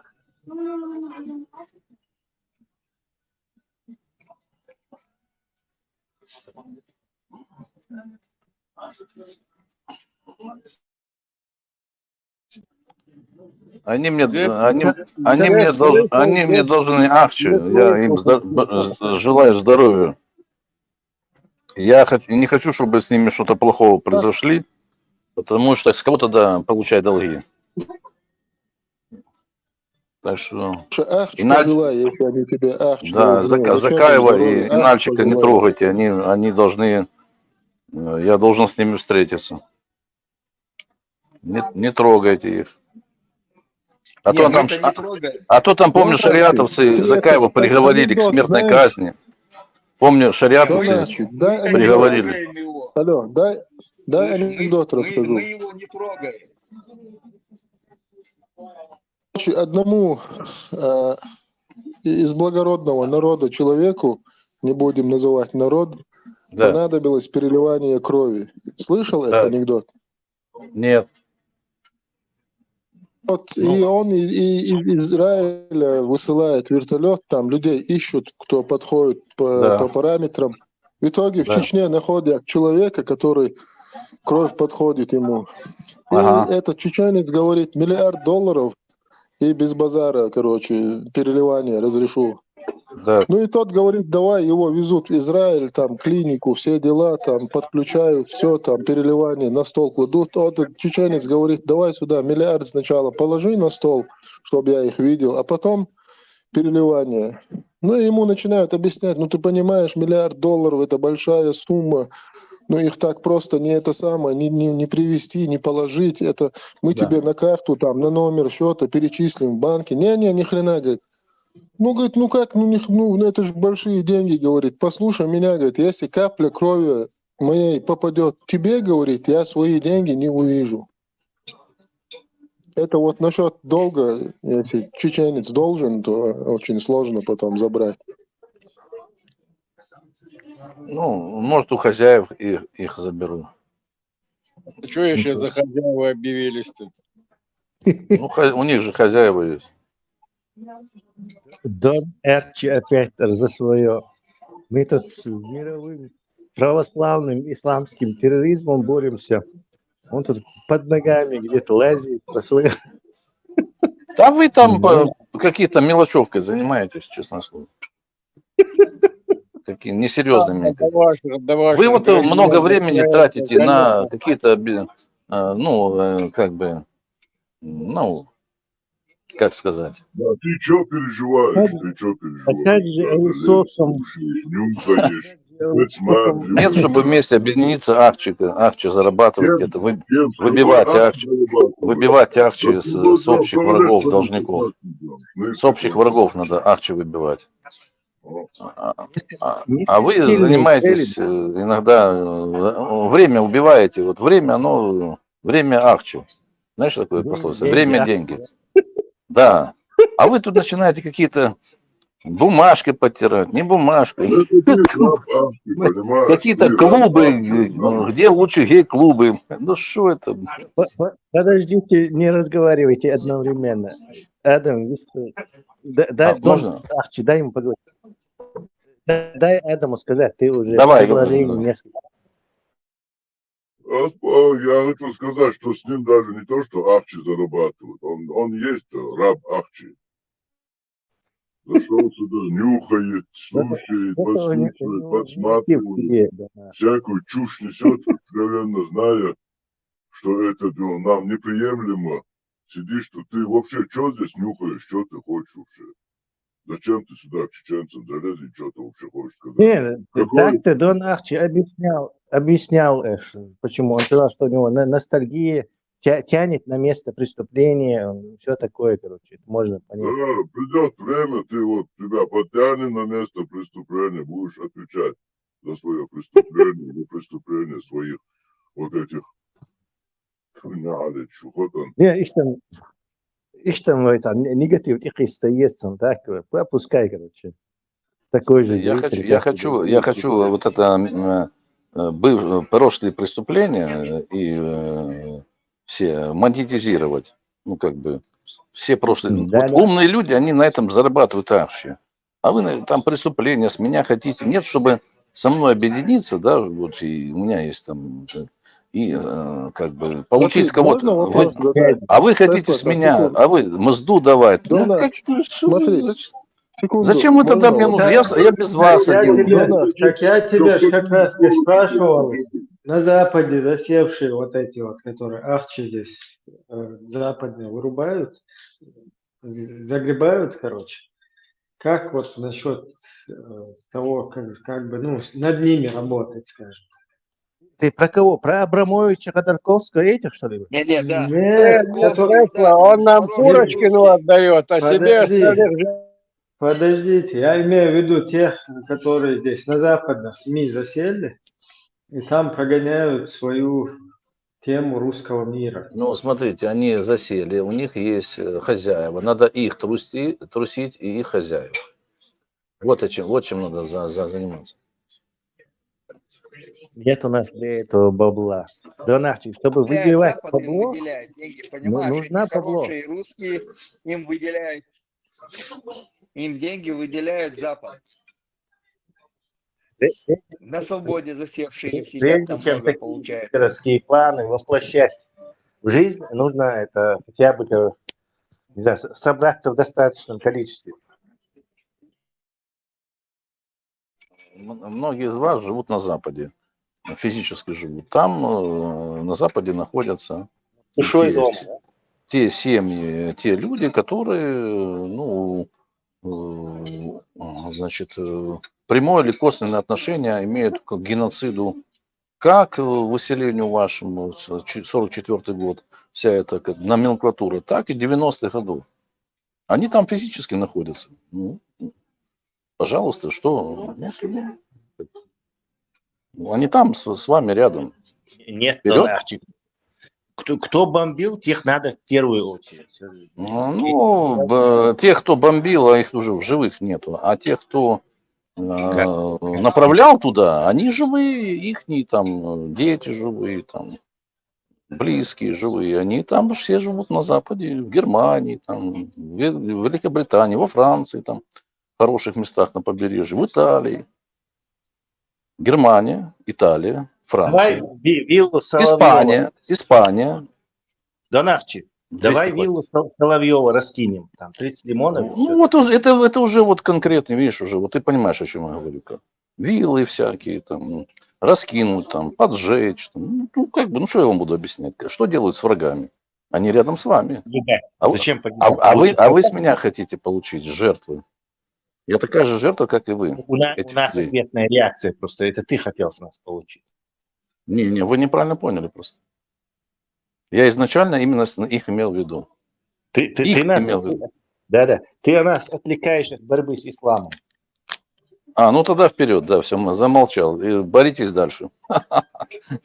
Они мне должны акцию. Я им желаю здоровья. Я не хочу, чтобы с ними что-то плохого произошли, потому что с кого-то, да, получают долги. Так что... Пожелай, если они тебе ахчи Да, должны. Закаева и Нальчика не трогайте, они должны... Я должен с ними встретиться. Не трогайте их. А то там, помню, шариатовцы Закаева приговорили к смертной казни. Помню, шариатовцы приговорили. Алло, дай анекдот расскажу. Мы его не трогаем. Одному из благородного народа человеку, не будем называть народ, понадобилось переливание крови. Слышал этот анекдот? Нет. Вот и он из Израиля высылает вертолет, там людей ищут, кто подходит по параметрам. В итоге в Чечне находят человека, который кровь подходит ему. И этот чеченец говорит, $1 миллиард и без базара, короче, переливание разрешу. Да. Ну и тот говорит, давай, его везут в Израиль, там, клинику, все дела, там, подключают, все, там, переливание на стол кладут. Вот этот чеченец говорит, давай сюда, $1 миллиард сначала положи на стол, чтобы я их видел, а потом переливание. Ну и ему начинают объяснять, ну ты понимаешь, $1 миллиард это большая сумма, ну их так просто не это самое, не привезти, не положить, это мы тебе на карту, там, на номер счета перечислим в банке. Не, ни хрена, говорит. Ну, говорит, ну как, ну это же большие деньги, говорит. Послушай меня, говорит, если капля крови моей попадет тебе, говорит, я свои деньги не увижу. Это вот насчет долга, если чеченец должен, то очень сложно потом забрать. Ну, может, у хозяев их заберу. Что еще за хозяева объявились тут? Ну, у них же хозяева есть. Дон Эрчи опять за свое. Мы тут с мировым православным исламским терроризмом боремся. Он тут под ногами где-то лазит по своим. Да вы там какие-то мелочевкой занимаетесь, честно слово. Какие несерьезными. Вы вот много времени тратите на какие-то, ну, как бы, ну, как сказать. Да, ты что переживаешь? Опять же, Аисосом. Нет, чтобы вместе объединиться, акчи зарабатывать где-то, выбивать акчи с общих врагов, должников. С общих врагов надо акчи выбивать. А вы занимаетесь иногда, время убиваете. Вот время, оно, время акчи. Знаешь, такое пословие? Время – деньги. Да. А вы тут начинаете какие-то бумажкой подтирать, не бумажкой. Какие-то клубы, где лучше гей-клубы. Ну что это? Подождите, не разговаривайте одновременно. Адам, можно? Дай ему поговорить. Дай Адаму сказать, ты уже предложение несколько. Я хочу сказать, что с ним даже не то, что акчи зарабатывают. Он есть раб акчи. Зашел сюда, нюхает, слушает, подслушивает, подсматривает, всякую чушь несет, откровенно зная, что это нам неприемлемо. Сидишь, что ты вообще что здесь нюхаешь, что ты хочешь вообще? Зачем ты сюда к чеченцам залезли, что ты вообще хочешь сказать? Нет, так-то Дон Арчи объяснял, почему. Он сказал, что у него ностальгия тянет на место преступления, все такое, короче, это можно понять. Да, придет время, тебя подтянет на место преступления, будешь отвечать за свое преступление, за преступление своих вот этих. что называется, негатив тихо есть, он так, пропускай, короче. Такой же зритель. Я хочу вот это прошлые преступления и все монетизировать. Ну, как бы, все прошлые. Да, вот да. умные люди, они на этом зарабатывают вообще. А вы там преступления с меня хотите. Нет, чтобы со мной объединиться, да, вот и у меня есть там, и как бы получить с кого-то. Можно вопрос задать? А вы хотите с меня, секунду. а вы мзду давать. Ну, Донат, как, смотри, секунду. зачем вы тогда мне Можно нужны? Я без вас один. Так я тебя ж как раз и спрашивал, на Западе засевшие вот эти вот, которые ахчи здесь западные вырубают, загребают, короче. Как вот насчет того, как бы, ну, над ними работать, скажем? Ты про кого? Про Абрамовича, Ходорковского, этих, что ли? Не, да. Нет, Он нам Курочкину отдает, а себе оставляет. Подождите, я имею в виду тех, которые здесь на западных СМИ засели, и там прогоняют свою тему русского мира. Ну, смотрите, они засели, у них есть хозяева. Надо их трусить и их хозяев. Вот чем надо заниматься. Нет у нас для этого бабла. Донатчи, чтобы выделять Запад им бабло, выделяет деньги, понимаешь? нужна бабло. Хорошие русские им выделяют, им деньги выделяет Запад. На свободе засевшие сидят, там Прежде чем много такие получают. городские планы воплощать в жизнь, нужно это хотя бы, не знаю, собраться в достаточном количестве. Многие из вас живут на Западе, физически живут. Там на Западе находятся те семьи, те люди, которые, ну, значит, прямое или косвенное отношение имеют к геноциду, как выселению вашему, 44 год, вся эта номенклатура, так и 90-х годов. Они там физически находятся. Ну, пожалуйста, что? Ну, они там с вами рядом. Нет, Вперед. Донатчи. Кто бомбил, тех надо в первую очередь. Ну, тех, кто бомбил, а их уже в живых нету. А тех, кто направлял туда, они живые, ихние там дети живые, там близкие живые. Они там все живут на Западе, в Германии, там, в Великобритании, во Франции, там, в хороших местах на побережье, в Италии. Германия, Италия, Франция, Испания. Донатчи, давай виллу Соловьева раскинем, там 30 лимонов. Ну вот это уже вот конкретно, видишь, уже вот ты понимаешь, о чем я говорю. Виллы всякие там, раскинуть там, поджечь. Там, ну как бы, ну что я вам буду объяснять? Что делают с врагами? Они рядом с вами. Зачем вы с меня хотите получить жертвы? Я такая же жертва, как и вы. У нас ответная реакция, просто это ты хотел с нас получить. Не, вы неправильно поняли просто. Я изначально именно их имел в виду. Ты нас нас отвлекаешь от борьбы с исламом. Ну тогда вперед, да, все, замолчал. И боритесь дальше.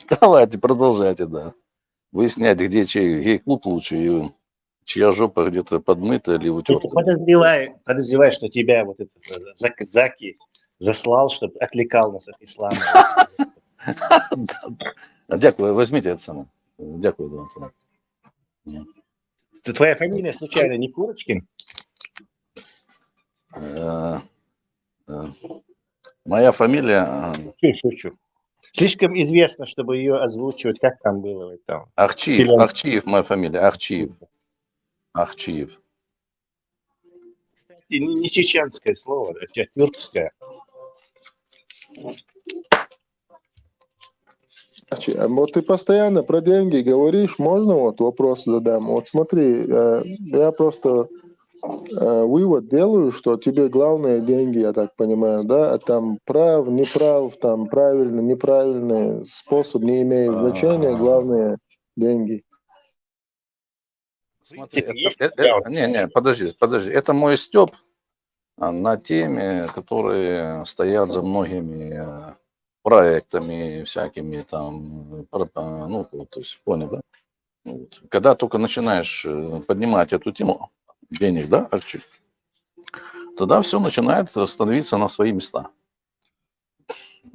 Давайте, продолжайте, да. Выяснять, где чей гей-клуб лучше, и чья жопа где-то подмыта или утерта. Подозреваю, что тебя вот этот Заки заслал, чтобы отвлекал нас от ислама. Дякую, возьмите это самое. Дякую, да. Твоя фамилия случайно не Курочкин? Моя фамилия... Шучу. Слишком известно, чтобы ее озвучивать. Как там было? Ахчиев, моя фамилия. Ахчиев. Кстати, не чеченское слово, это тюркское. Вот ты постоянно про деньги говоришь, можно вот вопрос задам? Вот смотри, я просто вывод делаю, что тебе главное деньги, я так понимаю, да? А там прав, неправ, там правильно, неправильный способ не имеет значения, главное деньги. Смотри, подожди. Это мой стёб на теме, которые стоят за многими проектами всякими там, ну, то есть, понял, да? Вот. Когда только начинаешь поднимать эту тему денег, да, Арчи, тогда все начинает становиться на свои места.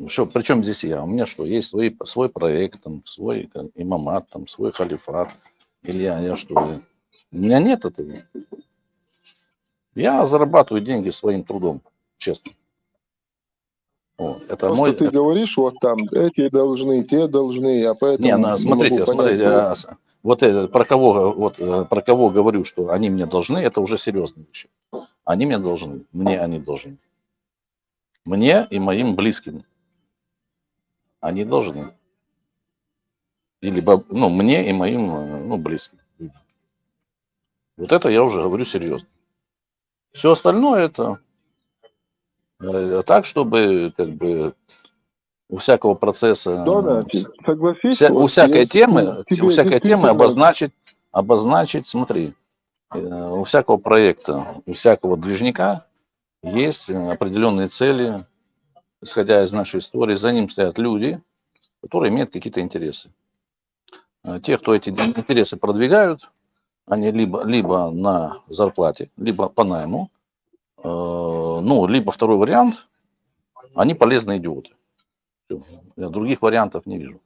Что, причем здесь я? У меня что, есть свой проект, там, свой имамат, там, свой халифат. Или я что? У меня нет этого. Я зарабатываю деньги своим трудом, честно. Вот. Это Просто мой... ты говоришь, вот там эти должны, те должны, я поэтому Не, не могу смотрите, понять. вот про кого говорю, что они мне должны, это уже серьезные вещи. Они мне должны, мне они должны. Мне и моим близким. Они должны. Или, ну, мне и моим, ну, близким. Вот это я уже говорю серьезно. Все остальное это так, чтобы как бы у всякого процесса, Донати, согласись, у вот всякой есть, темы, тебе у всякой темы действительно обозначить, смотри, у всякого проекта, у всякого движника есть определенные цели, исходя из нашей истории, за ним стоят люди, которые имеют какие-то интересы. Те, кто эти интересы продвигают, они либо на зарплате, либо по найму, ну, либо второй вариант, они полезные идиоты. Всё. Я других вариантов не вижу.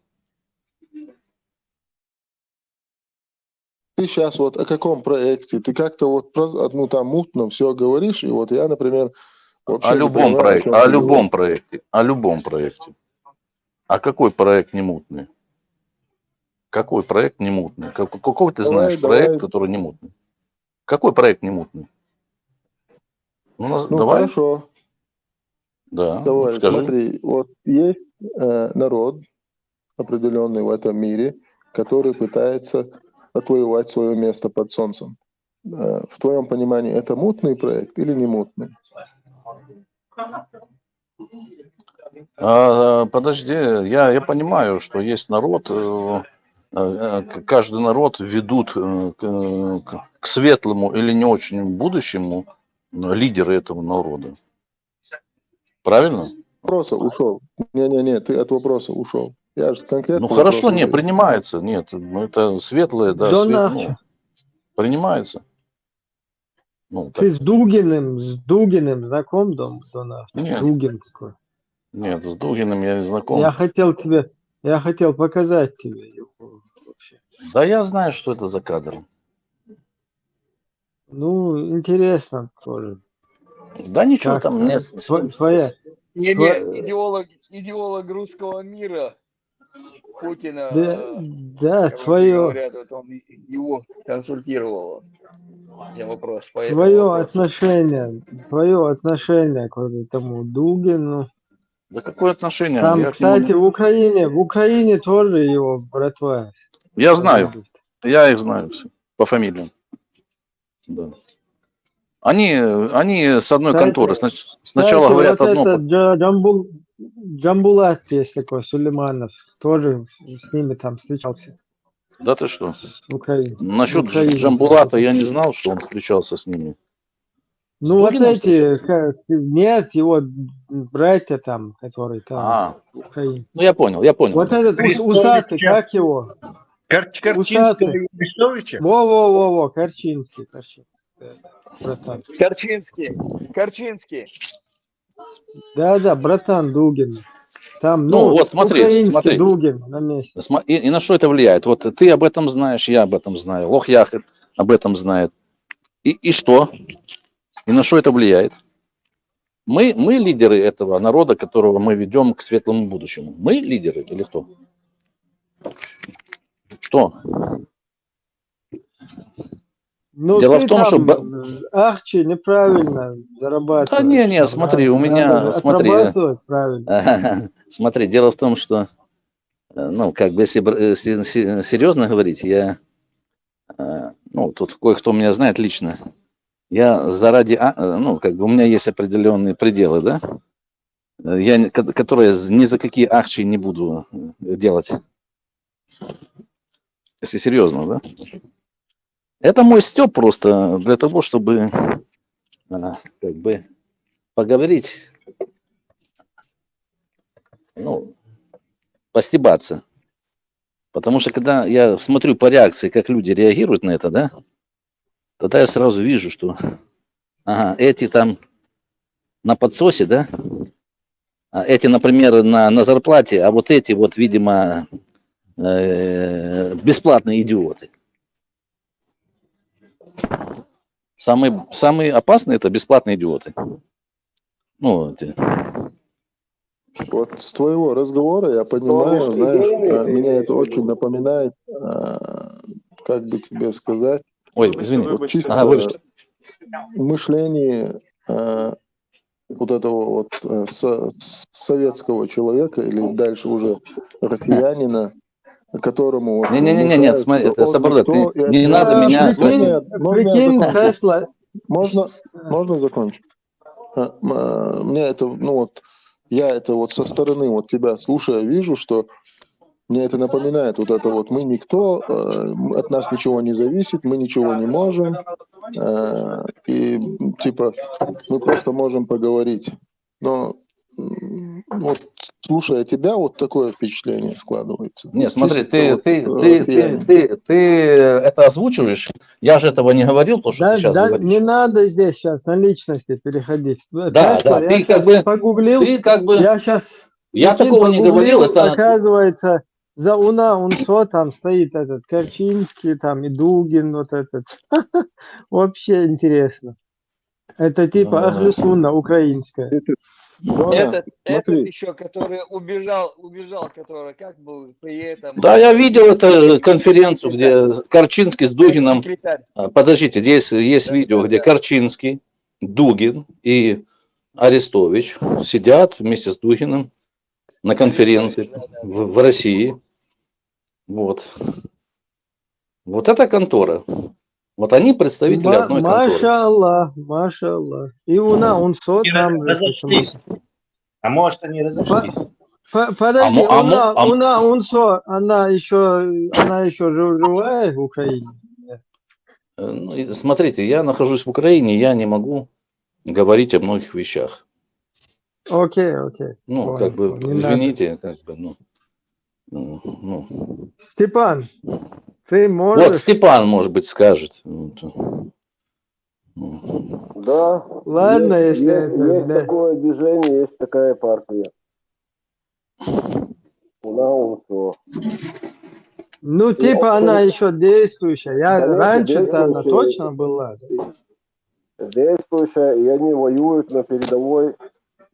ты сейчас вот о каком проекте? Ты как-то вот ну там мутно все говоришь, и вот я, например, вообще О не любом понимаю, проекте, о чем ты говоришь. о любом проекте. А какой проект не мутный? Какой проект не мутный? Какой ты знаешь проект, который не мутный? Какой проект не мутный? Ну, Ну давай. хорошо. Да, Давай, скажи. смотри, вот есть народ определенный в этом мире, который пытается отвоевать свое место под солнцем. В твоем понимании это мутный проект или не мутный? Подожди, я понимаю, что есть народ, каждый народ ведут к светлому или не очень будущему лидеры этого народа. Правильно? Вопроса ушел. Не, ты от вопроса ушел. Я же конкретно Ну хорошо, вопрос не, задаю. принимается. Нет, ну, это светлое, да, Донахче. принимается. Ну, Ты так. с Дугиным знаком, Донахче? Нет. Дугин такой. Нет, с Дугиным я не знаком. Я хотел показать тебе его вообще. Да я знаю, что это за кадр. Ну, интересно тоже. Да ничего Как там нет. твоя... Идеолог русского мира Путина, Да, как твое... говорят, вот он его консультировал. Вопрос по этому Твое вопросу. отношение к этому Дугину. Да какое отношение? Там, Я кстати, в Украине тоже его братва. Я знаю. Я их знаю все. По фамилиям. Да. Они с одной конторы. Сначала говорят вот одно. это Джамбулат есть такой, Сулейманов, тоже с ними там встречался. Да ты что? В Украине. Насчет В Украине. Джамбулата я не знал, что он встречался с ними. Ну вот эти, нет, его братья там, которые там в Украине. Ну я понял. Вот этот усатый, как его? Корчинского Арестовича? Во, Корчинский. Братан. Корчинский. Да, братан Дугин. Там, ну вот смотри. Дугин на месте. И на что это влияет? Вот ты об этом знаешь, я об этом знаю. Лох Яхет об этом знает. И что? И на что это влияет? Мы лидеры этого народа, которого мы ведем к светлому будущему. Мы лидеры или кто? Что? Ну, дело ты в том, там, что... Ахчи, неправильно зарабатываешь. Да не, смотри, у меня... Отрабатывать правильно. Смотри, дело в том, что, ну, как бы, если серьезно говорить, я... Ну, тут кое-кто меня знает лично. Я ну, как бы, у меня есть определенные пределы, да? Которые ни за какие ахчи не буду делать. Если серьезно, да? Это мой стёб просто для того, чтобы как бы поговорить, ну, постебаться Потому что когда я смотрю по реакции, как люди реагируют на это, да, тогда я сразу вижу, что ага, эти там на подсосе, да, а эти, например, на зарплате, а вот эти вот, видимо, бесплатные идиоты. Самые опасные это бесплатные идиоты. Ну, Вот с твоего разговора я понимаю, знаешь, меня это очень напоминает, как бы тебе сказать, ой, извини, вот чисто мышление вот этого вот советского человека или дальше уже россиянина, которому вот нет, смотри, это Сабурда, не надо меня... Прикинь, Тесла. Можно закончить? Мне это, ну вот, я это вот со стороны вот тебя слушая вижу, что мне это напоминает вот это вот мы никто, от нас ничего не зависит, мы ничего не можем, и типа мы просто можем поговорить. Но вот слушая тебя, вот такое впечатление складывается. Не, смотри, ты это озвучиваешь, я же этого не говорил, то, что ты сейчас говоришь. Не надо здесь сейчас на личности переходить. Да, Тесла, да, я сейчас погуглил, я сейчас такого не говорил, это... Оказывается, за УНСО там стоит этот Корчинский, там и Дугин, вот этот. Вообще интересно. Это типа Ахлюсунна украинская. Этот еще, который убежал, который как был при этом... Да, я видел эту конференцию, где Корчинский с Дугином... Подождите, здесь есть видео, где Корчинский, Дугин и Арестович сидят вместе с Дугиным на конференции в России. Вот. Вот эта контора. Вот они представители одной конторы. Машаллах. И УНСО там... А может, они разошлись? Подожди, УНСО, она еще живая в Украине? Смотрите, я нахожусь в Украине, я не могу говорить о многих вещах. Окей. Ну, как бы, извините, как бы, Степан, ты можешь... Вот Степан, может быть, скажет. Да. Ладно, если есть такое движение, есть такая партия. УНСО. Ну, типа она еще действующая. Раньше-то она точно была. Действующая, и они воюют на передовой,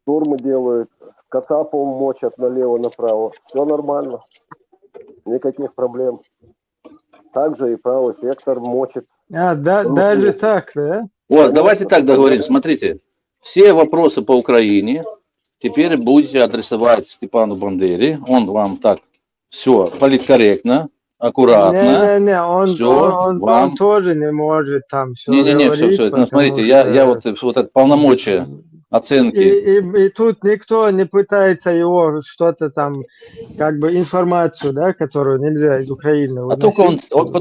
штурмы делают, Кацапов мочат налево-направо. Все нормально. Никаких проблем. Также и правый сектор мочит. Даже так, да? Вот, давайте так договоримся. Смотрите, все вопросы по Украине теперь будете адресовать Степану Бандере. Он вам так все политкорректно, аккуратно. Он тоже не может там все говорить. Все. Ну, смотрите, я вот это полномочия оценки. И тут никто не пытается его что-то там, как бы информацию, да, которую нельзя из Украины выносить. А только он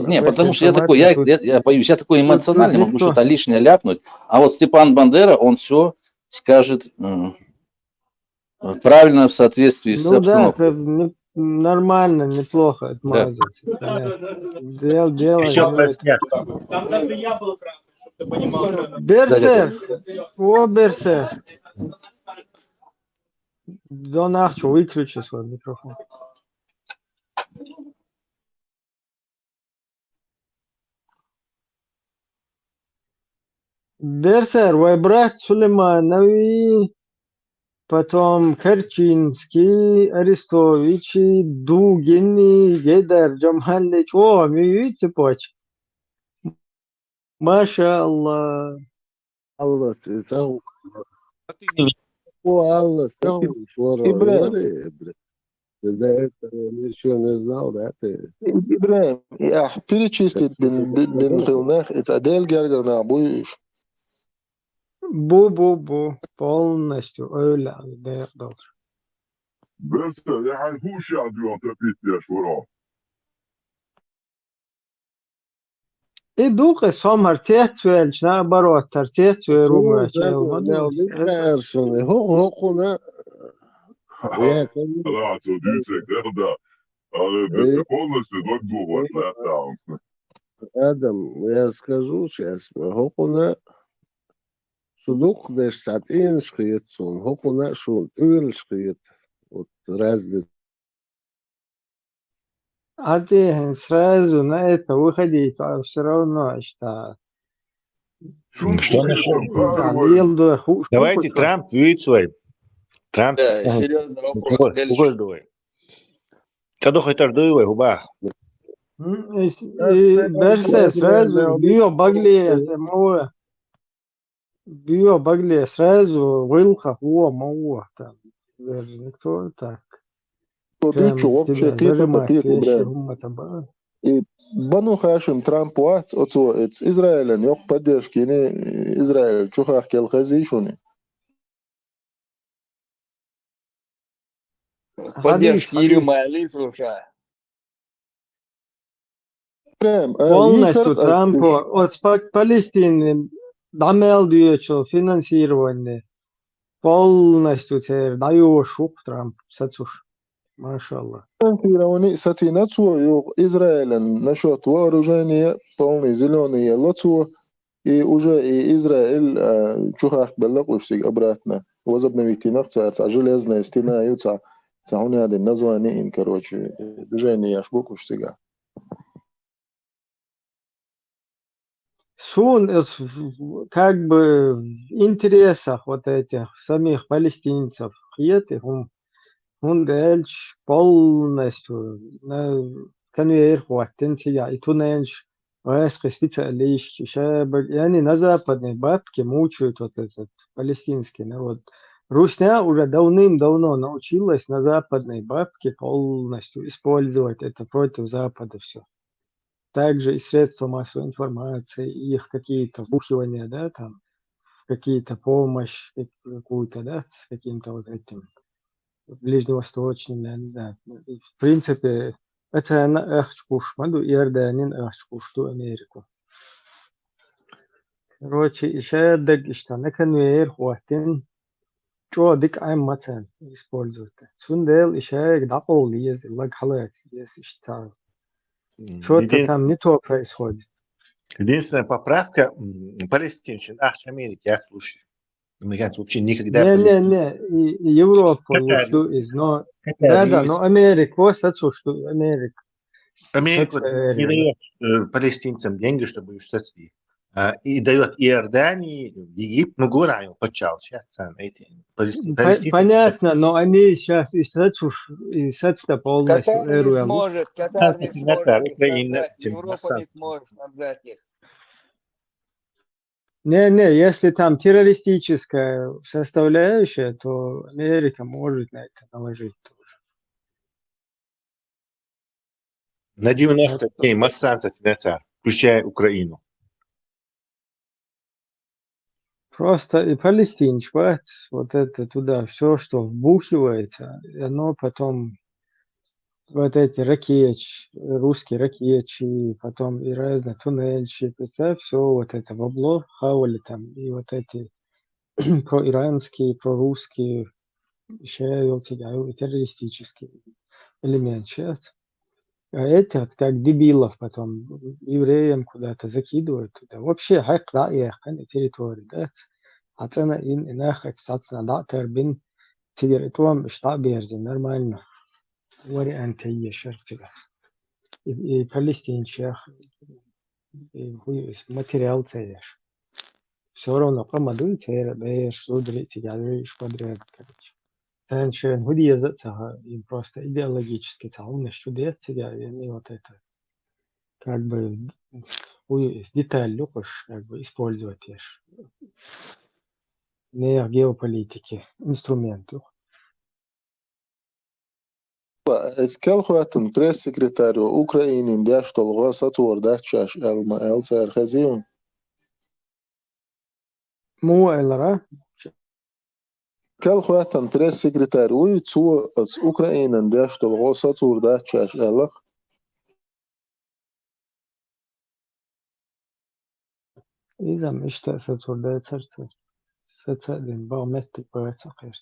не, потому что я такой, я боюсь, я такой эмоциональный, могу что-то лишнее ляпнуть. А вот Степан Бандера, он все скажет правильно в соответствии с обстановкой. Да, это нормально, неплохо отмазаться. Дело. Еще проснят. Там даже я был прав, чтобы ты понимал. Берсер. Донахчо, выключи свой микрофон. Берсер, твой брат Сулейманович, потом Корчинский, Арестович, Дугин, Гейдар, Джамалич. О, видите цепочку? Машаллах. Allah sağ Allah sağ еще не знал, да, ты? Ибраим, я перечислить бен хилнах, это Адель Гергана, будешь? Bu. Полностью öyle должен. بس يعني هو شو عم تبيت يا شورا И духа сомар цецвельч, наоборот, цецвель рума Hokuna. لا توديتك هذا ты полностью тот думаешь, да, Адам, я скажу сейчас, هوكونا صدوق داش ساعتين شقيت سون هوكونا شو اول شقيت وترازد А сразу на это выходить, а все равно, что Что насчет? залил, Давайте Трамп вийцой. Трамп. Да, серьезный вопрос. Уголь дуй. Та дохай тар дуй, губа. Берсе сразу био багле сразу вылха мауа там. Даже никто так. Прям тебя зажимает вещи, умата. И бану хашим Трамп ват, отцо, это Израиль, не ох поддержки, не Израиль, чухах кел хазишуни. Поддержки Ирюмали, слушай. Полностью Трампу от Палестины дамел дьючо финансирование. Полностью теперь даю шук Трамп, сацуш. Машаллах. Финансирование сацинацу Израиля насчет вооружения полный зеленый лацу и уже и Израиль чухах беллакушсик обратно возобновить инакция железная стена юца цауни один название короче движение ашбукушсига. Сун как бы в интересах вот этих самих палестинцев, он дальше полностью конвейер хватит тебя и туннельш войска специалисты, يعني на западной бабке мучают вот этот палестинский народ. Русня уже давным-давно научилась на западной бабке полностью использовать это против Запада все. Также и средства массовой информации, и их какие-то вбухивания, да, там, какие-то помощь какую-то, да, с каким-то вот этим ближневосточным, я не знаю. В принципе, это на эхчкуш, маду Иорданин эхчкуш, ту Америку. Короче, еще дак, что на конвейер хватин, что дик айм мацан используют. Сундел еще дапол лез, лаг халат, если что. Что-то там не то происходит. Единственная поправка палестинщин. Америки, я слушаю. Американцы вообще никогда... Не, Европу ушлю из, но... Да, но Америку, что Америка. Америка не дает палестинцам деньги, чтобы их сочли. И дает Иордании, Египет, ну, говорю, почал сейчас эти палестинцы. Понятно, но они сейчас и сочли полностью. Катар не сможет Украина, Европа не сможет снабжать их. Не, если там террористическая составляющая, то Америка может на это наложить тоже. На 90 дней массанцев финансар, включая Украину. Просто и палестинчик, вот это туда все, что вбухивается, оно потом вот эти русские ракетчики, потом и разные туннельщики, представь, все вот это бабло хавали там, и вот эти проиранские, прорусские, еще и террористические элементы сейчас. А это как дебилов потом евреям куда-то закидывают туда. Вообще хайк да на территории, да. А цена инахать сацна да тербин территориум штаберзи нормально. Варианты есть тебя. И палестинчах, и материал цеешь. Все равно помадуй цеешь, судрить тебя, видишь подряд, короче. Таншен худиязаться им просто идеологически там штудият тебя, и вот это как бы деталь любишь как бы использовать не геополитики инструментов. Скелхуатен пресс-секретарю Украины Даштолга Сатур Дахчаш Элма Элцер Хазиун. Му Элра. Скелхуатен пресс-секретарю Уйцу с Украины Даштолга Сатур Дахчаш Элах. إذا مش تأسس ولا ترتب ستأذن بعمتك بغير تقير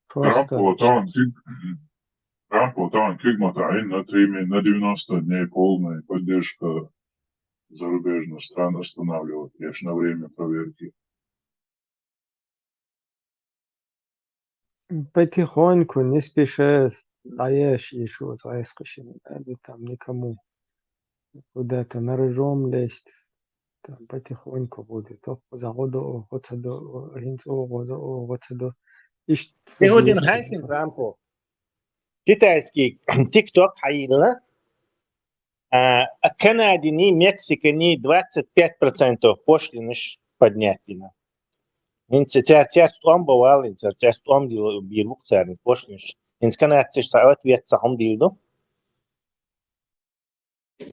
Просто... Трампу там Кигматайн на 90 дней полная поддержка зарубежных стран останавливать, лишь на время проверки. Потихоньку, не спеша, даешь еще заискиваешь, там никому куда-то на рожон лезть, там потихоньку будет. То за году, вот сюда, вот сюда. Сегодня Хансен Трампу китайский TikTok хаила, Канаде, Мексике 25% пошлины поднятина. Инцидент он бывал, инцидент он бирбук царный пошлин. Инсканат саат вет сам дилду.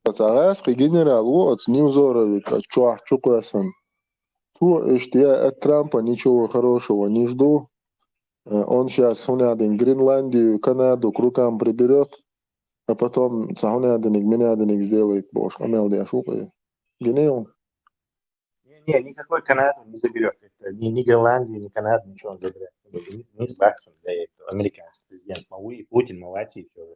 Пацарский генерал вот Невзорович, чухчукасан. Что я от Трампа ничего хорошего не жду. Он сейчас Гренландию, Канаду к рукам приберет, а потом меня сделает Бош. Амелдия шукает. Генеал. Не, никакой Канаду не заберет. Это ни Гренландию, ни Канаду, ничего не заберет. Не с Баксом, да, это американский президент Мауи, Путин, Малайзия и все.